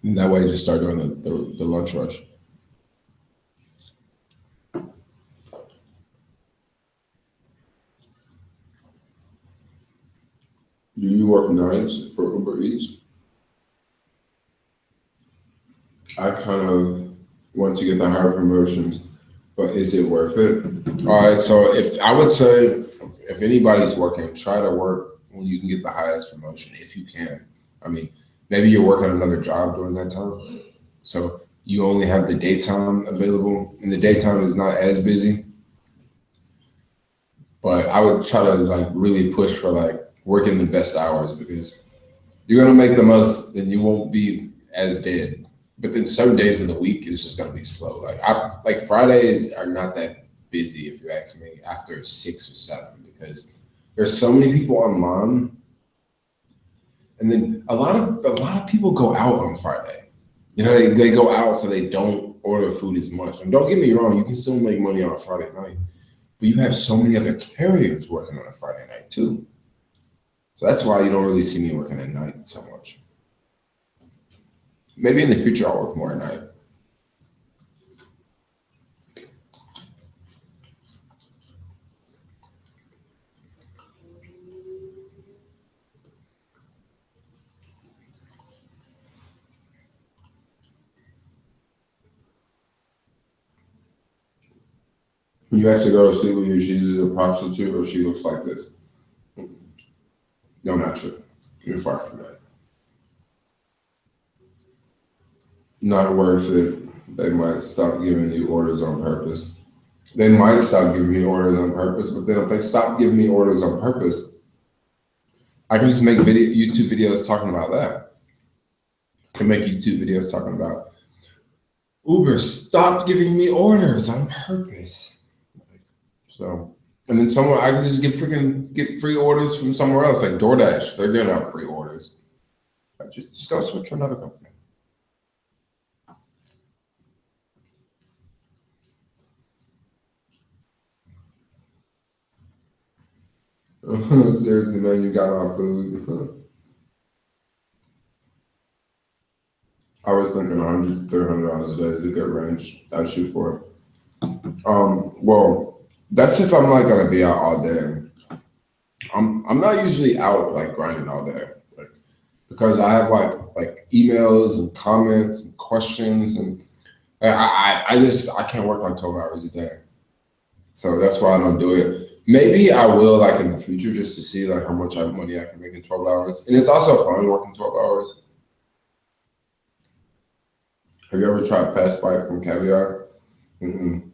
And that way, I just start doing the lunch rush. Do you work nights for Uber Eats? I kind of want to get the higher promotions, but is it worth it? All right, so if I would say if anybody's working, try to work when you can get the highest promotion if you can. I mean, maybe you're working another job during that time, so you only have the daytime available, and the daytime is not as busy. But I would try to like really push for like working the best hours, because you're gonna make the most and you won't be as dead. But then certain days of the week is just gonna be slow. Like Fridays are not that busy if you ask me after 6 or 7, because there's so many people online, and then a lot of people go out on Friday. They go out so they don't order food as much. And don't get me wrong, you can still make money on a Friday night, but you have so many other carriers working on a Friday night too. So that's why you don't really see me working at night so much. Maybe in the future I'll work more at night. When you ask a girl to sleep with you, she's a prostitute or she looks like this. No, not true. You're far from that. Not worth it. They might stop giving you orders on purpose. They might stop giving me orders on purpose, but then if they stop giving me orders on purpose, I can just make YouTube videos talking about that. I can make YouTube videos talking about Uber stopped giving me orders on purpose. So, and then I can just get free orders from somewhere else, like DoorDash. They're giving out free orders. Just go switch to another company. Seriously, man, you got our food. I was thinking $100 to $300 a day is a good range. I'd shoot for it. Well, that's if I'm not gonna be out all day. I'm not usually out like grinding all day, like, because I have like emails and comments and questions, and I can't work like 12 hours a day. So that's why I don't do it. Maybe I will like in the future, just to see like how much money I can make in 12 hours. And it's also fun working 12 hours. Have you ever tried Fast Bite from Caviar? Mm-mm.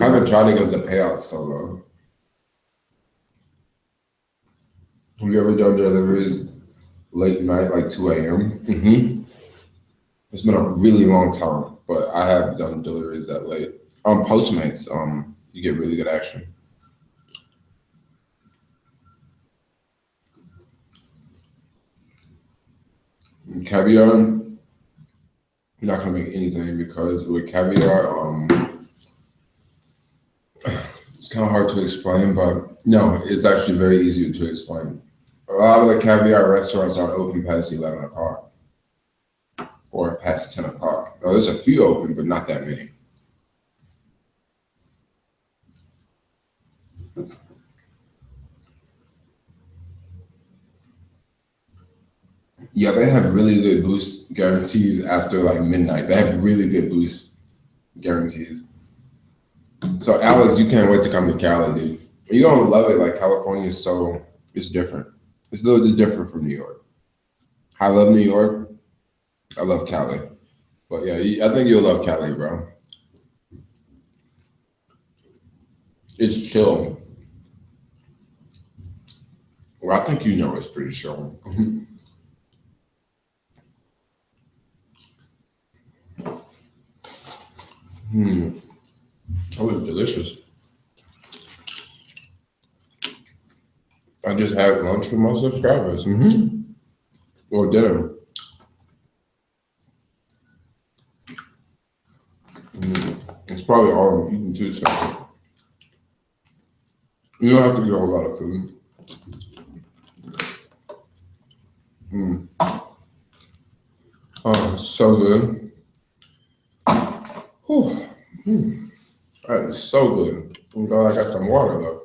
I haven't tried it because the payout's so low. Have you ever done deliveries late night, like 2 a.m.? Mm-hmm. It's been a really long time, but I have done deliveries that late. Postmates, you get really good action. And Caviar, you're not gonna make anything, because with Caviar, it's kind of hard to explain, but no, it's actually very easy to explain. A lot of the Caviar restaurants aren't open past 11 o'clock or past 10 o'clock. Now, there's a few open, but not that many. Yeah, they have really good boost guarantees after like midnight. They have really good boost guarantees. So Alex, you can't wait to come to Cali, dude. You're gonna love it. Like California is it's different. It's a little just different from New York. I love New York. I love Cali. But yeah, I think you'll love Cali, bro. It's chill. Well, I think you know it's pretty chill. That was delicious. I just had lunch with my subscribers. Or dinner. It's probably all I'm eating too. So you don't have to get a whole lot of food. Oh, so good. Whew. That is so good. I'm glad I got some water though.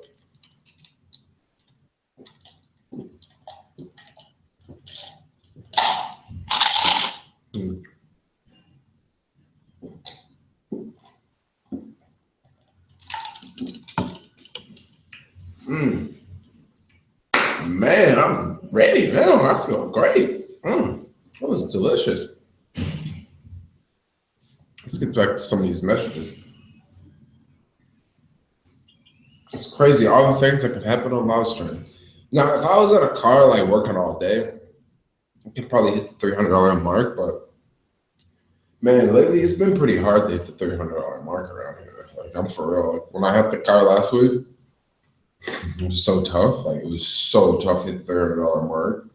Man, I'm ready now. I feel great. That was delicious. Let's get back to some of these messages. It's crazy, all the things that could happen on live stream. Now, if I was in a car like working all day, I could probably hit the $300 mark, but man, lately it's been pretty hard to hit the $300 mark around here. Like, I'm for real. Like, when I had the car last week, it was so tough. Like, it was so tough to hit the $300 mark.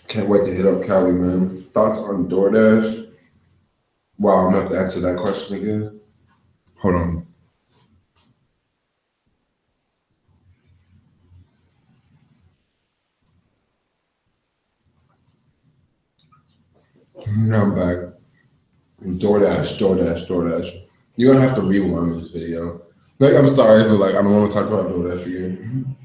Can't wait to hit up Cali, man. Thoughts on DoorDash? Wow, I'm gonna have to answer that question again. Hold on. Now I'm back. DoorDash. You're gonna have to rewind this video. Like, I'm sorry, but like I don't want to talk about DoorDash again.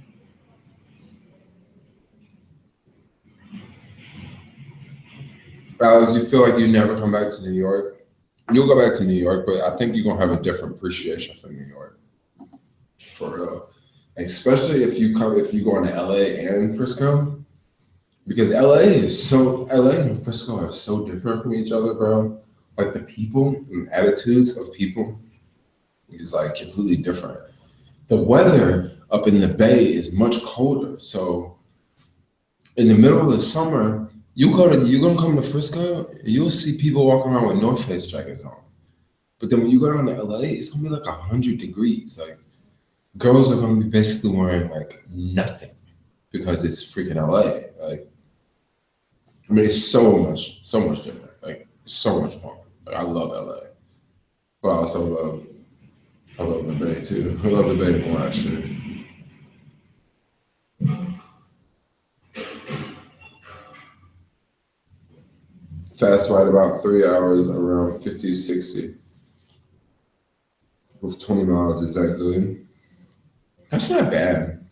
Alex, you feel like you never come back to New York? You'll go back to New York, but I think you're gonna have a different appreciation for New York. For real. Especially if you go into LA and Frisco. Because LA and Frisco are so different from each other, bro. Like the people and attitudes of people is like completely different. The weather up in the Bay is much colder. So in the middle of the summer, you're gonna come to Frisco, you'll see people walking around with North Face jackets on. But then when you go down to LA, it's gonna be like 100 degrees. Like girls are gonna be basically wearing like nothing because it's freaking LA. Like, I mean, it's so much different. Like, so much fun. Like, I love LA, but I love the Bay too. I love the Bay more actually. Fast ride about 3 hours, around 50, 60 with 20 miles. Is that good? That's not bad.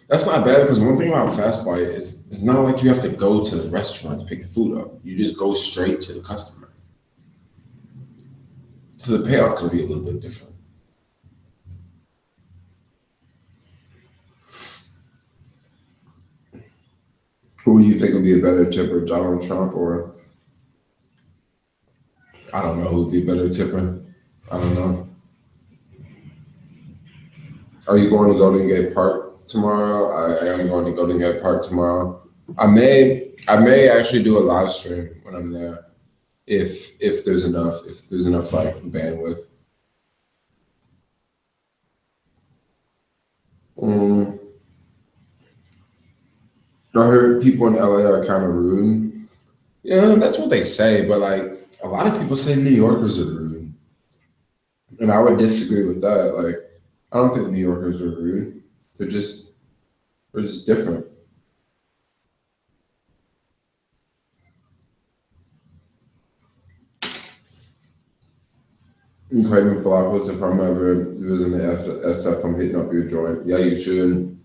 That's not bad because one thing about Fast Bite is it's not like you have to go to the restaurant to pick the food up. You just go straight to the customer. So the payout's gonna be a little bit different. Who do you think would be a better tipper, Donald Trump or I don't know who would be a better tipper? I don't know. Are you going to Golden Gate Park tomorrow? I am going to Golden Gate Park tomorrow. I may actually do a live stream when I'm there if there's enough like bandwidth. I heard people in LA are kind of rude. Yeah, that's what they say, but like a lot of people say New Yorkers are rude. And I would disagree with that. Like, I don't think New Yorkers are rude. They're just different. I'm craving falafels. If I'm ever visiting the SF, I'm hitting up your joint. Yeah, you should.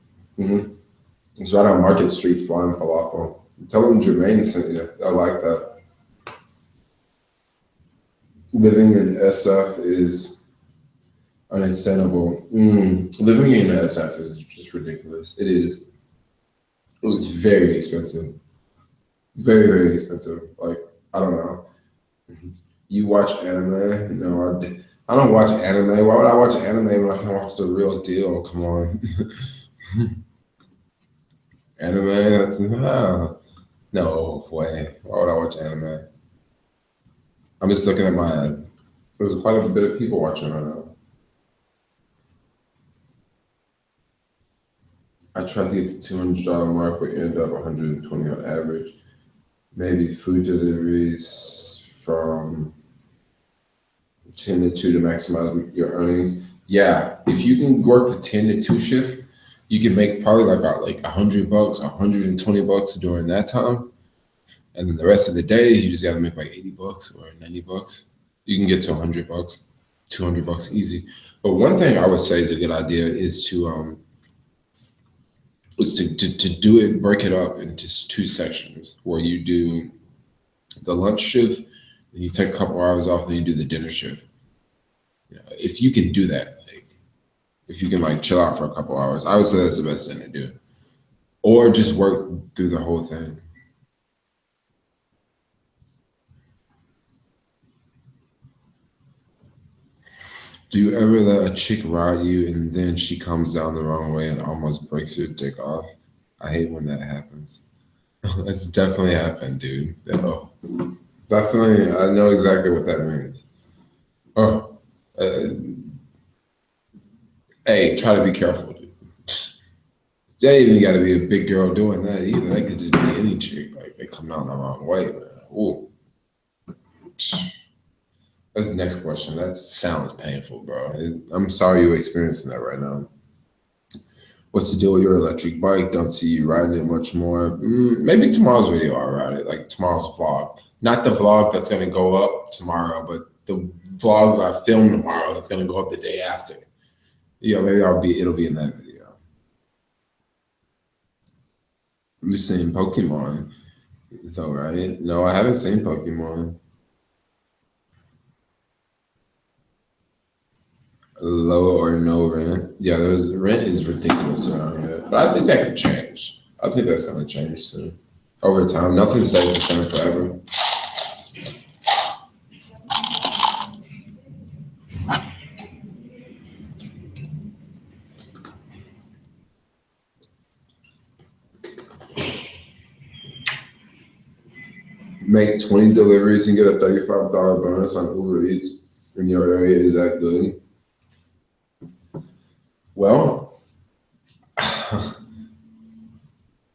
It's right on Market Street, Flying Falafel. Tell them Jermaine sent you. I like that. Living in SF is unsustainable. Living in SF is just ridiculous. It is. It was very expensive. Very, very expensive. Like, I don't know. You watch anime? No, I don't watch anime. Why would I watch anime when I can watch the real deal? Come on. Anime, that's no way. Why would I watch anime? I'm just looking at my. There's quite a bit of people watching right now. I tried to get the $200 mark, but end up 120 on average. Maybe food deliveries from 10 to 2 to maximize your earnings. Yeah, if you can work the 10 to 2 shift, you can make probably like about like $100, $120 during that time. And then the rest of the day, you just got to make like $80 or $90. You can get to $100, $200 easy. But one thing I would say is a good idea is to do it, break it up into two sections where you do the lunch shift, then you take a couple hours off, then you do the dinner shift. You know, if you can do that, like if you can like chill out for a couple hours, I would say that's the best thing to do. Or just work through the whole thing. Do you ever let a chick ride you and then she comes down the wrong way and almost breaks your dick off? I hate when that happens. It's definitely happened, dude. Oh, it's definitely, I know exactly what that means. Oh, uh, hey, try to be careful, dude. They ain't even got to be a big girl doing that either. They could just be any chick. Like they come down the wrong way, man. Ooh. That's the next question. That sounds painful, bro. I'm sorry you're experiencing that right now. What's the deal with your electric bike? Don't see you riding it much more. Maybe tomorrow's video I'll ride it, like tomorrow's vlog. Not the vlog that's gonna go up tomorrow, but the vlog that I film tomorrow that's gonna go up the day after. Yeah, maybe it'll be in that video. You've seen Pokemon, though, right? No, I haven't seen Pokemon. Low or no rent. Yeah, there's rent is ridiculous around here, but I think that could change. I think that's gonna change soon. Over time, nothing stays the same forever. Make 20 deliveries and get a $35 bonus on Uber Eats in your area. Is that good? Well,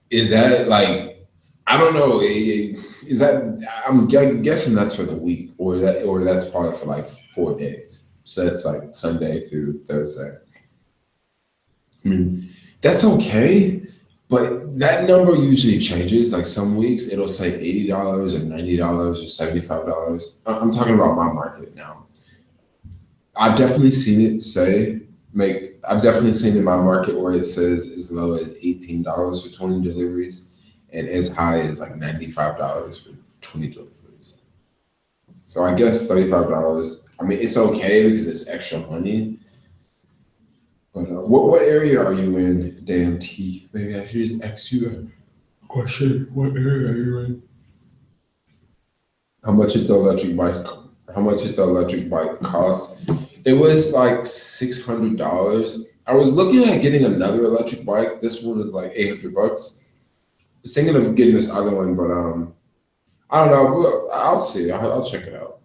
is that like I don't know. Is that I'm guessing that's for the week, or that's probably for like 4 days. So that's like Sunday through Thursday. I mean, that's okay, but that number usually changes. Like some weeks it'll say $80 or $90 or $75. I'm talking about my market now. I've definitely seen it say make. I've definitely seen in my market where it says as low as $18 for 20 deliveries, and as high as like $95 for 20 deliveries. So I guess $35. I mean, it's okay because it's extra money. But what area are you in, Dan T? Maybe I should just ask you a question. What area are you in? How much did the electric bikes? How much did the electric bike cost? It was like $600. I was looking at getting another electric bike. This one is like $800. I was thinking of getting this other one, but I don't know. I'll see. I'll check it out.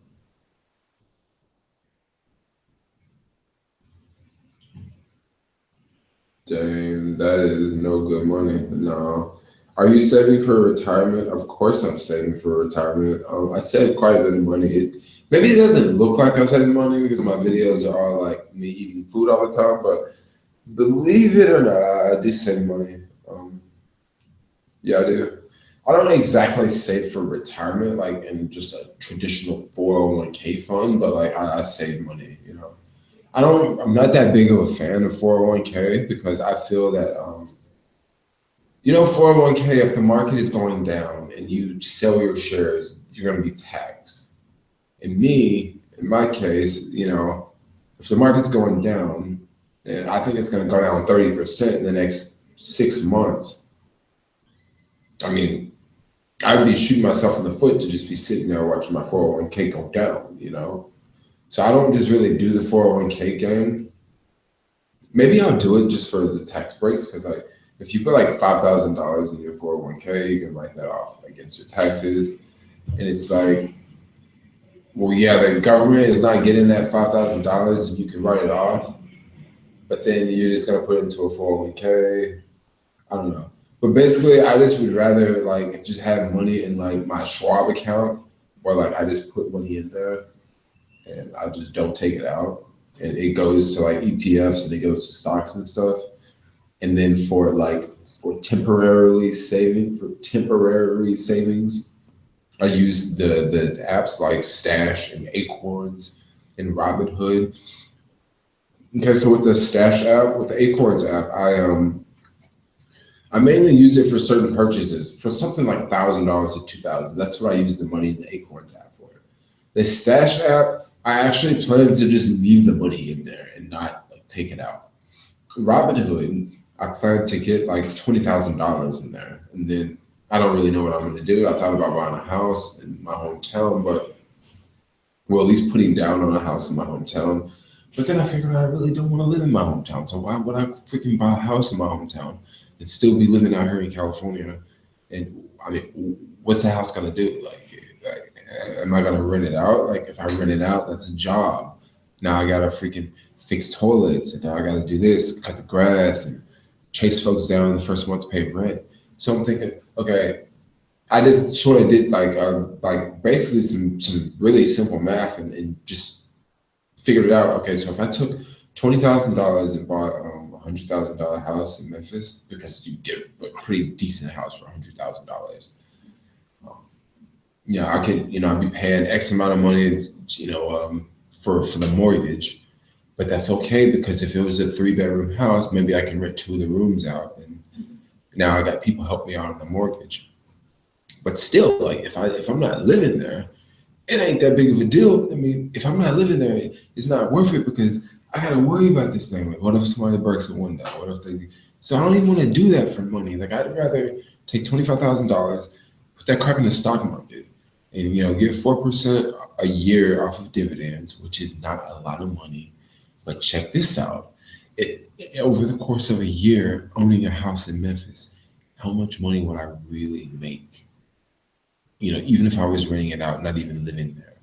Dang, that is no good money. No. Are you saving for retirement? Of course, I'm saving for retirement. I save quite a bit of money. Maybe it doesn't look like I'm saving money because my videos are all like me eating food all the time, but believe it or not, I do save money. Yeah, I do. I don't exactly save for retirement, like in just a traditional 401k fund, but like I save money, you know. I'm not that big of a fan of 401k because I feel that, 401k, if the market is going down and you sell your shares, you're going to be taxed. And in my case, if the market's going down, and I think it's going to go down 30% in the next 6 months, I mean, I'd be shooting myself in the foot to just be sitting there watching my 401k go down, So I don't just really do the 401k game. Maybe I'll do it just for the tax breaks because If you put like $5,000 in your 401k, you can write that off against your taxes. And it's like, well, yeah, the government is not getting that $5,000 and you can write it off, but then you're just gonna put it into a 401k. I don't know. But basically, I just would rather like just have money in like my Schwab account, or like I just put money in there and I just don't take it out. And it goes to like ETFs and it goes to stocks and stuff. And then for temporary savings, I use the apps like Stash and Acorns and Robinhood. Okay, so with the Stash app, with the Acorns app, I mainly use it for certain purchases, for something like $1,000 to 2,000. That's what I use the money in the Acorns app for. The Stash app, I actually plan to just leave the money in there and not like take it out. Robinhood, I plan to get like $20,000 in there, and then I don't really know what I'm going to do. I thought about buying a house in my hometown, but well, at least putting down on a house in my hometown. But then I figured I really don't want to live in my hometown, so why would I freaking buy a house in my hometown and still be living out here in California? And I mean, what's the house gonna do? Like, am I gonna rent it out? Like, if I rent it out, that's a job. Now I gotta freaking fix toilets, and now I gotta do this, cut the grass, and chase folks down the first month to pay rent. So I'm thinking, okay, I just sort of did like basically some really simple math and just figured it out. Okay, so if I took $20,000 and bought $100,000 house in Memphis, because you get a pretty decent house for $100,000. I could, I'd be paying X amount of money, for the mortgage, but that's okay because if it was a 3-bedroom house, maybe I can rent 2 of the rooms out, and now I got people help me out on the mortgage. But still, like if I'm not living there, it ain't that big of a deal. I mean, if I'm not living there, it's not worth it because I gotta worry about this thing. Like, what if somebody breaks a window? What if they? So I don't even want to do that for money. Like, I'd rather take $25,000, put that crap in the stock market, and get 4% a year off of dividends, which is not a lot of money. But check this out: over the course of a year owning a house in Memphis, how much money would I really make? Even if I was renting it out, not even living there.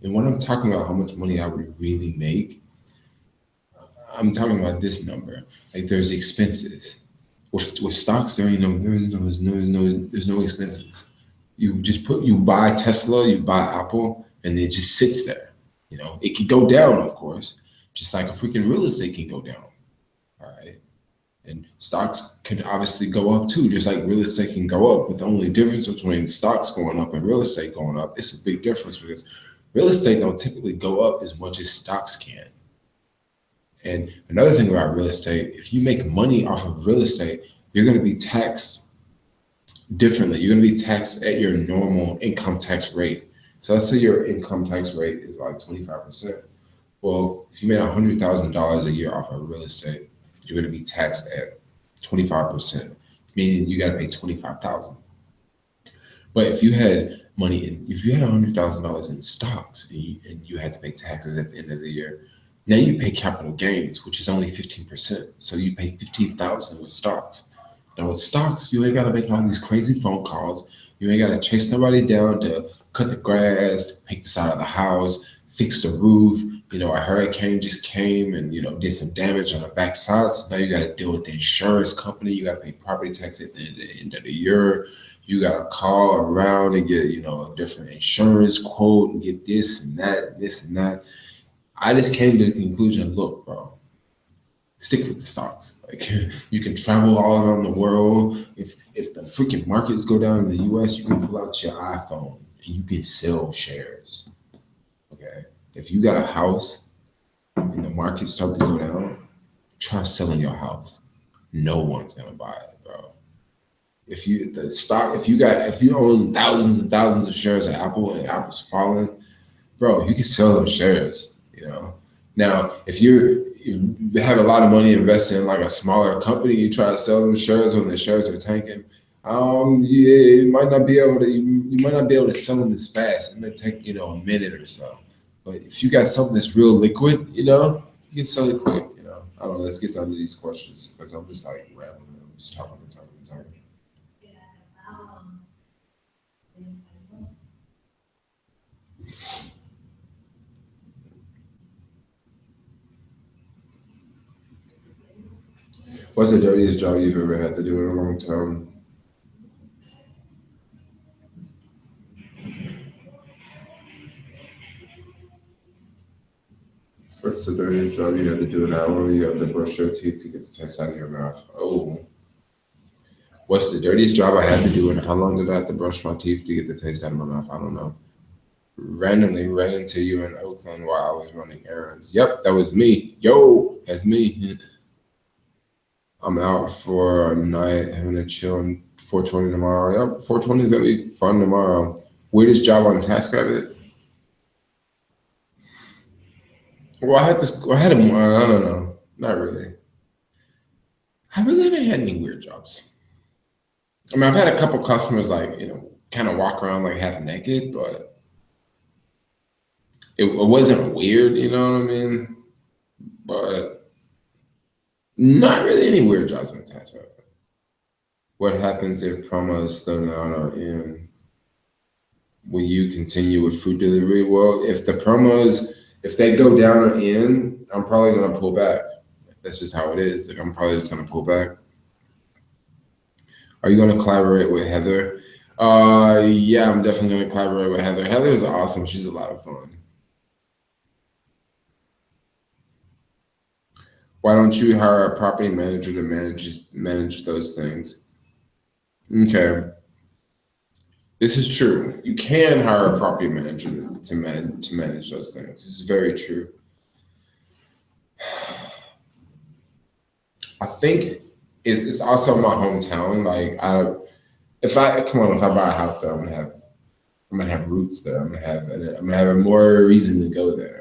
And when I'm talking about how much money I would really make, I'm talking about this number. Like, there's expenses. With stocks, there's no expenses. You buy Tesla, you buy Apple, and it just sits there. It could go down, of course, just like a freaking real estate can go down. All right. And stocks could obviously go up too, just like real estate can go up. But the only difference between stocks going up and real estate going up, it's a big difference because real estate don't typically go up as much as stocks can. And another thing about real estate, if you make money off of real estate, you're going to be taxed differently. You're going to be taxed at your normal income tax rate. So let's say your income tax rate is like 25%. Well, if you made $100,000 a year off of real estate, you're going to be taxed at 25%, meaning you got to pay $25,000. But if you had if you had $100,000 in stocks and you had to pay taxes at the end of the year, now you pay capital gains, which is only 15%. So you pay $15,000 with stocks. Now with stocks, you ain't got to make all these crazy phone calls. You ain't got to chase somebody down to cut the grass, paint the side of the house, fix the roof. A hurricane just came and, did some damage on the backside. So now you got to deal with the insurance company. You got to pay property tax at the end of the year. You got to call around and get, a different insurance quote and get this and that. I just came to the conclusion, look, bro, stick with the stocks. Like, you can travel all around the world. If the freaking markets go down in the US, you can pull out your iPhone and you can sell shares. Okay. If you got a house and the market start to go down, try selling your house. No one's gonna buy it, bro. If you own thousands and thousands of shares of Apple and Apple's falling, bro, you can sell those shares. Now if you have a lot of money invested in like a smaller company, you try to sell those shares when the shares are tanking. You might not be able to sell them as fast. It may take a minute or so. But if you got something that's real liquid, you can sell it quick. I don't know. Let's get down to these questions because I'm just like rambling. Just talking. What's the dirtiest job you've ever had to do in a long time? What's the dirtiest job you had to do and how long you have to brush your teeth to get the taste out of your mouth? Oh. What's the dirtiest job I had to do and how long did I have to brush my teeth to get the taste out of my mouth? I don't know. Randomly ran into you in Oakland while I was running errands. Yep, that was me. Yo, that's me. I'm out for a night having a chill on 420 tomorrow. Yep, 420 is gonna be fun tomorrow. Weirdest job on TaskRabbit? Well, I had a, I don't know, not really. I really haven't had any weird jobs. I mean, I've had a couple customers like, kind of walk around like half naked, but it wasn't weird, you know what I mean? But not really any weird jobs on TaskRabbit. What happens if promos slow down or end? Will you continue with food delivery? Well, if the promos, if they go down or in, I'm probably gonna pull back. That's just how it is. Like I'm probably just gonna pull back. Are you gonna collaborate with Heather? Yeah, I'm definitely gonna collaborate with Heather. Heather is awesome. She's a lot of fun. Why don't you hire a property manager to manage those things? Okay. This is true. You can hire a property manager to manage those things. This is very true. I think it's also my hometown. Like if I buy a house there, I'm gonna have roots there. I'm gonna have more reason to go there.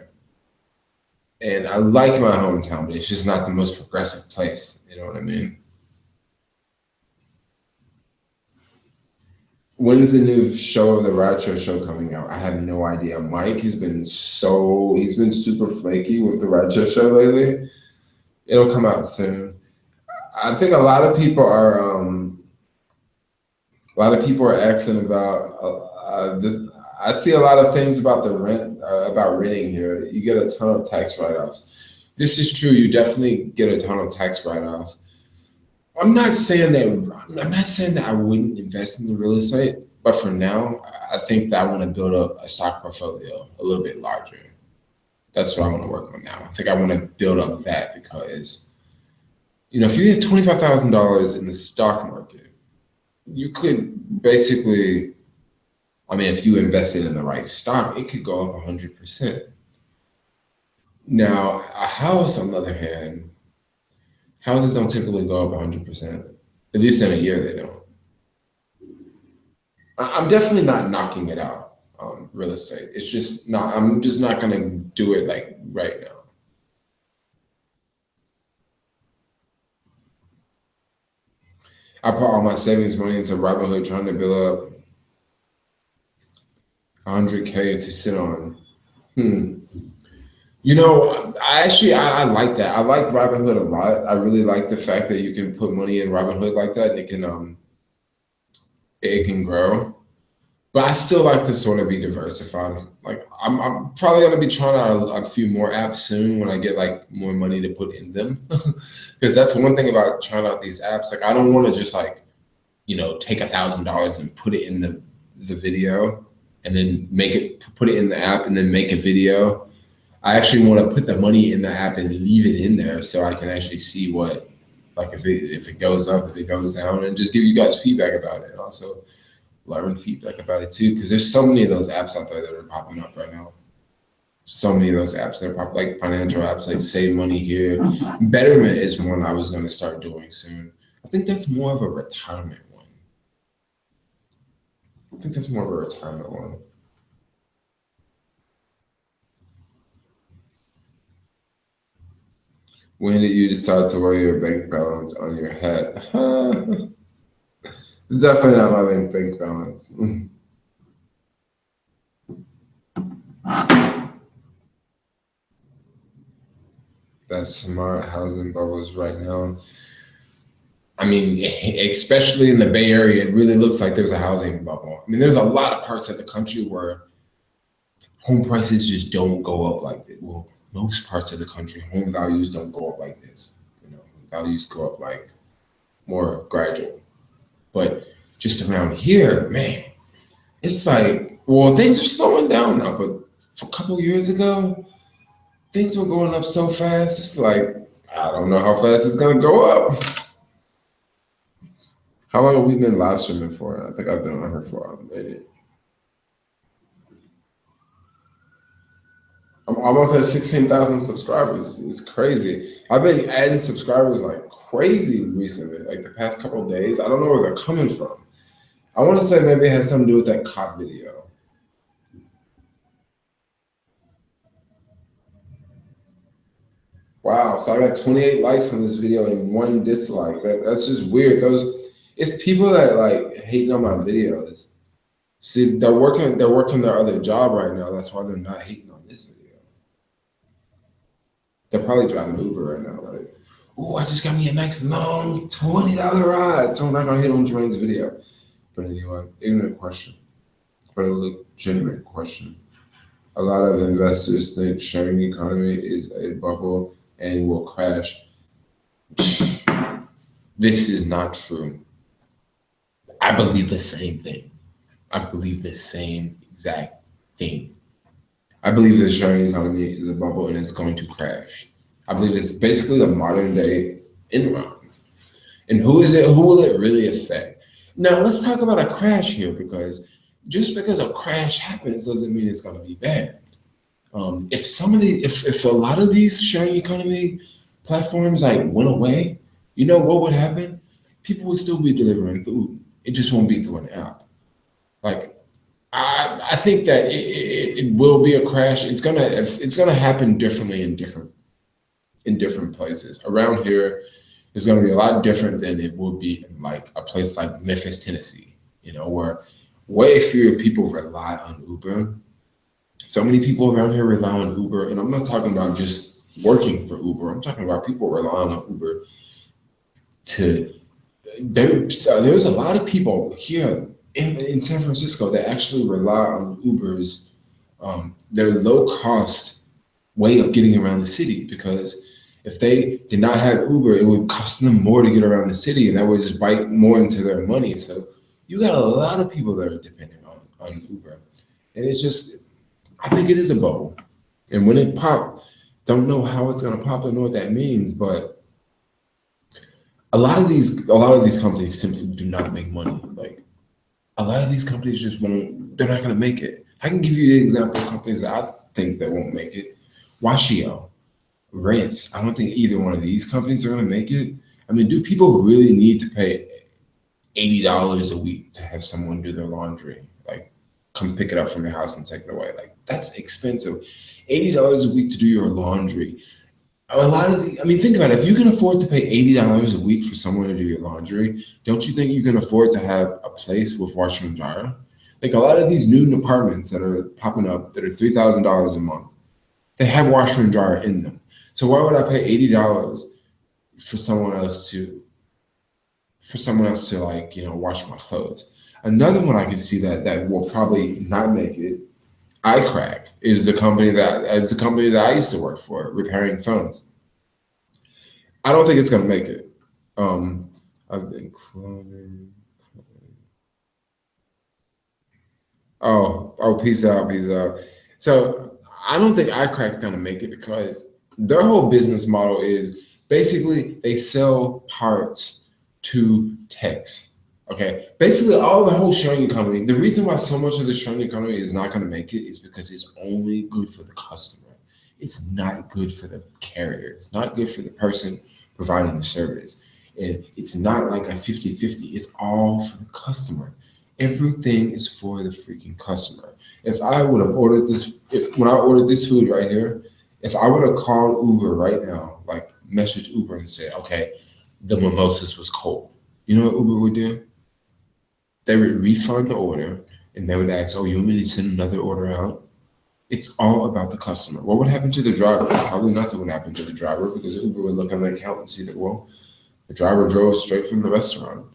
And I like my hometown, but it's just not the most progressive place. You know what I mean? When's the new show of the Rideshare show coming out? I have no idea. Mike he's been super flaky with the Rideshare show lately. It'll come out soon. I think a lot of people are asking about this. I see a lot of things about the rent, about renting here. You get a ton of tax write-offs. This is true. You definitely get a ton of tax write-offs. I'm not saying that I wouldn't invest in the real estate, but for now, I think that I want to build up a stock portfolio a little bit larger. That's what I want to work on now. I think I want to build up that because, if you get $25,000 in the stock market, you could basically, if you invested in the right stock, it could go up 100%. Now, a house, on the other hand, houses don't typically go up 100%. At least in a year, they don't. I'm definitely not knocking it out, real estate. It's just not, I'm just not going to do it like right now. I put all my savings money into Robinhood trying to build up 100K to sit on. I like that. I like Robinhood a lot. I really like the fact that you can put money in Robinhood like that and it can grow. But I still like to sort of be diversified. Like I'm probably gonna be trying out a few more apps soon when I get like more money to put in them. Because that's one thing about trying out these apps. Like I don't want to just like, take $1,000 and put it in the video and then put it in the app and then make a video. I actually want to put the money in the app and leave it in there so I can actually see what, like if it goes up, if it goes down, and just give you guys feedback about it. And also learn feedback about it too, because there's so many of those apps out there that are popping up right now. So many of those apps that are popping, like financial apps, like Save Money Here. Betterment is one I was going to start doing soon. I think that's more of a retirement one. When did you decide to wear your bank balance on your hat? It's definitely not my bank balance. That's smart. Housing bubbles right now. I mean, especially in the Bay Area, it really looks like there's a housing bubble. I mean, there's a lot of parts of the country where home prices just don't go up like that. Well, most parts of the country, home values don't go up like this. Values go up like more gradual. But just around here, man, it's like, well, things are slowing down now, but a couple years ago, things were going up so fast. It's like, I don't know how fast it's gonna go up. How long have we been live streaming for? I think I've been on here for a minute. I'm almost at 16,000 subscribers. It's crazy. I've been adding subscribers like crazy recently, like the past couple of days. I don't know where they're coming from. I want to say maybe it has something to do with that cop video. Wow, so I got 28 likes on this video and 1 dislike. That's just weird. It's people that like hating on my videos. See, they're working their other job right now. That's why they're not hating on this video. They're probably driving Uber right now. Like, oh, I just got me a nice long $20 ride. So I'm not gonna hit on Jermaine's video. But anyway, ignorant question. But a legitimate question. A lot of investors think sharing economy is a bubble and will crash. This is not true. I believe the same thing. I believe the same exact thing. I believe the sharing economy is a bubble and it's going to crash. I believe it's basically the modern day Enron. And who will it really affect? Now let's talk about a crash here, because just because a crash happens doesn't mean it's going to be bad. If a lot of these sharing economy platforms like went away, you know what would happen? People would still be delivering food. It just won't be through an app. Like, I think that it will be a crash. It's gonna happen differently in different places. Around here, it's gonna be a lot different than it would be in like a place like Memphis, Tennessee. Where way fewer people rely on Uber. So many people around here rely on Uber, and I'm not talking about just working for Uber. I'm talking about people relying on Uber there's a lot of people here in San Francisco that actually rely on Uber's their low cost way of getting around the city, because if they did not have Uber, it would cost them more to get around the city, and that would just bite more into their money. So you got a lot of people that are dependent on Uber. And it's just, I think it is a bubble. And when it popped, don't know how it's gonna pop, don't know what that means, but a lot of these companies simply do not make money. Like, a lot of these companies just they're not gonna make it. I can give you the example of companies that I think that won't make it. Washio, Rents. I don't think either one of these companies are gonna make it. I mean, do people really need to pay $80 a week to have someone do their laundry? Like, come pick it up from your house and take it away. Like, that's expensive. $80 a week to do your laundry. Think about it. If you can afford to pay $80 a week for someone to do your laundry, don't you think you can afford to have a place with washer and dryer? Like, a lot of these new apartments that are popping up that are $3,000 a month, they have washer and dryer in them. So why would I pay $80 for someone else to wash my clothes? Another one I can see that will probably not make it, iCrack, is a company that I used to work for, repairing phones. I don't think it's gonna make it. I've been cloning. Oh, peace out. So I don't think iCrack's gonna make it, because their whole business model is basically they sell parts to techs. Okay, basically the whole sharing economy, the reason why so much of the sharing economy is not going to make it is because it's only good for the customer. It's not good for the carrier. It's not good for the person providing the service. And it's not like a 50-50. It's all for the customer. Everything is for the freaking customer. If I would have ordered when I ordered this food right here, if I would have called Uber right now, like message Uber and said, okay, the mimosas was cold, you know what Uber would do? They would refund the order, and they would ask, oh, you want me to send another order out? It's all about the customer. What would happen to the driver? Probably nothing would happen to the driver, because Uber would look on the account and see that, well, The driver drove straight from the restaurant.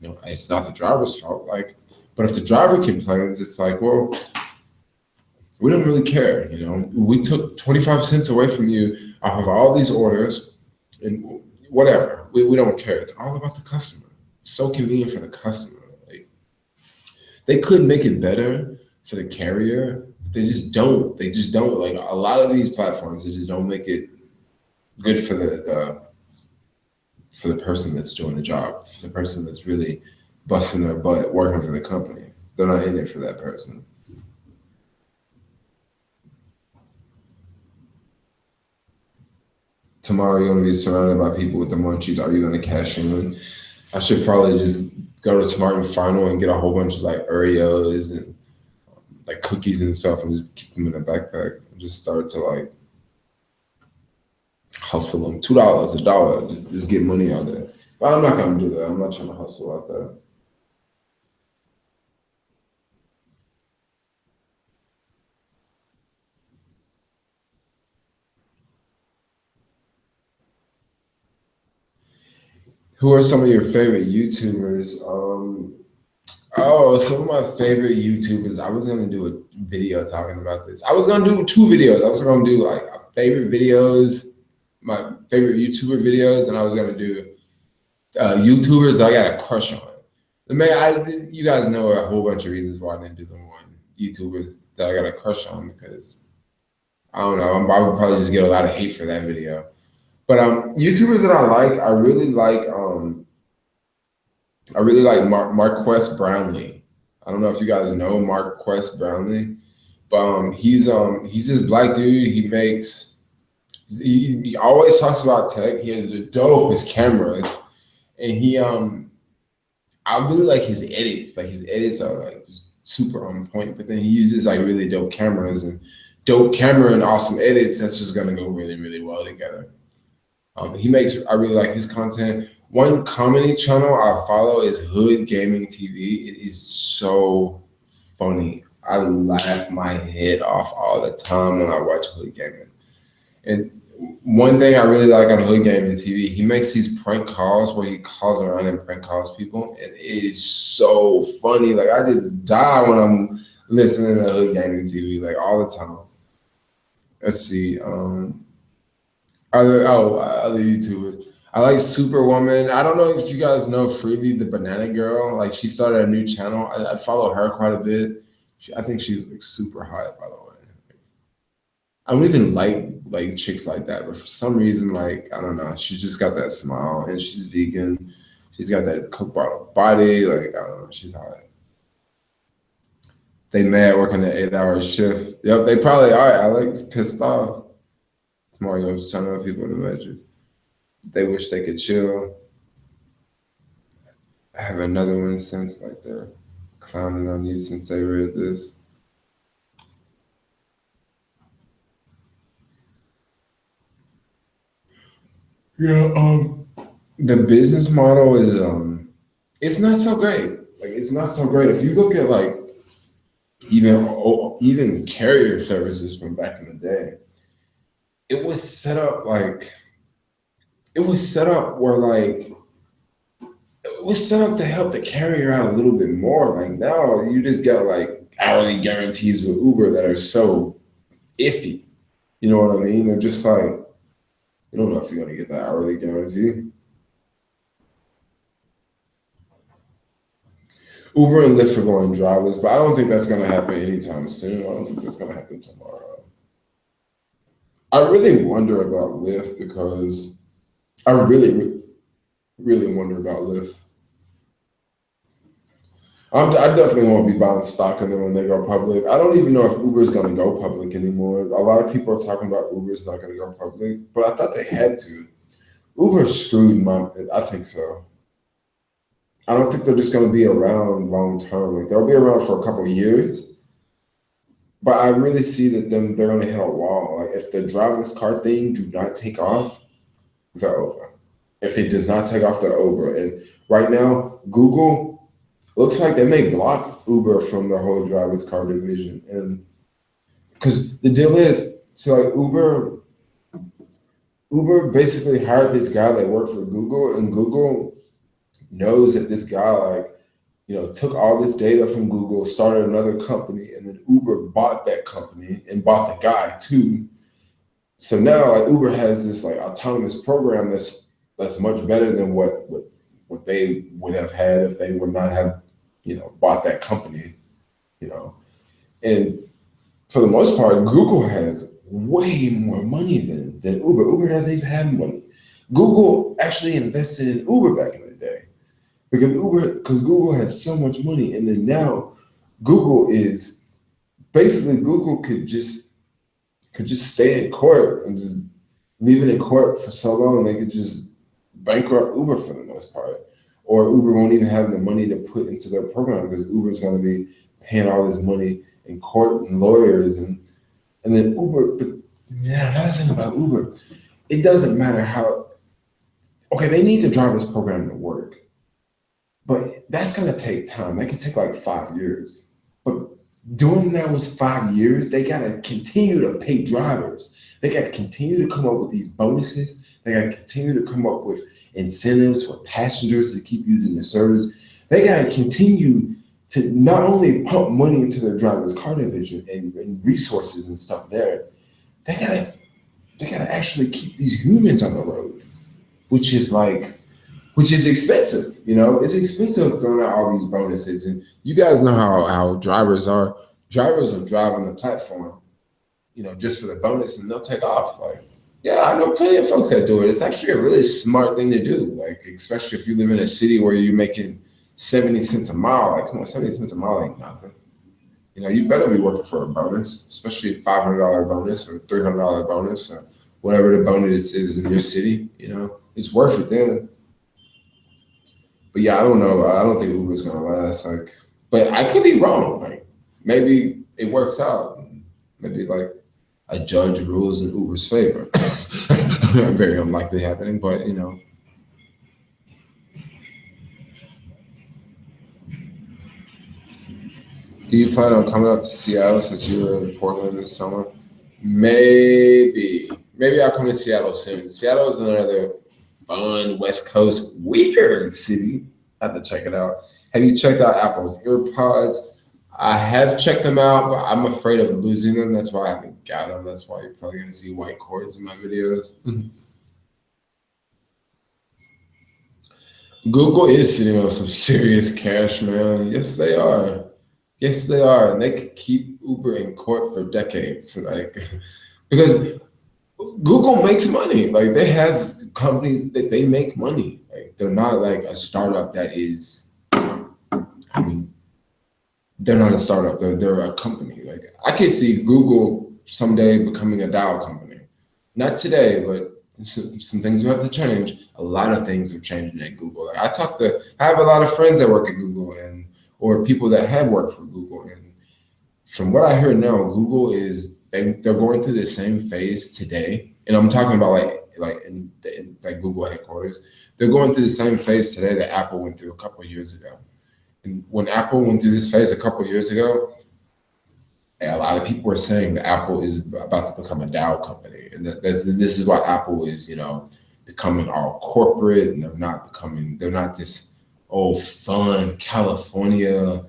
It's not the driver's fault. Like, but if the driver complains, it's like, well, we don't really care. We took 25 cents away from you off of all these orders and whatever. We don't care. It's all about the customer. It's so convenient for the customer. Like, they could make it better for the carrier. They just don't. They just don't. Like a lot of these platforms, they just don't make it good for the person that's doing the job, for the person that's really busting their butt working for the company. They're not in it for that person. Tomorrow you're gonna be surrounded by people with the munchies. Are you gonna cash in? I should probably just go to Smart and Final and get a whole bunch of like Oreos and like cookies and stuff and just keep them in a backpack and just start to like hustle them. $2, $1, just get money out there. But I'm not gonna do that. I'm not trying to hustle out there. Who are some of your favorite YouTubers? Some of my favorite YouTubers. I was gonna do a video talking about this. I was gonna do 2 videos. I was gonna do like favorite videos, my favorite YouTuber videos, and I was gonna do YouTubers that I got a crush on. You guys know a whole bunch of reasons why I didn't do the one YouTubers that I got a crush on because I don't know. I would probably just get a lot of hate for that video. But YouTubers that I really like Marquess Brownlee. I don't know if you guys know Marquess Brownlee, but he's this black dude. He always talks about tech. He has the dopest cameras, and I really like his edits. Like his edits are like just super on point. But then he uses like really dope cameras and dope camera and awesome edits. That's just gonna go really really well together. I really like his content. One comedy channel I follow is Hood Gaming TV. It is so funny. I laugh my head off all the time when I watch Hood Gaming. And one thing I really like on Hood Gaming TV, he makes these prank calls where he calls around and prank calls people, and it is so funny. Like I just die when I'm listening to Hood Gaming TV, like all the time. Let's see. Other YouTubers. I like Superwoman. I don't know if you guys know Freebie the Banana Girl. Like she started a new channel. I follow her quite a bit. I think she's like super hot, by the way. I don't even like chicks like that, but for some reason, like I don't know, she just got that smile, and she's vegan. She's got that Coke bottle body. Like I don't know, she's hot. They mad working an 8-hour shift. Yep, they probably are. Alex pissed off. Tomorrow you're telling people to measure. They wish they could chill. I have another one since like they're clowning on you since they read this. Yeah, the business model is it's not so great. Like it's not so great. If you look at like even carrier services from back in the day, it was set up where like it was set up to help the carrier out a little bit more. Like now you just got like hourly guarantees with Uber that are so iffy. You know what I mean? They're just like, you don't know if you're gonna get that hourly guarantee. Uber and Lyft are going driverless, but I don't think that's gonna happen anytime soon. I don't think that's gonna happen tomorrow. I really wonder about Lyft because I really, really wonder about Lyft. I definitely won't be buying stock in them when they go public. I don't even know if Uber's going to go public anymore. A lot of people are talking about Uber's not going to go public, but I thought they had to. Uber's screwed, I think so. I don't think they're just going to be around long term. Like they'll be around for a couple of years, but I really see that they're going to hit a wall. Like if the driverless car thing do not take off, they're over. If it does not take off, they're over. And right now, Google looks like they may block Uber from their whole driverless car division. And because the deal is, so like Uber basically hired this guy that worked for Google, and Google knows that this guy took all this data from Google, started another company, and then Uber bought that company and bought the guy too. So now like Uber has this like autonomous program that's much better than what they would have had if they would not have bought that company, you know. And for the most part, Google has way more money than Uber. Uber doesn't even have money. Google actually invested in Uber back in the day because Google has so much money, and then now Google is basically Google could just stay in court and just leave it in court for so long they could just bankrupt Uber for the most part, or Uber won't even have the money to put into their program because Uber's going to be paying all this money in court and lawyers and then Uber. But yeah, another thing about Uber, it doesn't matter how. Okay, they need to drive this program to work, but that's going to take time. That could take like 5 years. But during those 5 years, they got to continue to pay drivers. They got to continue to come up with these bonuses. They got to continue to come up with incentives for passengers to keep using the service. They got to continue to not only pump money into their driverless car division and resources and stuff there. They gotta actually keep these humans on the road, which is expensive. It's expensive throwing out all these bonuses. And you guys know how drivers are. Drivers will drive on the platform, just for the bonus, and they'll take off. Like, yeah, I know plenty of folks that do it. It's actually a really smart thing to do. Like, especially if you live in a city where you're making 70 cents a mile. Like, come on, 70 cents a mile ain't nothing. You better be working for a bonus, especially a $500 bonus or $300 bonus or whatever the bonus is in your city. It's worth it then. But yeah, I don't know. I don't think Uber's gonna last. But I could be wrong. Like, maybe it works out. Maybe like a judge rules in Uber's favor. Very unlikely happening, but Do you plan on coming up to Seattle since you were in Portland this summer? Maybe. Maybe I'll come to Seattle soon. Seattle is another fun West Coast weird city. I have to check it out. Have you checked out Apple's EarPods? I have checked them out, but I'm afraid of losing them. That's why I haven't got them. That's why you're probably going to see white cords in my videos. Google is sitting on some serious cash, man. Yes, they are. Yes, they are. And they could keep Uber in court for decades. Because Google makes money. Like, they have companies that they make money. Like, they're not like a startup that is, they're not a startup. They're a company. Like, I can see Google someday becoming a Dow company. Not today, but some things will have to change. A lot of things are changing at Google. Like, I have a lot of friends that work at Google or people that have worked for Google. And from what I hear now, Google they're going through the same phase today. And I'm talking about in Google headquarters. They're going through the same phase today that Apple went through a couple of years ago. And when Apple went through this phase a couple of years ago, a lot of people were saying that Apple is about to become a Dow company. And this is why Apple is, becoming all corporate, and they're not this old fun California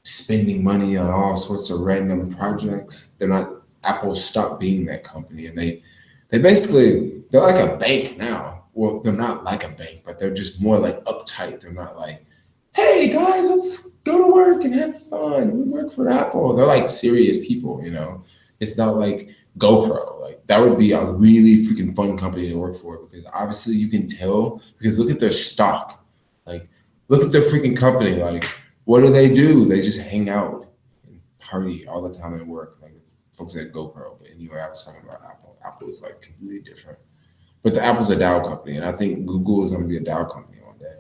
spending money on all sorts of random projects. Apple stopped being that company, and they're like a bank now. Well, they're not like a bank, but they're just more like uptight. They're not like, hey guys, let's go to work and have fun. We work for Apple. They're like serious people, It's not like GoPro. Like, that would be a really freaking fun company to work for, because obviously you can tell, because look at their stock. Like, look at their freaking company. Like, what do? They just hang out and party all the time and work. Like, it's folks at GoPro. But anyway, I was talking about Apple. Apple is like completely different. But the Apple's a Dow company, and I think Google is going to be a Dow company one day.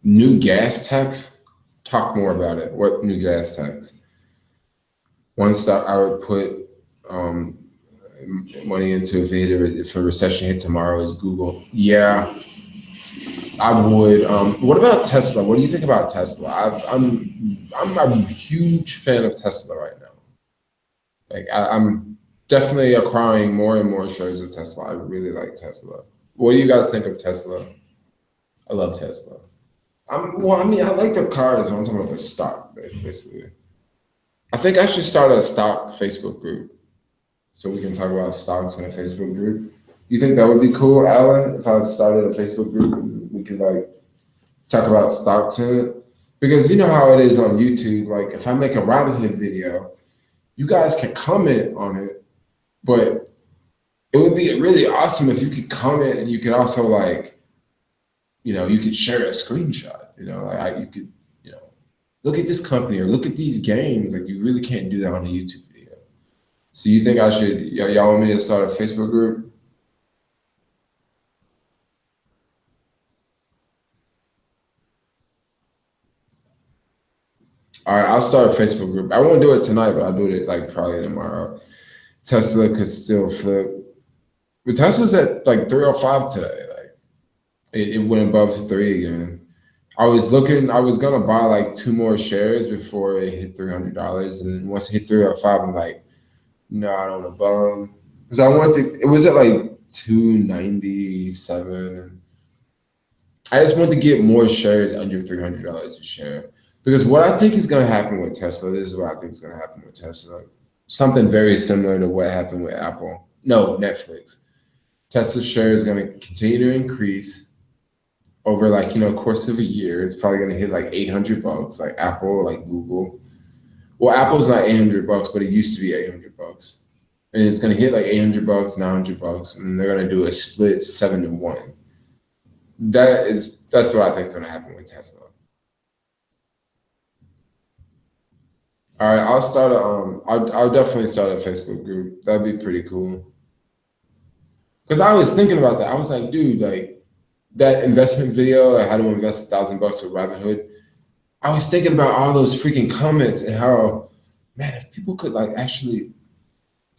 New gas tax? Talk more about it. What new gas tax? One stock I would put money into if a recession hit tomorrow is Google. Yeah, I would. What about Tesla? What do you think about Tesla? I'm a huge fan of Tesla right now. Like I'm definitely acquiring more and more shares of Tesla. I really like Tesla. What do you guys think of Tesla? I love Tesla. Well, I mean, I like their cars, but I'm talking about their stock, basically. I think I should start a stock Facebook group so we can talk about stocks in a Facebook group. You think that would be cool, Alan, if I started a Facebook group and we could like talk about stocks in it? Because you know how it is on YouTube. Like if I make a Robinhood video, you guys can comment on it, but it would be really awesome if you could comment and you could also like, you could share a screenshot. You could, look at this company or look at these games. Like you really can't do that on a YouTube video. So you think I should? Y'all want me to start a Facebook group? All right, I'll start a Facebook group. I won't do it tonight, but I'll do it like probably tomorrow. Tesla could still flip, but Tesla's at like 305 today. Like it went above three again. I was gonna buy like two more shares before it hit $300, and then once it hit 305, I'm like, no, I don't want to bum because I want to. It was at like 297. I just want to get more shares under $300 a share because what I think is going to happen with Tesla. This is what I think is going to happen with Tesla. Something very similar to what happened with Apple. No, Netflix. Tesla's share is going to continue to increase over like course of a year. It's probably going to hit like $800, like Apple, like Google. Well, Apple's not $800, but it used to be $800, and it's going to hit like $800, $900, and they're going to do a split 7-to-1. That's what I think is going to happen with Tesla. All right, I'll definitely start a Facebook group. That'd be pretty cool. Because I was thinking about that. I was like, dude, like that investment video, like how to invest $1,000 with Robinhood. I was thinking about all those freaking comments and how, man, if people could like actually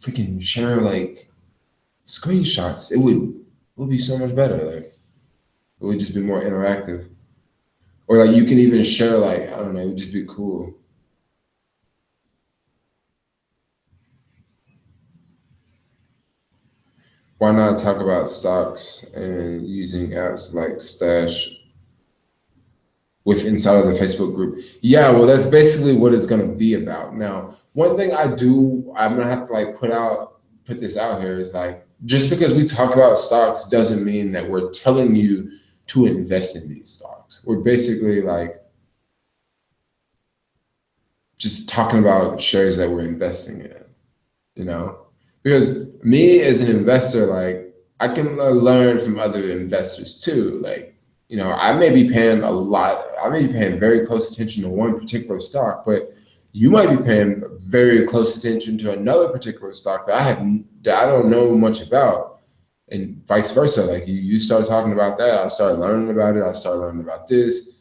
freaking share like screenshots, it would be so much better. Like it would just be more interactive. Or like you can even share like, I don't know, it would just be cool. Why not talk about stocks and using apps like Stash with inside of the Facebook group? Yeah, well, that's basically what it's gonna be about. Now, one thing I'm gonna have to like put this out here is like just because we talk about stocks doesn't mean that we're telling you to invest in these stocks. We're basically like just talking about shares that we're investing in, because me as an investor, like I can learn from other investors too. Like, I may be paying very close attention to one particular stock, but you might be paying very close attention to another particular stock that I don't know much about, and vice versa. Like you start talking about that, I start learning about it. I start learning about this.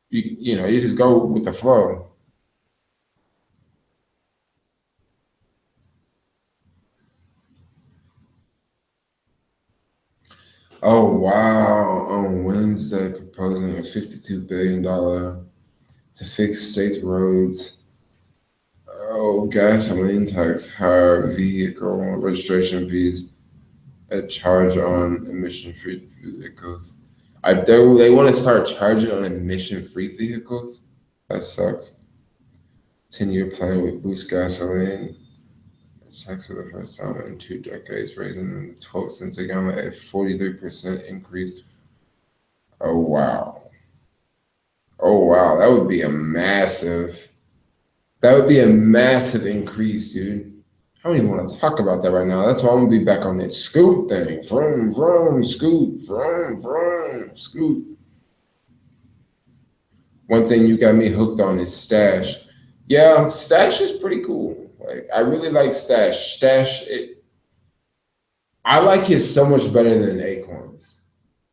You just go with the flow. Oh wow! On Wednesday, proposing a $52 billion to fix states' roads. Oh, gasoline tax, higher vehicle registration fees, a charge on emission-free vehicles. They want to start charging on emission-free vehicles. That sucks. 10-year plan with boost gasoline. Checks for the first time in 2 decades, raising 12 cents a gallon, a 43% increase. Oh wow. Oh wow. That would be a massive increase, dude. I don't even want to talk about that right now. That's why I'm gonna be back on that scoot thing. Vroom, vroom, scoot, vroom, vroom, scoot. One thing you got me hooked on is Stash. Yeah, Stash is pretty cool. Like I really like Stash. I like it so much better than Acorns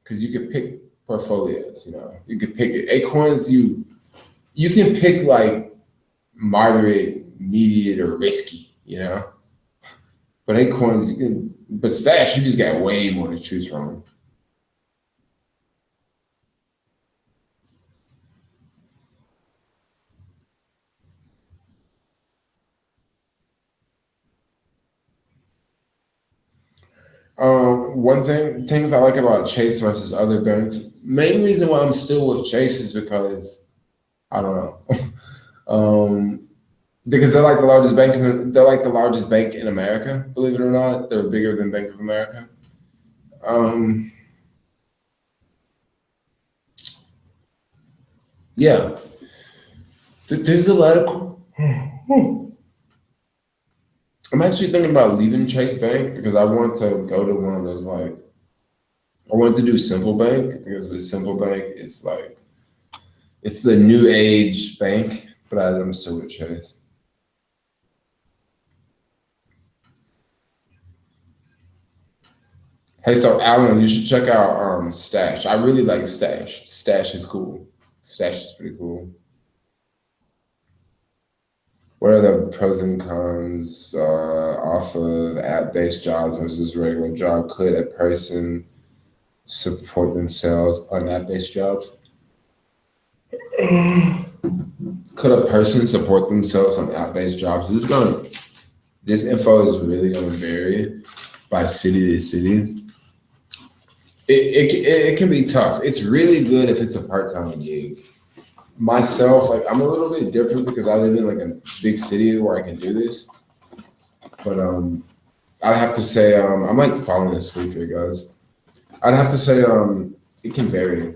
because you could pick portfolios. You could pick it. Acorns, you can pick like moderate, mediate, or risky. But Acorns, but Stash, you just got way more to choose from. Things I like about Chase versus other banks. Main reason why I'm still with Chase is because I don't know. Because they're like the largest bank. They're like the largest bank in America. Believe it or not, they're bigger than Bank of America. Um, yeah, there's a lot of. I'm actually thinking about leaving Chase Bank because I want to go to one of those like I want to do Simple Bank because with Simple Bank it's like it's the new age bank, but I'm still with Chase. Hey, so Alan, you should check out Stash. I really like Stash. Stash is cool. Stash is pretty cool. What are the pros and cons off of app-based jobs versus regular job? Could a person support themselves on app-based jobs? Could a person support themselves on app-based jobs? This info is really gonna vary by city to city. It can be tough. It's really good if it's a part-time gig. Myself, like I'm a little bit different because I live in like a big city where I can do this. But I'd have to say I'm like falling asleep here, guys. I'd have to say it can vary.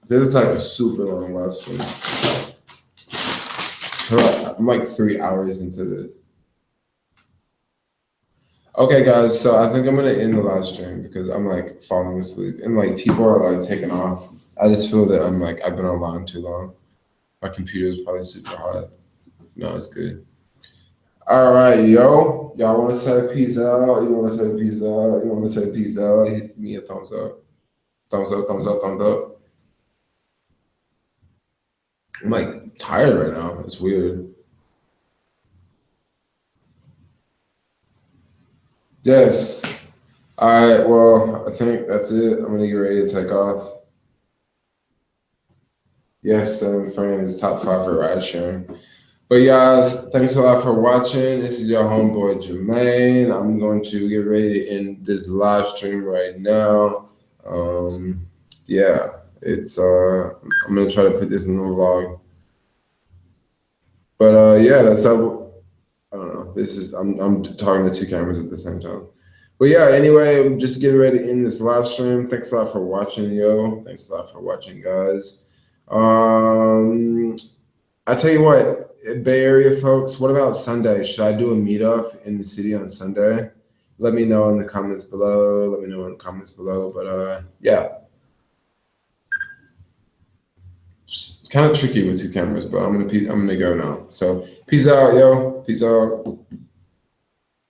This is like a super long live stream. I'm like 3 hours into this. Okay, guys, so I think I'm gonna end the live stream because I'm like falling asleep and like people are like taking off. I just feel that I've been online too long. My computer is probably super hot. No, it's good. All right, yo. Y'all want to say peace out? You want to say peace out? You want to say peace out? Hit me a thumbs up. Thumbs up, thumbs up, thumbs up. I'm like tired right now. It's weird. Yes. All right. Well, I think that's it. I'm gonna get ready to take off. Yes, friend is top 5 for ride sharing. But guys, thanks a lot for watching. This is your homeboy Jermaine. I'm going to get ready to end this live stream right now. Yeah, it's I'm gonna try to put this in the vlog. But yeah, that's how I don't know. This is I'm talking to two cameras at the same time. But yeah, anyway, I'm just getting ready to end this live stream. Thanks a lot for watching, yo. Thanks a lot for watching, guys. I tell you what, Bay Area folks, what about Sunday? Should I do a meetup in the city on Sunday? Let me know in the comments below. Let me know in the comments below. But yeah, it's kind of tricky with two cameras, but I'm gonna go now. So peace out, yo. Peace out.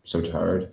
So tired.